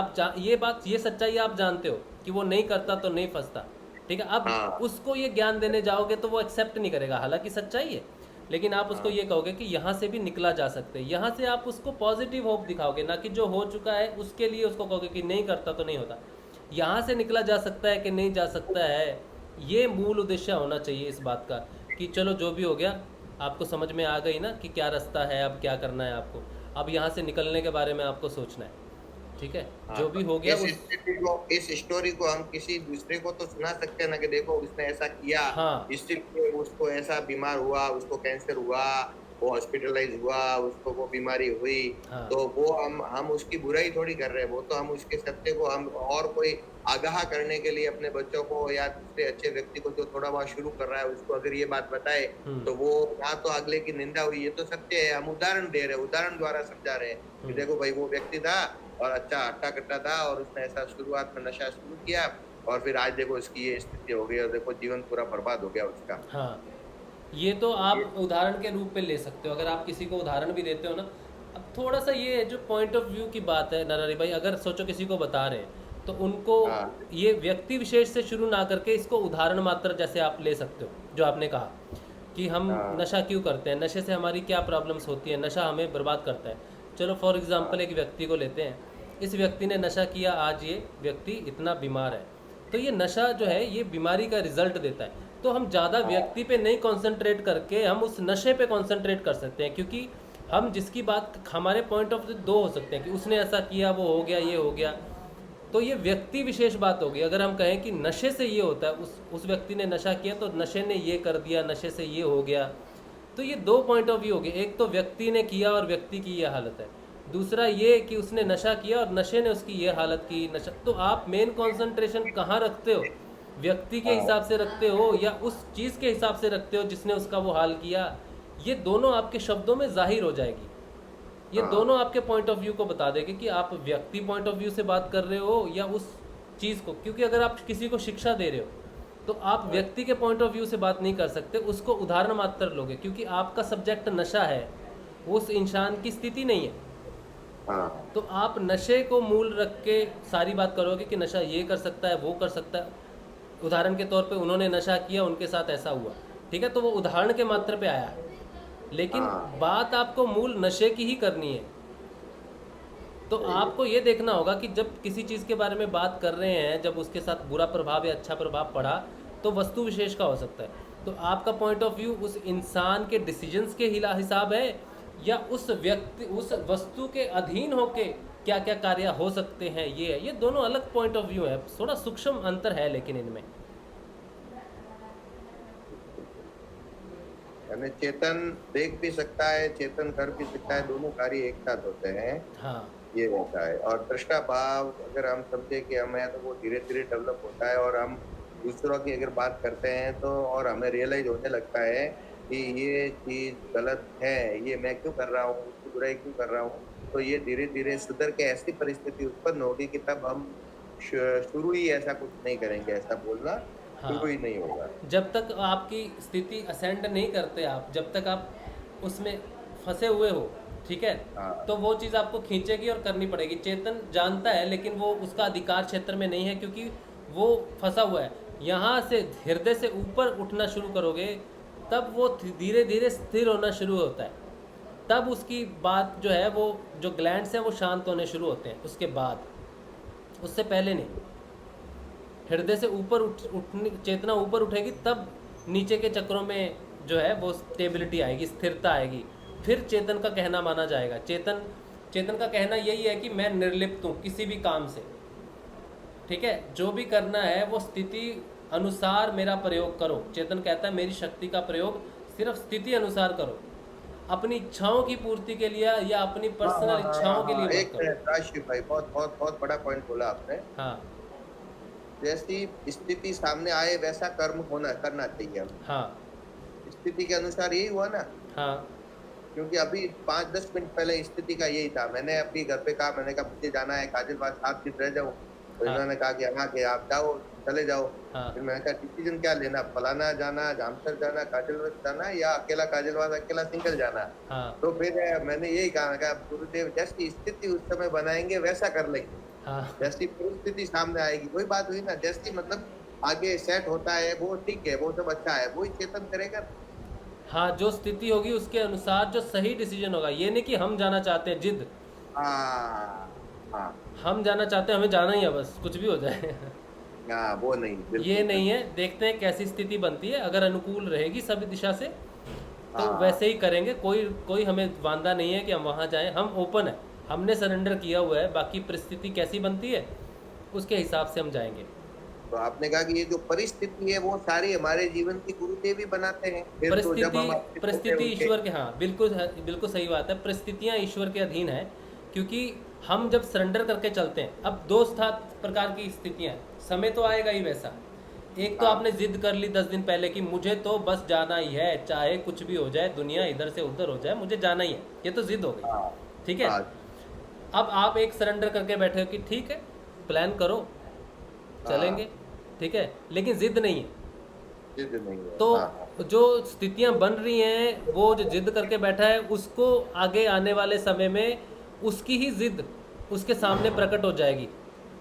ये सच्चाई आप जानते हो कि वो नहीं करता तो नहीं फंसता। ठीक है। अब उसको ये ज्ञान देने जाओगे तो वो एक्सेप्ट नहीं करेगा, हालांकि सच्चाई है, लेकिन आप उसको ये कहोगे कि यहाँ से भी निकला जा सकते हैं। यहाँ से आप उसको पॉजिटिव होप दिखाओगे, ना कि जो हो चुका है उसके लिए उसको कहोगे कि नहीं करता तो नहीं होता। यहाँ से निकला जा सकता है कि नहीं जा सकता है, ये मूल उद्देश्य होना चाहिए इस बात का कि चलो जो भी हो गया, आपको समझ में आ गई ना कि क्या रास्ता है, अब क्या करना है आपको, अब यहाँ से निकलने के बारे में आपको सोचना है। ठीक है। जो भी हो गया इस स्टोरी को हम किसी दूसरे को तो सुना सकते हैं ना कि देखो उसने ऐसा किया, इसलिए उसको ऐसा बीमार हुआ, उसको कैंसर हुआ, वो हॉस्पिटलाइज हुआ, उसको वो बीमारी हुई। तो वो हम उसकी बुराई थोड़ी कर रहे हैं, वो तो हम उसके सत्य को हम और कोई आगाह करने के लिए अपने बच्चों को या दूसरे अच्छे व्यक्ति को जो थोड़ा बहुत शुरू कर रहा है उसको अगर ये बात बताए तो वो ना तो अगले की निंदा हुई, ये तो सत्य है। हम उदाहरण दे रहे हैं, उदाहरण द्वारा समझा रहे हैं कि देखो भाई वो व्यक्ति था और अच्छा हट्टा कट्टा था और उसने ऐसा शुरुआत में नशा शुरू किया और फिर आज देखो उसकी ये स्थिति हो गई और देखो जीवन पूरा बर्बाद हो गया उसका। हाँ, ये तो आप उदाहरण के रूप में ले सकते हो, अगर आप किसी को उदाहरण भी देते हो ना। अब थोड़ा सा ये जो पॉइंट ऑफ व्यू की बात है नरहरि भाई, अगर सोचो किसी को बता रहे हैं तो उनको ये व्यक्ति विशेष से शुरू ना करके इसको उदाहरण मात्र जैसे आप ले सकते हो, जो आपने कहा कि हम नशा क्यों करते हैं, नशे से हमारी क्या प्रॉब्लम्स होती है, नशा हमें बर्बाद करता है। चलो फॉर एग्जांपल एक व्यक्ति को लेते हैं, इस व्यक्ति ने नशा किया, आज ये व्यक्ति इतना बीमार है, तो ये नशा जो है ये बीमारी का रिजल्ट देता है। तो हम ज़्यादा व्यक्ति पे नहीं कंसंट्रेट करके हम उस नशे पे कंसंट्रेट कर सकते हैं, क्योंकि हम जिसकी बात, हमारे पॉइंट ऑफ व्यू दो हो सकते हैं कि उसने ऐसा किया, वो हो गया, ये हो गया, तो ये व्यक्ति विशेष बात होगी। अगर हम कहें कि नशे से ये होता है, उस व्यक्ति ने नशा किया तो नशे ने ये कर दिया, नशे से ये हो गया, तो ये दो पॉइंट ऑफ व्यू हो गए। एक तो व्यक्ति ने किया और व्यक्ति की ये हालत है, दूसरा ये कि उसने नशा किया और नशे ने उसकी ये हालत की। नशा, तो आप मेन कंसंट्रेशन कहाँ रखते हो, व्यक्ति के हिसाब से रखते हो या उस चीज़ के हिसाब से रखते हो जिसने उसका वो हाल किया, ये दोनों आपके शब्दों में जाहिर हो जाएगी। ये दोनों आपके पॉइंट ऑफ व्यू को बता देंगे कि आप व्यक्ति पॉइंट ऑफ व्यू से बात कर रहे हो या उस चीज़ को। क्योंकि अगर आप किसी को शिक्षा दे रहे हो तो आप व्यक्ति के पॉइंट ऑफ व्यू से बात नहीं कर सकते, उसको उदाहरण मात्र लोगे, क्योंकि आपका सब्जेक्ट नशा है, उस इंसान की स्थिति नहीं है। तो आप नशे को मूल रख के सारी बात करोगे कि नशा ये कर सकता है, वो कर सकता है। उदाहरण के तौर पे उन्होंने नशा किया, उनके साथ ऐसा हुआ, ठीक है, तो वो उदाहरण के मात्र पे आया है, लेकिन बात आपको मूल नशे की ही करनी है। तो आपको ये देखना होगा कि जब किसी चीज़ के बारे में बात कर रहे हैं, जब उसके साथ बुरा प्रभाव या अच्छा प्रभाव पड़ा तो वस्तु विशेष का हो सकता है। तो आपका पॉइंट ऑफ व्यू उस इंसान के डिसीजंस के हिसाब है या उस व्यक्ति, उस वस्तु के अधीन होके क्या क्या कार्य हो सकते हैं, ये है। ये दोनों अलग पॉइंट ऑफ व्यू है, थोड़ा सूक्ष्म अंतर है लेकिन इनमें। यानी चेतन देख भी सकता है, चेतन कर भी सकता है, दोनों कार्य एक साथ होते हैं। हाँ, ये रहता है। और दृष्टा भाव अगर हम समझे कि हमें, तो वो धीरे धीरे डेवलप होता है और हम दूसरों की अगर बात करते हैं तो और हमें रियलाइज होने लगता है कि ये चीज गलत है, ये मैं क्यों कर रहा हूँ, उसकी बुराई क्यों कर रहा हूँ, तो ये धीरे धीरे सुधर के ऐसी परिस्थिति उत्पन्न होगी कि तब हम शुरू ही ऐसा कुछ नहीं करेंगे, ऐसा बोलना शुरू ही नहीं होगा। जब तक आपकी स्थिति असेंड नहीं करते आप, जब तक आप उसमें फंसे हुए हो, ठीक है, तो वो चीज़ आपको खींचेगी और करनी पड़ेगी। चेतन जानता है लेकिन वो उसका अधिकार क्षेत्र में नहीं है, क्योंकि वो फंसा हुआ है। यहाँ से हृदय से ऊपर उठना शुरू करोगे तब वो धीरे धीरे स्थिर होना शुरू होता है, तब उसकी बात जो है वो जो ग्लैंड्स हैं वो शांत होने शुरू होते हैं उसके बाद, उससे पहले नहीं। हृदय से ऊपर उठने चेतना ऊपर उठेगी तब नीचे के चक्रों में जो है वो स्टेबिलिटी आएगी, स्थिरता आएगी, फिर चेतन का कहना माना जाएगा। चेतन का कहना यही है कि मैं निर्लिप्त हूँ किसी भी काम से, ठीक है, जो भी करना है वो स्थिति अनुसार मेरा प्रयोग करो। चेतन कहता है मेरी शक्ति का प्रयोग सिर्फ स्थिति अनुसार करो, अपनी इच्छाओं की पूर्ति के लिए या अपनी पर्सनल इच्छाओं के लिए मत एक करो। मिनट राशिद भाई, बहुत बहुत बहुत बड़ा पॉइंट बोला आपने। हाँ जैसी स्थिति सामने आए वैसा कर्म करना चाहिए हमें। हाँ स्थिति के अनुसार यही हुआ ना, हाँ क्योंकि अभी 5-10 मिनट पहले स्थिति का यही था। मैंने अपनी घर पे कहा, मैंने कहा मुझे जाना है काजलवास, 7 दिन रह जाऊँ, तो हाँ। इन्होंने कहा कि हाँ कि आप जाओ, चले जाओ। हाँ। फिर मैंने कहा डिसीजन क्या लेना, फलाना जाना, जामसर जाना, काजलवास जाना, या अकेला काजलवास अकेला सिंगल जाना। हाँ तो फिर मैंने यही कहा, मैं कहा गुरुदेव जैसी स्थिति उस समय बनाएंगे वैसा कर लेंगे, हाँ जैसी परिस्थिति सामने आएगी। वही बात हुई ना, जैसी मतलब आगे सेट होता है वो ठीक है, वो सब अच्छा है, वही चेतन करेगा। हाँ, जो स्थिति होगी उसके अनुसार जो सही डिसीजन होगा। ये नहीं कि हम जाना चाहते हैं, जिद, हाँ हाँ हम जाना चाहते हैं, हमें जाना ही है बस, कुछ भी हो जाए। हाँ, वो नहीं, बिल्कुल ये नहीं है। देखते हैं कैसी स्थिति बनती है, अगर अनुकूल रहेगी सभी दिशा से तो हाँ। वैसे ही करेंगे। कोई हमें वांदा नहीं है कि हम वहाँ जाएं, हम ओपन है, हमने सरेंडर किया हुआ है। बाकी परिस्थिति कैसी बनती है उसके हिसाब से हम जाएंगे। तो आपने कहा कि ये जो परिस्थिति है वो सारी हमारे जीवन की गुरुदेव ही बनाते हैं। फिर तो जब हम परिस्थिति ईश्वर के, हाँ बिल्कुल सही बात है। परिस्थितियाँ ईश्वर के अधीन है, क्योंकि हम जब सरेंडर करके चलते हैं, अब दो प्रकार की स्थितियाँ, समय तो आएगा ही वैसा। एक तो आपने जिद कर ली 10 दिन पहले कि मुझे तो बस जाना ही है, चाहे कुछ भी हो जाए, दुनिया इधर से उधर हो जाए, मुझे जाना ही है, ये तो जिद हो गई, ठीक है। अब आप एक सरेंडर करके बैठे हो कि ठीक है प्लान करो, चलेंगे, ठीक है, लेकिन जिद नहीं है। जिद नहीं है। तो जो स्थितियां बन रही हैं, वो जो जिद करके बैठा है उसको आगे आने वाले समय में उसकी ही जिद उसके सामने प्रकट हो जाएगी,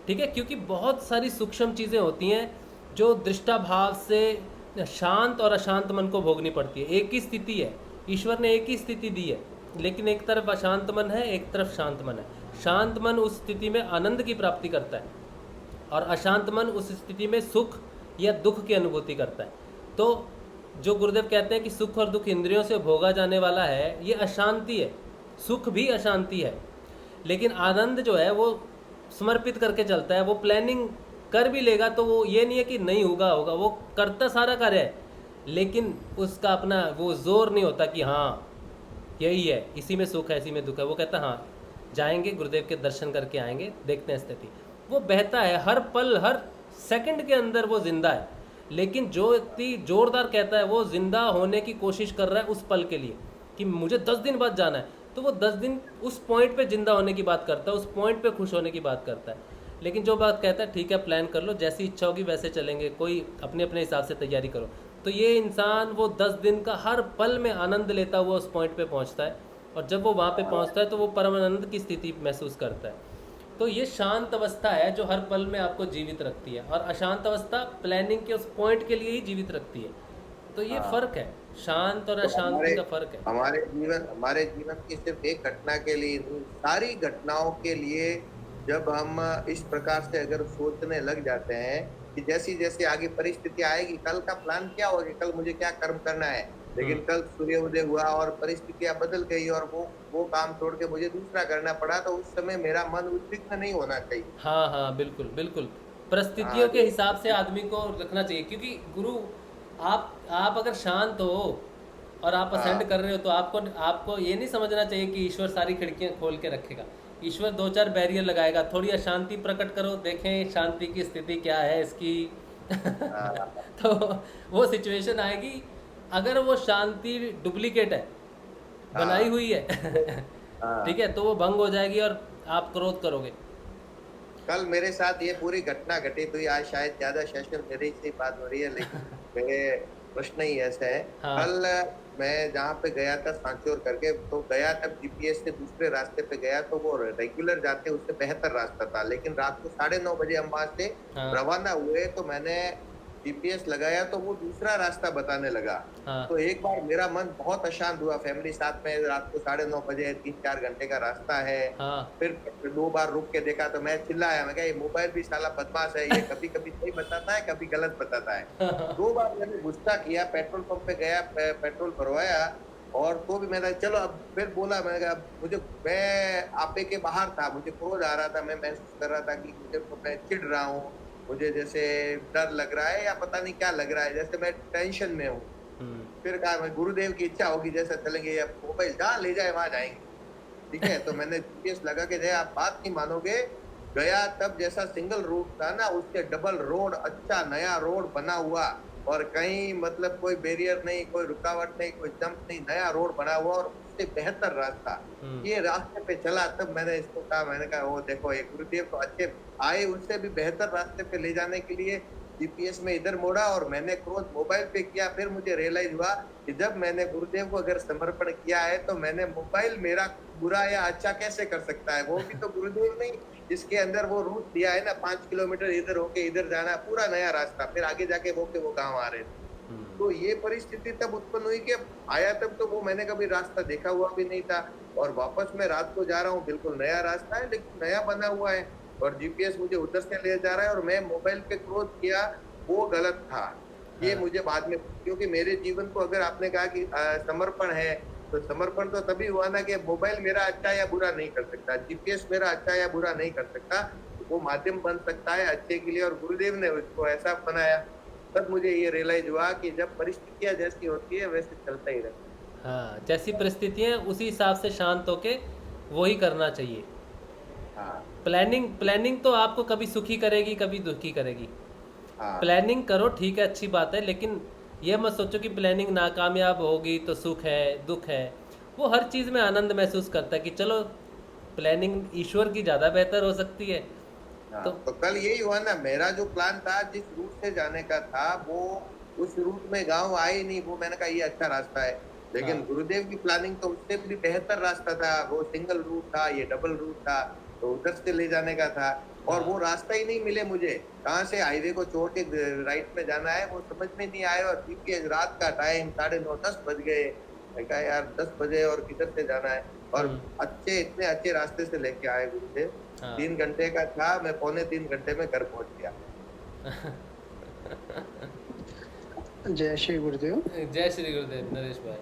ठीक है। क्योंकि बहुत सारी सूक्ष्म चीज़ें होती हैं जो दृष्टाभाव से शांत और अशांत मन को भोगनी पड़ती है। एक ही स्थिति है, ईश्वर ने एक ही स्थिति दी है, लेकिन एक तरफ अशांत मन है, एक तरफ शांत मन है। शांत मन उस स्थिति में आनंद की प्राप्ति करता है और अशांत मन उस स्थिति में सुख या दुख की अनुभूति करता है। तो जो गुरुदेव कहते हैं कि सुख और दुख इंद्रियों से भोगा जाने वाला है, ये अशांति है। सुख भी अशांति है, लेकिन आनंद जो है वो समर्पित करके चलता है। वो प्लानिंग कर भी लेगा तो वो ये नहीं है कि नहीं होगा, वो करता सारा कार्य है, लेकिन उसका अपना वो जोर नहीं होता कि हाँ यही है, इसी में सुख है, इसी में दुख है। वो कहता है हाँ जाएंगे, गुरुदेव के दर्शन करके आएंगे, देखते हैं स्थिति। वो बहता है हर पल, हर सेकंड के अंदर वो जिंदा है। लेकिन जो व्यक्ति जोरदार कहता है वो जिंदा होने की कोशिश कर रहा है उस पल के लिए कि मुझे 10 दिन बाद जाना है, तो वो 10 दिन उस पॉइंट पे जिंदा होने की बात करता है, उस पॉइंट पे खुश होने की बात करता है। लेकिन जो बात कहता है ठीक है प्लान कर लो, जैसी इच्छा होगी वैसे चलेंगे, कोई अपने अपने हिसाब से तैयारी करो, तो ये इंसान वो 10 दिन का हर पल में आनंद लेता हुआ उस पॉइंट पे पहुंचता है। और जब वो वहाँ पे पहुंचता है तो वो परम आनंद की स्थिति महसूस करता है। तो ये शांत अवस्था है जो हर पल में आपको जीवित रखती है, और अशांत अवस्था प्लानिंग के उस पॉइंट के लिए ही जीवित रखती है। तो ये फर्क है, शांत और अशांति का फर्क है। हमारे जीवन की सिर्फ एक घटना के लिए नहीं, सारी घटनाओं के लिए जब हम इस प्रकार से अगर सोचने लग जाते हैं कि जैसी जैसी आगे परिस्थिति आएगी, कल का प्लान क्या होगा, कल मुझे क्या कर्म करना है, लेकिन कल सूर्य उदय हुआ और परिस्थितियां बदल गई और वो काम छोड़ के मुझे दूसरा करना पड़ा, तो उस समय मेरा मन उद्विग्न नहीं होना चाहिए। हाँ बिल्कुल बिल्कुल, परिस्थितियों के हिसाब से आदमी को रखना चाहिए। क्योंकि गुरु आप अगर शांत हो और आप असेंड कर रहे हो तो आपको ये नहीं समझना चाहिए कि ईश्वर सारी खिड़कियां खोल के रखेगा। ईश्वर 2-4 बैरियर लगाएगा, थोड़ी अशांति प्रकट करो, देखें शांति की स्थिति क्या है इसकी। तो वो सिचुएशन आएगी, अगर वो शांति डुप्लीकेट है, बनाई हुई है, ठीक है, तो वो भंग हो जाएगी और आप क्रोध करोगे। कल मेरे साथ ये पूरी घटना घटी, तो आज शायद ज्यादा सेशन मेरे से बात हो रही है, लेकिन मेरे प्रश्न ही ऐसा है। कल मैं जहाँ पे गया था सांचौर करके, तो गया तब जीपीएस से दूसरे रास्ते पे गया, तो वो रेगुलर जाते उससे बेहतर रास्ता था, लेकिन रात को 9:30 बजे हम वहां से रवाना हुए। तो मैंने जीपीएस लगाया तो वो दूसरा रास्ता बताने लगा। हाँ। तो एक बार मेरा मन बहुत अशांत हुआ, फैमिली साथ में, रात को 9:30 बजे 3-4 घंटे का रास्ता है। हाँ। फिर 2 बार रुक के देखा तो मैं चिल्लाया, मैं कहा ये मोबाइल भी साला बदमाश है, ये कभी कभी सही बताता है, कभी गलत बताता है। 2 बार मैंने गुस्सा किया, पेट्रोल पंप पे गया, पेट्रोल भरवाया, और तो भी मैंने चलो, अब फिर बोला, मैंने कहा मैं आपे के बाहर था, मुझे क्रोध आ रहा था, मैं महसूस कर रहा था कि मैं चिढ़ रहा हूँ, मुझे जैसे डर लग रहा है या पता नहीं क्या लग रहा है, जैसे मैं टेंशन में हूँ। फिर कहा मैं गुरुदेव की इच्छा होगी जैसा चलेंगे, या मोबाइल जहाँ ले जाए वहां जाएंगे, ठीक है। तो मैंने जीपीएस लगा के गया, आप बात नहीं मानोगे, गया तब जैसा सिंगल रोड था ना, उससे डबल रोड, अच्छा नया रोड बना हुआ, और कहीं मतलब कोई बैरियर नहीं, कोई रुकावट नहीं, कोई जंप नहीं, नया रोड बना हुआ और उससे बेहतर रास्ता। ये रास्ते पे चला, तब मैंने इसको कहा, मैंने कहा वो देखो, ये गुरुदेव तो अच्छे आए, उससे भी बेहतर रास्ते पे ले जाने के लिए जीपीएस में इधर मोड़ा, और मैंने क्रोध मोबाइल पे किया। फिर मुझे रियलाइज हुआ कि जब मैंने गुरुदेव को अगर समर्पण किया है तो मैंने मोबाइल मेरा बुरा या अच्छा कैसे कर सकता है, वो भी तो गुरुदेव नहीं, जिसके अंदर वो रूट दिया है ना, 5 किलोमीटर इधर होके इधर जाना, पूरा नया रास्ता, फिर आगे जाके वो गाँव आ रहे थे। तो ये परिस्थिति तब उत्पन्न हुई कि आया तब तो वो मैंने कभी रास्ता देखा हुआ भी नहीं था, और वापस मैं रात को जा रहा हूँ, बिल्कुल नया रास्ता है लेकिन नया बना हुआ है, और जीपीएस मुझे उधर से ले जा रहा है, और मैं मोबाइल पे क्रोध किया, वो गलत था। ये मुझे बाद में, क्योंकि मेरे जीवन को अगर आपने कहा कि समर्पण है, तो समर्पण तो तभी हुआ ना कि मोबाइल मेरा अच्छा या बुरा नहीं कर सकता, जीपीएस मेरा अच्छा या बुरा नहीं कर सकता, वो माध्यम बन सकता है अच्छे के लिए, और गुरुदेव ने उसको ऐसा बनाया। तब मुझे ये रियलाइज हुआ कि जब परिस्थितियां जैसी होती है वैसे चलता ही रहता। हाँ, जैसी परिस्थितियाँ उसी हिसाब से शांत होके वही करना चाहिए। हाँ प्लानिंग तो आपको कभी सुखी करेगी, कभी दुखी करेगी। हाँ प्लानिंग करो, ठीक है, अच्छी बात है, लेकिन ये मत सोचो कि प्लानिंग नाकामयाब होगी तो सुख है दुख है। वो हर चीज़ में आनंद महसूस करता है कि चलो प्लानिंग ईश्वर की ज़्यादा बेहतर हो सकती है। तो कल यही हुआ ना, मेरा जो प्लान था जिस रूट से जाने का था, वो उस रूट में गांव आए नहीं, वो मैंने कहा ये अच्छा रास्ता है, लेकिन गुरुदेव की प्लानिंग तो उससे भी बेहतर रास्ता था, वो सिंगल रूट था, ये डबल रूट था, तो उधर से ले जाने का था, और वो रास्ता ही नहीं मिले मुझे, कहाँ से हाईवे को छोड़ के राइट में जाना है वो समझ में नहीं आया। और जीपीएस रात का टाइम 9:30-10 बज गए, मैं कहा यार 10 बजे और किधर से जाना है, और अच्छे इतने अच्छे रास्ते से लेके आए गुरुदेव। 3 घंटे का था, मैं 2.25 घंटे में घर पहुंच गया। जय श्री गुरुदेव। जय श्री गुरुदेव नरेश भाई।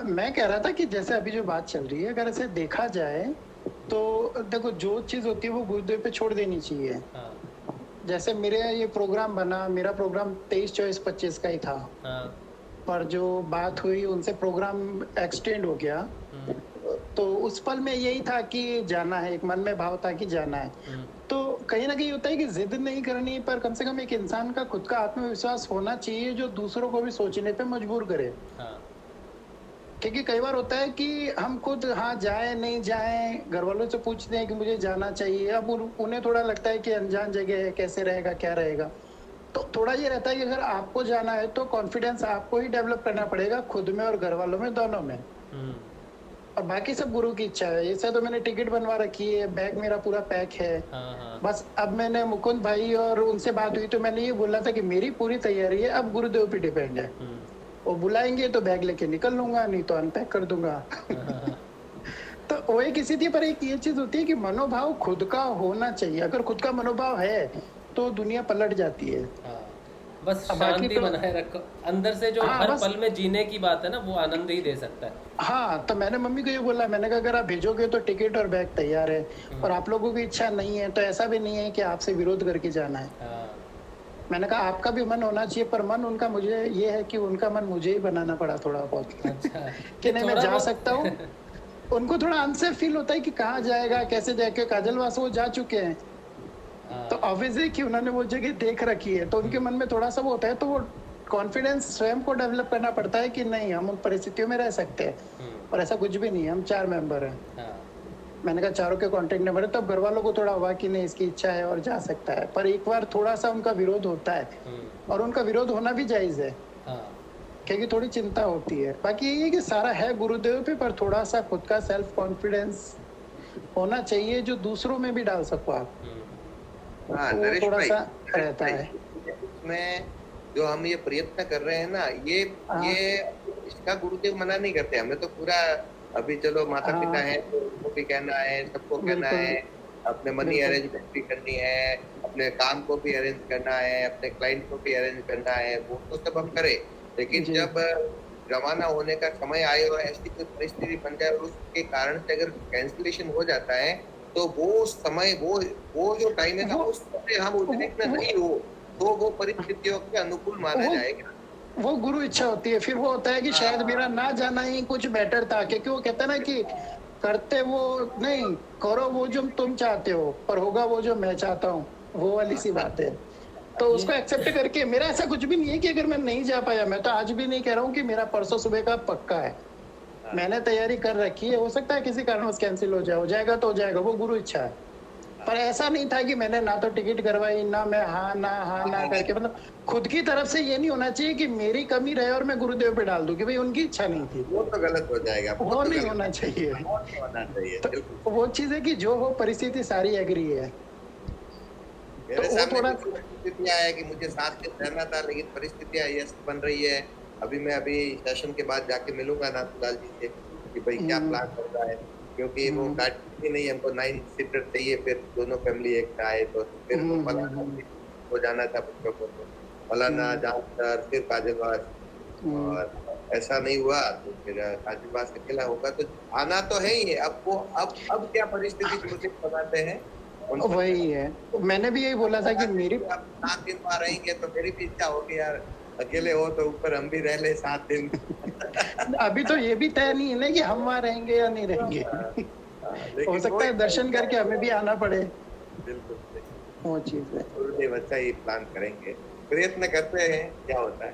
मैं कह रहा था कि जैसे अभी जो बात चल रही है, अगर ऐसे देखा जाए तो देखो, जो चीज होती है वो गुरुदेव पे छोड़ देनी चाहिए। जैसे मेरे ये प्रोग्राम बना, मेरा प्रोग्राम 23, 24, 25 का ही था, पर जो बात हुई उनसे प्रोग्राम एक्सटेंड हो गया, तो उस पल में यही था कि जाना है, एक मन में भाव था कि जाना है। तो कहीं ना कहीं होता है कि जिद नहीं करनी, पर कम से कम एक इंसान का खुद का आत्मविश्वास होना चाहिए जो दूसरों को भी सोचने पे मजबूर करे। क्योंकि कई बार होता है कि हम खुद हाँ जाए नहीं जाए, घर वालों से पूछते हैं कि मुझे जाना चाहिए, अब उन्हें थोड़ा लगता है कि अनजान जगह है, कैसे रहेगा क्या रहेगा, तो थोड़ा ये रहता है कि अगर आपको जाना है तो कॉन्फिडेंस आपको ही डेवलप करना पड़ेगा, खुद में और घर वालों में, दोनों में। और बाकी सब गुरु की इच्छा है। ऐसा तो मैंने टिकट बनवा रखी है, बैग मेरा पूरा पैक है। बस अब मैंने मुकुंद भाई और उनसे बात हुई तो मैंने ये बोला था कि मेरी पूरी तैयारी है, अब गुरुदेव पे डिपेंड है, वो बुलाएंगे तो बैग लेके निकल लूंगा, नहीं तो अनपैक कर दूंगा। तो वो एक इसी थी, पर एक ये चीज होती है कि मनोभाव खुद का होना चाहिए। अगर खुद का मनोभाव है तो दुनिया पलट जाती है। बस शांति बनाए रखो अंदर से, जो हर पल में जीने की बात है ना, वो आनंद ही दे सकता है। हाँ, तो मैंने मम्मी को ये बोला, मैंने कहा अगर आप भेजोगे तो टिकट और बैग तैयार है, और आप लोगों की इच्छा नहीं है तो ऐसा भी नहीं है कि आपसे विरोध करके जाना है। मैंने कहा आपका भी मन होना चाहिए, पर मन उनका मुझे ये है कि उनका मन मुझे ही बनाना पड़ा थोड़ा बहुत। कि नहीं मैं जा सकता हूँ। उनको थोड़ा अनसेफ फील होता है कि कहाँ जाएगा कैसे जाएगा, काजलवास वो जा चुके हैं, तो ऑब्वियसली कि उन्होंने वो जगह देख रखी है, तो उनके मन में थोड़ा सा वो होता है, तो वो कॉन्फिडेंस स्वयं को डेवलप करना पड़ता है कि नहीं हम उन परिस्थितियों में रह सकते हैं। और ऐसा कुछ भी नहीं है, हम 4 मेंबर हैं। मैंने कहा चारों के कॉन्टेक्ट नंबर है, तब घर वालों को थोड़ा हुआ कि नहीं इसकी इच्छा है और जा सकता है, पर एक बार थोड़ा सा उनका विरोध होता है, और उनका विरोध होना भी जायज है, क्योंकि थोड़ी चिंता होती है। बाकी यही है कि सारा है गुरुदेव पे, पर थोड़ा सा खुद का सेल्फ कॉन्फिडेंस होना चाहिए जो दूसरों में भी डाल सको आप। हाँ, तो थोड़ा सा रहता है। उसमें जो हम ये प्रयत्न कर रहे हैं ना, ये इसका गुरुदेव मना नहीं करते। हमें तो पूरा अभी चलो माता पिता है तो उनको भी कहना है, सबको कहना बिल्कुल। है, अपने मनी बिल्कुल। अरेंजमेंट भी करनी है, अपने काम को भी अरेंज करना है, अपने क्लाइंट को भी अरेंज करना है, वो तो सब हम करें। लेकिन जी। जब रवाना होने का समय आए और ऐसी कोई परिस्थिति बन जाए और उसके कारण से अगर कैंसिलेशन हो जाता है, तो वो समय वो जो टाइम है ना, वो- उस समय हम उद्विग्न नहीं हो, तो वो परिस्थितियों के अनुकूल माना वो- जाएगा। वो गुरु इच्छा होती है, फिर वो होता है कि शायद मेरा ना जाना ही कुछ बेटर था, क्योंकि वो कहता है ना कि करते वो नहीं, करो वो जो तुम चाहते हो, पर होगा वो जो मैं चाहता हूँ, वो वाली सी बात है। तो उसको एक्सेप्ट करके, मेरा ऐसा कुछ भी नहीं है कि अगर मैं नहीं जा पाया, मैं तो आज भी नहीं कह रहा हूँ कि मेरा परसों सुबह का पक्का है, मैंने तैयारी कर रखी है, हो सकता है किसी कारणवश कैंसिल हो जाएगा तो हो जाएगा, वो गुरु इच्छा है। पर ऐसा नहीं था कि मैंने ना तो टिकट करवाई, ना मैं हाँ ना करके, मतलब खुद की तरफ से ये नहीं होना चाहिए कि मेरी कमी रहे और मैं गुरुदेव पे डाल दूं कि भाई उनकी इच्छा नहीं थी, वो तो गलत हो जाएगा, वो तो नहीं गलत होना चाहिए। होना चाहिए। बिल्कुल। तो वो चीज है कि जो वो परिस्थिति सारी एग्री है, मेरे वो सामने थोड़ा- भी परिस्थितियां है कि मुझे 7 दिन रहना था, लेकिन परिस्थितियां ऐसी बन रही है। अभी सेशन के बाद जाके मिलूंगा नाथूलाल जी से कि भाई क्या प्लान कर रहा है, क्योंकि वो गाड़ी भी नहीं, हमको 9 सीटर चाहिए, फिर दोनों फैमिली एक आए, तो फिर वो फलाना को जाना था बच्चों को, तो फलाना जाकर फिर काजलवास, और ऐसा नहीं हुआ तो फिर काजलवास अकेला होगा, तो आना तो है ही है। अब क्या परिस्थिति मुझे बताते हैं उनसे। वही है, मैंने भी यही बोला था कि मेरी आप 7 दिन वहाँ रहेंगे तो मेरी भी इच्छा होगी यार, अकेले हो तो ऊपर हम भी रह ले 7 दिन। अभी तो ये भी तय नहीं है ना कि हम वहाँ रहेंगे या नहीं रहेंगे, हो सकता है दर्शन करके हमें भी आना पड़े, बिल्कुल वो चीज है। गुरुदेव अच्छा ही प्लान करेंगे, प्रयत्न करते हैं, क्या होता है।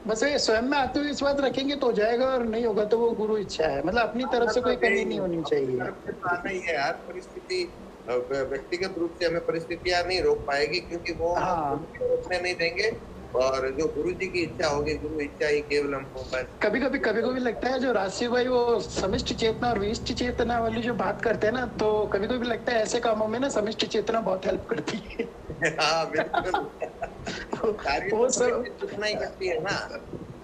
बस ये स्वयं में आत्मविश्वास रखेंगे तो हो जाएगा, और नहीं होगा तो वो गुरु इच्छा है, मतलब अपनी तरफ से कोई कमी नहीं होनी चाहिए। आना ही है, हर परिस्थिति व्यक्तिगत रूप से हमें परिस्थितियां नहीं रोक पाएगी, क्योंकि वो रोकने नहीं देंगे, और जो गुरु जी की इच्छा होगी, गुरु इच्छा ही केवल हमको बस। कभी कभी लगता है जो राशि भाई वो समिष्ट चेतना और विशिष्ट चेतना वाली जो बात करते हैं ना, तो कभी कभी लगता है ऐसे कामों में ना समिष्ट चेतना बहुत हेल्प करती है। हाँ बिल्कुल, वो सब चेतना ही करती है ना।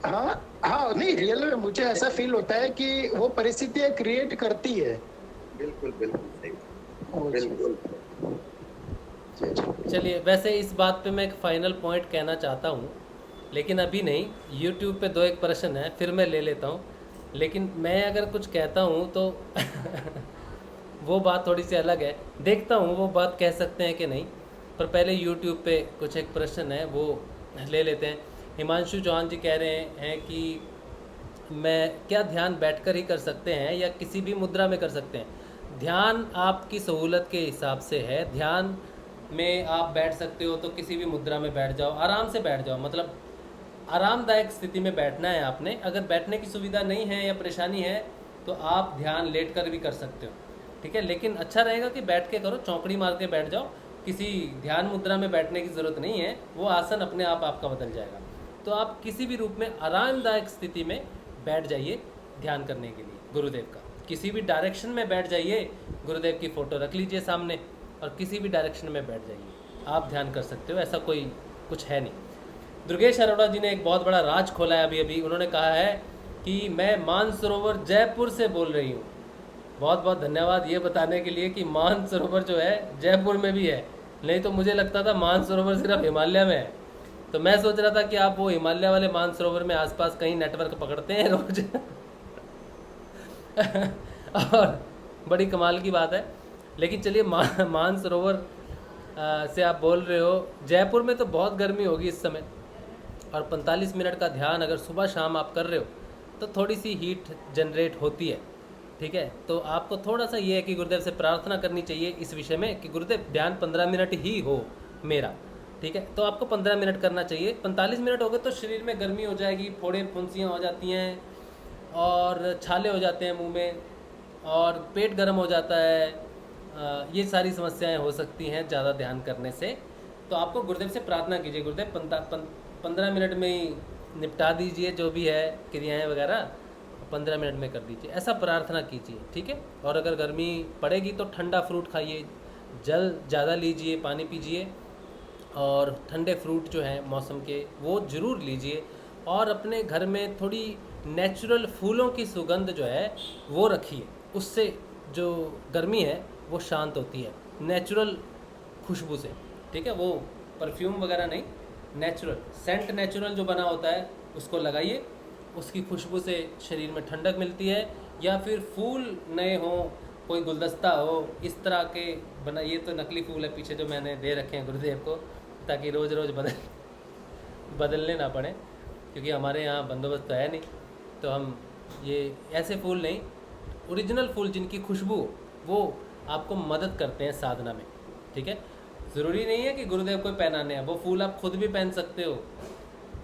हाँ नहीं, रियल में मुझे ऐसा फील होता है कि वो परिस्थितियां क्रिएट करती है। बिल्कुल सही, वो चीज़। बिल्कुल। चलिए, वैसे इस बात पे मैं एक फाइनल पॉइंट कहना चाहता हूँ, लेकिन अभी नहीं। यूट्यूब पे 2-1 प्रश्न है, फिर मैं ले लेता हूँ। लेकिन मैं अगर कुछ कहता हूँ तो वो बात थोड़ी सी अलग है, देखता हूँ वो बात कह सकते हैं कि नहीं। पर पहले यूट्यूब पे कुछ एक प्रश्न है, वो ले लेते हैं। हिमांशु चौहान जी कह रहे हैं कि मैं क्या ध्यान बैठकर ही कर सकते हैं या किसी भी मुद्रा में कर सकते हैं? ध्यान आपकी सहूलत के हिसाब से है। ध्यान में आप बैठ सकते हो तो किसी भी मुद्रा में बैठ जाओ, आराम से बैठ जाओ, मतलब आरामदायक स्थिति में बैठना है आपने। अगर बैठने की सुविधा नहीं है या परेशानी है तो आप ध्यान लेटकर भी कर सकते हो, ठीक है। लेकिन अच्छा रहेगा कि बैठ के करो, चौकड़ी मार के बैठ जाओ। किसी ध्यान मुद्रा में बैठने की ज़रूरत नहीं है, वो आसन अपने आप आपका बदल जाएगा। तो आप किसी भी रूप में आरामदायक स्थिति में बैठ जाइए ध्यान करने के लिए गुरुदेव का। किसी भी डायरेक्शन में बैठ जाइए, गुरुदेव की फ़ोटो रख लीजिए सामने और किसी भी डायरेक्शन में बैठ जाइए, आप ध्यान कर सकते हो। ऐसा कोई कुछ है नहीं। दुर्गेश अरोड़ा जी ने एक बहुत बड़ा राज खोला है अभी। उन्होंने कहा है कि मैं मानसरोवर जयपुर से बोल रही हूँ। बहुत बहुत धन्यवाद ये बताने के लिए कि मानसरोवर जो है जयपुर में भी है, नहीं तो मुझे लगता था मानसरोवर सिर्फ हिमालय में है। तो मैं सोच रहा था कि आप वो हिमालय वाले मानसरोवर में आसपास कहीं नेटवर्क पकड़ते हैं रोज और बड़ी कमाल की बात है। लेकिन चलिए, मानसरोवर से आप बोल रहे हो। जयपुर में तो बहुत गर्मी होगी इस समय, और 45 मिनट का ध्यान अगर सुबह शाम आप कर रहे हो तो थोड़ी सी हीट जनरेट होती है, ठीक है। तो आपको थोड़ा सा ये है कि गुरुदेव से प्रार्थना करनी चाहिए इस विषय में कि गुरुदेव ध्यान 15 मिनट ही हो मेरा, ठीक है। तो आपको 15 मिनट करना चाहिए। 45 मिनट हो गए तो शरीर में गर्मी हो जाएगी, फोड़े फुंसियाँ हो जाती हैं और छाले हो जाते हैं मुंह में, और पेट गर्म हो जाता है। ये सारी समस्याएं हो सकती हैं ज़्यादा ध्यान करने से। तो आपको गुरुदेव से प्रार्थना कीजिए, गुरुदेव 15 मिनट में ही निपटा दीजिए जो भी है क्रियाएं वगैरह, 15 मिनट में कर दीजिए, ऐसा प्रार्थना कीजिए, ठीक है। और अगर गर्मी पड़ेगी तो ठंडा फ्रूट खाइए, जल ज़्यादा लीजिए, पानी पीजिए, और ठंडे फ्रूट जो हैं मौसम के वो ज़रूर लीजिए, और अपने घर में थोड़ी नेचुरल फूलों की सुगंध जो है वो रखिए, उससे जो गर्मी है वो शांत होती है नेचुरल खुशबू से, ठीक है। वो परफ्यूम वगैरह नहीं, नेचुरल सेंट नेचुरल जो बना होता है उसको लगाइए, उसकी खुशबू से शरीर में ठंडक मिलती है। या फिर फूल नए हों, कोई गुलदस्ता हो इस तरह के बना, ये तो नकली फूल है पीछे जो मैंने दे रखे हैं गुरुदेव को, ताकि रोज़ रोज़ बदलने ना पड़े, क्योंकि हमारे यहाँ बंदोबस्त तो है नहीं, तो हम ये ऐसे फूल नहीं, ओरिजिनल फूल जिनकी खुशबू वो आपको मदद करते हैं साधना में, ठीक है। ज़रूरी नहीं है कि गुरुदेव को पहनाने हैं, वो फूल आप खुद भी पहन सकते हो,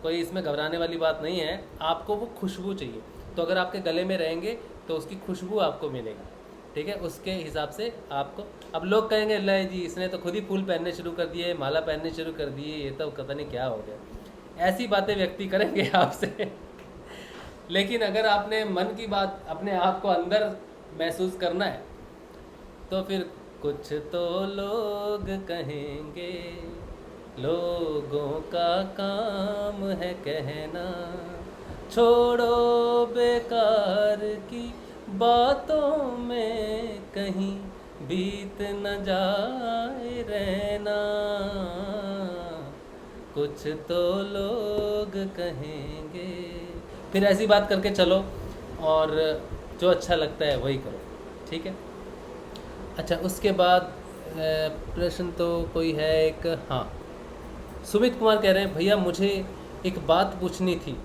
कोई इसमें घबराने वाली बात नहीं है। आपको वो खुशबू चाहिए, तो अगर आपके गले में रहेंगे तो उसकी खुशबू आपको मिलेगी, ठीक है। उसके हिसाब से आपको, अब लोग कहेंगे ले जी इसने तो खुद ही फूल पहनने शुरू कर दिए, माला पहनने शुरू कर दिए, ये तो पता नहीं क्या हो गया, ऐसी बातें व्यक्ति करेंगे आपसे लेकिन अगर आपने मन की बात अपने आप को अंदर महसूस करना है तो फिर कुछ तो लोग कहेंगे, लोगों का काम है कहना, छोड़ो बेकार की बातों में कहीं बीत न जाए रहना, कुछ तो लोग कहेंगे। फिर ऐसी बात करके चलो और जो अच्छा लगता है वही करो, ठीक है। अच्छा, उसके बाद प्रश्न तो कोई है एक, हाँ, सुमित कुमार कह रहे हैं भैया मुझे एक बात पूछनी थी,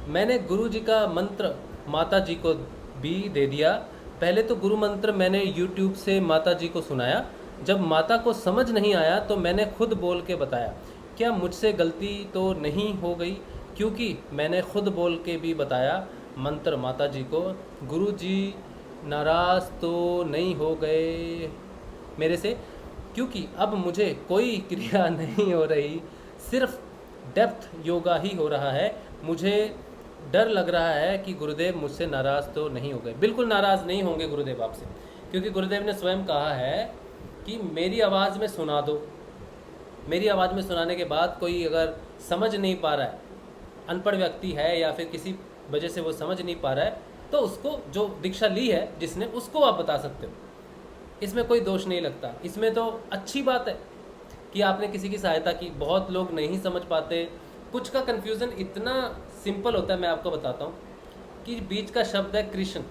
मैंने गुरु जी का मंत्र माता जी को भी दे दिया। पहले तो गुरु मंत्र मैंने YouTube से माता जी को सुनाया, जब माता को समझ नहीं आया तो मैंने खुद बोल के बताया, क्या मुझसे गलती तो नहीं हो गई? क्योंकि मैंने खुद बोल के भी बताया मंत्र माता जी को। गुरु जी नाराज़ तो नहीं हो गए मेरे से? क्योंकि अब मुझे कोई क्रिया नहीं हो रही, सिर्फ डेप्थ योगा ही हो रहा है। मुझे डर लग रहा है कि गुरुदेव मुझसे नाराज़ तो नहीं हो गए। बिल्कुल नाराज़ नहीं होंगे गुरुदेव आपसे, क्योंकि गुरुदेव ने स्वयं कहा है कि मेरी आवाज़ में सुना दो। मेरी आवाज़ में सुनाने के बाद कोई अगर समझ नहीं पा रहा है, अनपढ़ व्यक्ति है या फिर किसी वजह से वो समझ नहीं पा रहा है, तो उसको जो दीक्षा ली है जिसने, उसको आप बता सकते हो। इसमें कोई दोष नहीं लगता। इसमें तो अच्छी बात है कि आपने किसी की सहायता की। बहुत लोग नहीं समझ पाते, कुछ का कन्फ्यूज़न इतना सिंपल होता है, मैं आपको बताता हूँ कि बीच का शब्द है कृष्ण।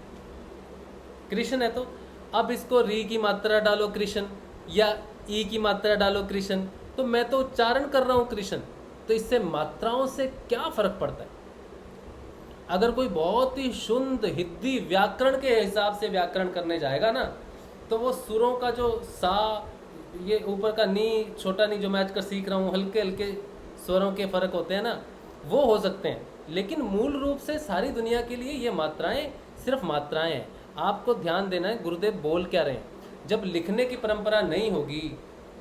कृष्ण है तो अब इसको री की मात्रा डालो कृष्ण, या ई की मात्रा डालो कृष्ण, तो मैं तो उच्चारण कर रहा हूँ कृष्ण, तो इससे मात्राओं से क्या फ़र्क पड़ता है? अगर कोई बहुत ही शुद्ध हिंदी व्याकरण के हिसाब से व्याकरण करने जाएगा ना, तो वो सुरों का जो सा, ये ऊपर का नी, छोटा नी जो मैं आजकल सीख रहा हूँ, हल्के हल्के स्वरों के फ़र्क होते हैं ना, वो हो सकते हैं, लेकिन मूल रूप से सारी दुनिया के लिए ये मात्राएं सिर्फ मात्राएं हैं। आपको ध्यान देना है गुरुदेव बोल क्या रहे हैं। जब लिखने की परंपरा नहीं होगी,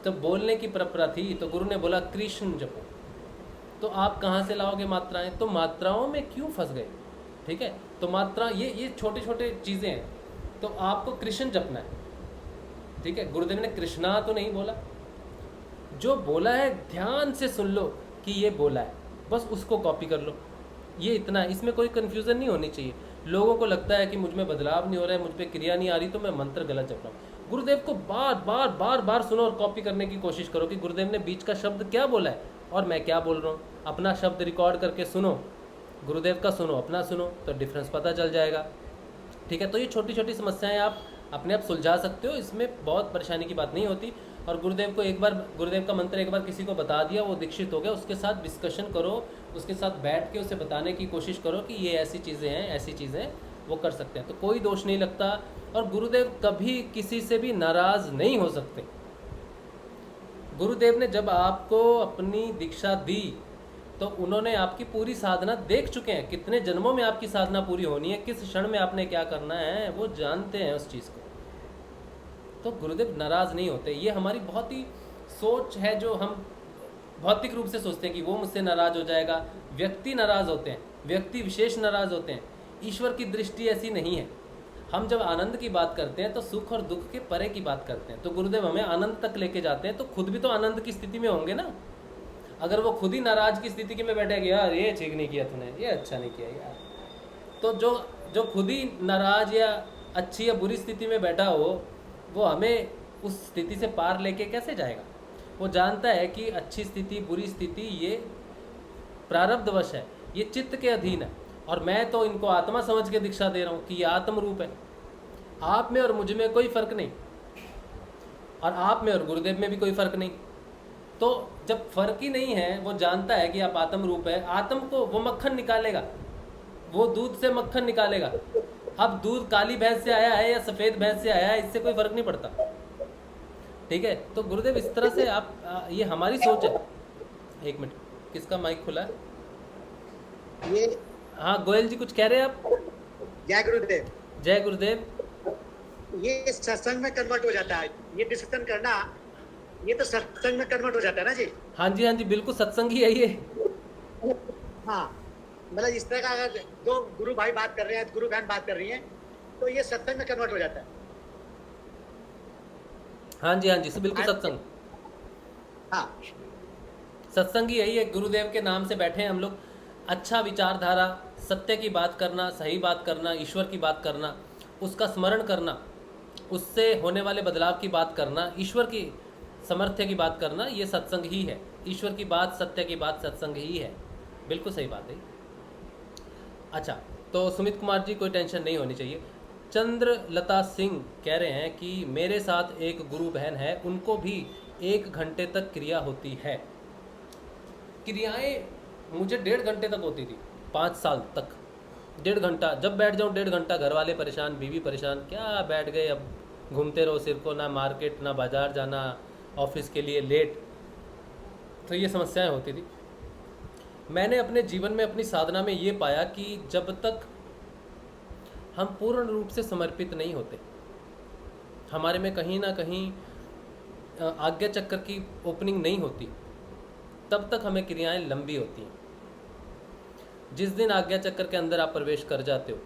तब बोलने की परंपरा थी, तो गुरु ने बोला कृष्ण जपो, तो आप कहाँ से लाओगे मात्राएं? तो मात्राओं में क्यों फंस गए? ठीक है, तो मात्रा ये छोटे छोटे चीज़ें हैं, तो आपको कृष्ण जपना है, ठीक है। गुरुदेव ने कृष्णा तो नहीं बोला, जो बोला है ध्यान से सुन लो कि ये बोला है, बस उसको कॉपी कर लो, ये इतना है। इसमें कोई कन्फ्यूज़न नहीं होनी चाहिए। लोगों को लगता है कि मुझ में बदलाव नहीं हो रहा है, मुझ पर क्रिया नहीं आ रही, तो मैं मंत्र गलत जप रहा हूँ। गुरुदेव को बार बार सुनो और कॉपी करने की कोशिश करो कि गुरुदेव ने बीच का शब्द क्या बोला है और मैं क्या बोल रहा हूँ। अपना शब्द रिकॉर्ड करके सुनो, गुरुदेव का सुनो, अपना सुनो, तो डिफरेंस पता चल जाएगा, ठीक है। तो ये छोटी छोटी समस्याएं आप अपने आप सुलझा सकते हो, इसमें बहुत परेशानी की बात नहीं होती। और गुरुदेव को एक बार, गुरुदेव का मंत्र एक बार किसी को बता दिया, वो दीक्षित हो गया, उसके साथ डिस्कशन करो, उसके साथ बैठ के उसे बताने की कोशिश करो कि ये ऐसी चीज़ें हैं, ऐसी चीज़ें वो कर सकते हैं, तो कोई दोष नहीं लगता। और गुरुदेव कभी किसी से भी नाराज़ नहीं हो सकते। गुरुदेव ने जब आपको अपनी दीक्षा दी तो उन्होंने आपकी पूरी साधना देख चुके हैं, कितने जन्मों में आपकी साधना पूरी होनी है, किस क्षण में आपने क्या करना है, वो जानते हैं उस चीज़ को। तो गुरुदेव नाराज़ नहीं होते। ये हमारी बहुत ही सोच है, जो हम भौतिक रूप से सोचते हैं कि वो मुझसे नाराज़ हो जाएगा। व्यक्ति नाराज़ होते हैं, व्यक्ति विशेष नाराज़ होते हैं। ईश्वर की दृष्टि ऐसी नहीं है। हम जब आनंद की बात करते हैं तो सुख और दुख के परे की बात करते हैं। तो गुरुदेव हमें आनंद तक लेके जाते हैं, तो खुद भी तो आनंद की स्थिति में होंगे ना। अगर वो खुद ही नाराज की स्थिति में बैठे कि यार ये ठीक नहीं किया तूने, ये अच्छा नहीं किया यार, तो जो खुद ही नाराज या अच्छी या बुरी स्थिति में बैठा हो, वो हमें उस स्थिति से पार लेके कैसे जाएगा। वो जानता है कि अच्छी स्थिति बुरी स्थिति ये प्रारब्धवश है, ये चित्त के अधीन है, और मैं तो इनको आत्मा समझ के दीक्षा दे रहा हूँ कि ये आत्म रूप है। आप में और मुझ में कोई फर्क नहीं, और आप में और गुरुदेव में भी कोई फर्क नहीं। तो जब फर्क ही नहीं है, वो जानता है कि आप आत्म रूप है, आत्म को वो मक्खन निकालेगा, वो दूध से मक्खन निकालेगा। अब दूध काली भैंस से आया है या सफ़ेद भैंस से आया है, इससे कोई फर्क नहीं पड़ता, ठीक है। तो गुरुदेव इस तरह से आप ये हमारी सोच है। एक मिनट, किसका माइक खुला है? ये हाँ गोयल जी कुछ कह रहे हैं आप? जय गुरुदेव। जय गुरुदेव। ये सत्संग में कन्वर्ट हो जाता है, ये डिस्कशन करना, ये तो सत्संग में कन्वर्ट हो जाता है ना जी। हाँ जी, हाँ जी, बिल्कुल सत्संग ही है ये। हाँ, मतलब इस तरह का अगर दो गुरु भाई बात कर रहे हैं, गुरु बहन बात कर रही हैं, तो ये सत्संग में कन्वर्ट हो जाता है। हाँ जी, हाँ जी, बिल्कुल सत्संग। हाँ, सत्संग ही यही है, गुरुदेव के नाम से बैठे हैं हम लोग। अच्छा विचारधारा, सत्य की बात करना, सही बात करना, ईश्वर की बात करना, उसका स्मरण करना, उससे होने वाले बदलाव की बात करना, ईश्वर की समर्थ्य की बात करना, ये सत्संग ही है। ईश्वर की बात, सत्य की बात सत्संग ही है। बिल्कुल सही बात है। अच्छा, तो सुमित कुमार जी कोई टेंशन नहीं होनी चाहिए। चंद्रलता सिंह कह रहे हैं कि मेरे साथ एक गुरु बहन है, उनको भी 1 घंटे तक क्रिया होती है। क्रियाएं मुझे 1.5 घंटे तक होती थी, 5 साल तक 1.5 घंटा। जब बैठ जाऊँ 1.5 घंटा, घर वाले परेशान, बीवी परेशान, क्या बैठ गए अब घूमते रहो सिर को, ना मार्केट ना बाज़ार जाना, ऑफिस के लिए लेट, तो ये समस्याएं होती थी। मैंने अपने जीवन में, अपनी साधना में ये पाया कि जब तक हम पूर्ण रूप से समर्पित नहीं होते, हमारे में कहीं ना कहीं आज्ञा चक्र की ओपनिंग नहीं होती, तब तक हमें क्रियाएं लंबी होती हैं। जिस दिन आज्ञा चक्र के अंदर आप प्रवेश कर जाते हो,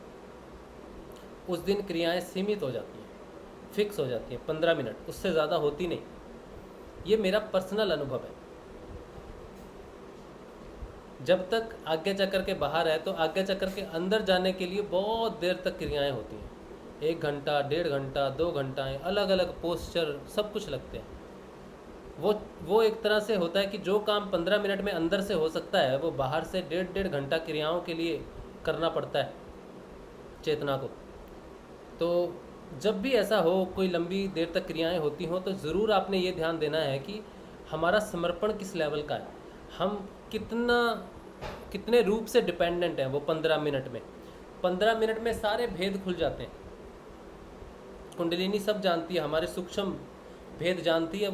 उस दिन क्रियाएं सीमित हो जाती हैं, फिक्स हो जाती हैं, 15 मिनट, उससे ज़्यादा होती नहीं। ये मेरा पर्सनल अनुभव है। जब तक आज्ञा चक्र के बाहर है, तो आज्ञा चक्र के अंदर जाने के लिए बहुत देर तक क्रियाएं होती हैं, 1 घंटा, 1.5 घंटा, 2 घंटाएँ, अलग अलग पोस्चर, सब कुछ लगते हैं। वो एक तरह से होता है कि जो काम 15 मिनट में अंदर से हो सकता है, वो बाहर से 1.5 घंटा क्रियाओं के लिए करना पड़ता है चेतना को। तो जब भी ऐसा हो, कोई लंबी देर तक क्रियाएं होती हों, तो ज़रूर आपने ये ध्यान देना है कि हमारा समर्पण किस लेवल का है, हम कितने रूप से डिपेंडेंट हैं। वो 15 मिनट में 15 मिनट में सारे भेद खुल जाते हैं। कुंडलिनी सब जानती है, हमारे सूक्ष्म भेद जानती है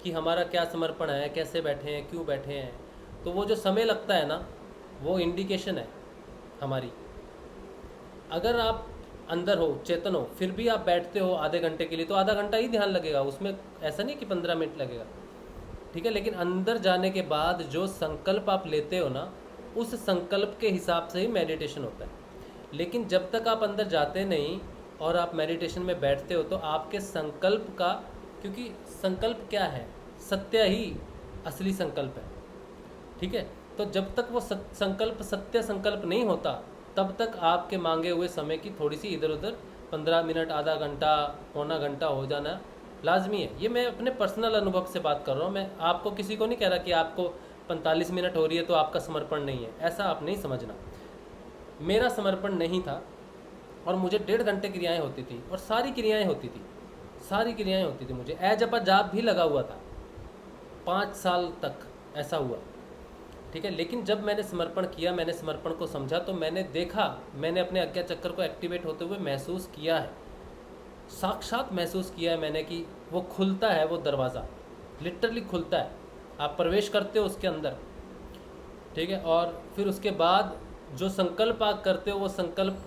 कि हमारा क्या समर्पण है, कैसे बैठे हैं, क्यों बैठे हैं। तो वो जो समय लगता है ना, वो इंडिकेशन है हमारी। अगर आप अंदर हो, चेतन हो, फिर भी आप बैठते हो आधे घंटे के लिए, तो आधा घंटा ही ध्यान लगेगा, उसमें ऐसा नहीं कि 15 मिनट लगेगा, ठीक है। लेकिन अंदर जाने के बाद जो संकल्प आप लेते हो ना, उस संकल्प के हिसाब से ही मेडिटेशन होता है। लेकिन जब तक आप अंदर जाते नहीं और आप मेडिटेशन में बैठते हो, तो आपके संकल्प का, क्योंकि संकल्प क्या है, सत्य ही असली संकल्प है, ठीक है। तो जब तक वो संकल्प सत्य संकल्प नहीं होता, तब तक आपके मांगे हुए समय की थोड़ी सी इधर उधर 15 मिनट, आधा घंटा, पौना घंटा हो जाना लाजमी है। ये मैं अपने पर्सनल अनुभव से बात कर रहा हूँ। मैं आपको, किसी को नहीं कह रहा कि आपको 45 मिनट हो रही है तो आपका समर्पण नहीं है, ऐसा आप नहीं समझना। मेरा समर्पण नहीं था और मुझे 1.5 घंटे क्रियाएँ होती थी, और सारी क्रियाएँ होती थी मुझे। जपा जाप भी लगा हुआ था, 5 साल तक ऐसा हुआ, ठीक है। लेकिन जब मैंने समर्पण किया, मैंने समर्पण को समझा, तो मैंने देखा, मैंने अपने आज्ञा चक्र को एक्टिवेट होते हुए महसूस किया है, साक्षात महसूस किया है मैंने कि वो खुलता है, वो दरवाज़ा लिटरली खुलता है, आप प्रवेश करते हो उसके अंदर, ठीक है। और फिर उसके बाद जो संकल्प आप करते हो, वो संकल्प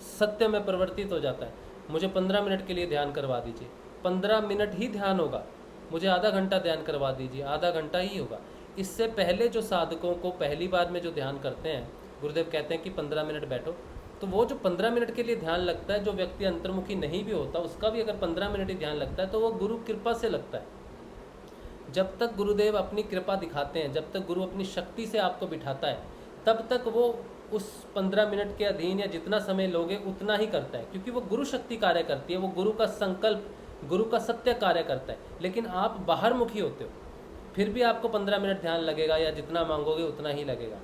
सत्य में परिवर्तित हो जाता है। मुझे 15 मिनट के लिए ध्यान करवा दीजिए, 15 मिनट ही ध्यान होगा। मुझे आधा घंटा ध्यान करवा दीजिए, आधा घंटा ही होगा। इससे पहले जो साधकों को पहली बार में जो ध्यान करते हैं, गुरुदेव कहते हैं कि 15 मिनट बैठो, तो वो जो 15 मिनट के लिए ध्यान लगता है, जो व्यक्ति अंतर्मुखी नहीं भी होता उसका भी अगर 15 मिनट ही ध्यान लगता है तो वो गुरु कृपा से लगता है। जब तक गुरुदेव अपनी कृपा दिखाते हैं, जब तक गुरु अपनी शक्ति से आपको बिठाता है, तब तक वो उस 15 मिनट के अधीन या जितना समय लोगे उतना ही करता है, क्योंकि वो गुरु शक्ति कार्य करती है, वो गुरु का संकल्प, गुरु का सत्य कार्य करता है। लेकिन आप बाहर मुखी होते हो, फिर भी आपको 15 मिनट ध्यान लगेगा या जितना मांगोगे उतना ही लगेगा,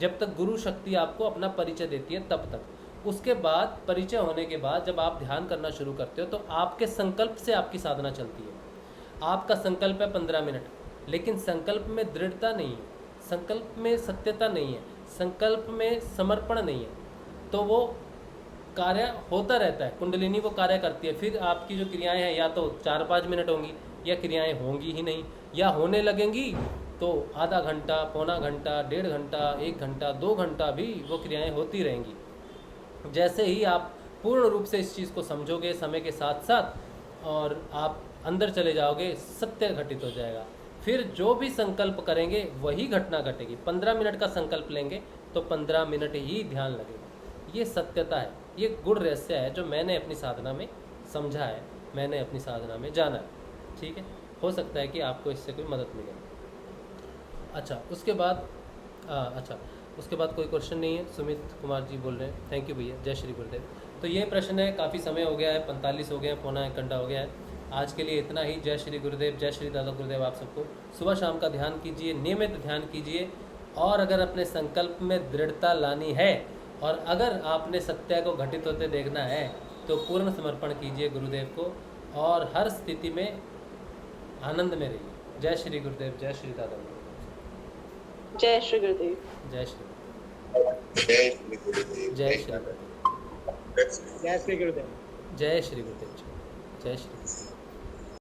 जब तक गुरु शक्ति आपको अपना परिचय देती है तब तक। उसके बाद परिचय होने के बाद जब आप ध्यान करना शुरू करते हो तो आपके संकल्प से आपकी साधना चलती है। आपका संकल्प है 15 मिनट, लेकिन संकल्प में दृढ़ता नहीं है, संकल्प में सत्यता नहीं है, संकल्प में समर्पण नहीं है, तो वो कार्य होता रहता है, कुंडलिनी वो कार्य करती है। फिर आपकी जो क्रियाएं हैं या तो 4-5 मिनट होंगी या क्रियाएं होंगी ही नहीं, या होने लगेंगी तो आधा घंटा, पौना घंटा, 1.5 घंटा, 1 घंटा, 2 घंटा भी वो क्रियाएं होती रहेंगी। जैसे ही आप पूर्ण रूप से इस चीज़ को समझोगे समय के साथ साथ और आप अंदर चले जाओगे, सत्य घटित हो जाएगा। फिर जो भी संकल्प करेंगे वही घटना घटेगी। 15 मिनट का संकल्प लेंगे तो 15 मिनट ही ध्यान लगेगा। ये सत्यता है, ये गुण रहस्य है जो मैंने अपनी साधना में समझा है, मैंने अपनी साधना में जाना है। ठीक है, हो सकता है कि आपको इससे कोई मदद मिले। अच्छा, उसके बाद कोई क्वेश्चन नहीं है। सुमित कुमार जी बोल रहे हैं, थैंक यू भैया, जय श्री गुरुदेव। तो ये प्रश्न है, काफ़ी समय हो गया है, 45 हो गए हैं, पौना 1 घंटा हो गया है। आज के लिए इतना ही। जय श्री गुरुदेव, जय श्री दादा गुरुदेव। आप सबको सुबह शाम का ध्यान कीजिए, नियमित ध्यान कीजिए, और अगर अपने संकल्प में दृढ़ता लानी है और अगर आपने सत्य को घटित होते देखना है तो पूर्ण समर्पण कीजिए गुरुदेव को और हर स्थिति में आनंद में रहिए। जय श्री गुरुदेव, जय श्री दादा गुरुदेव। जय श्री गुरुदेव। जय श्री जय श्री गुरुदेव। जय श्री गुरुदेव। जय श्री गुरुदेव। जय श्री गुरुदेव। जय श्री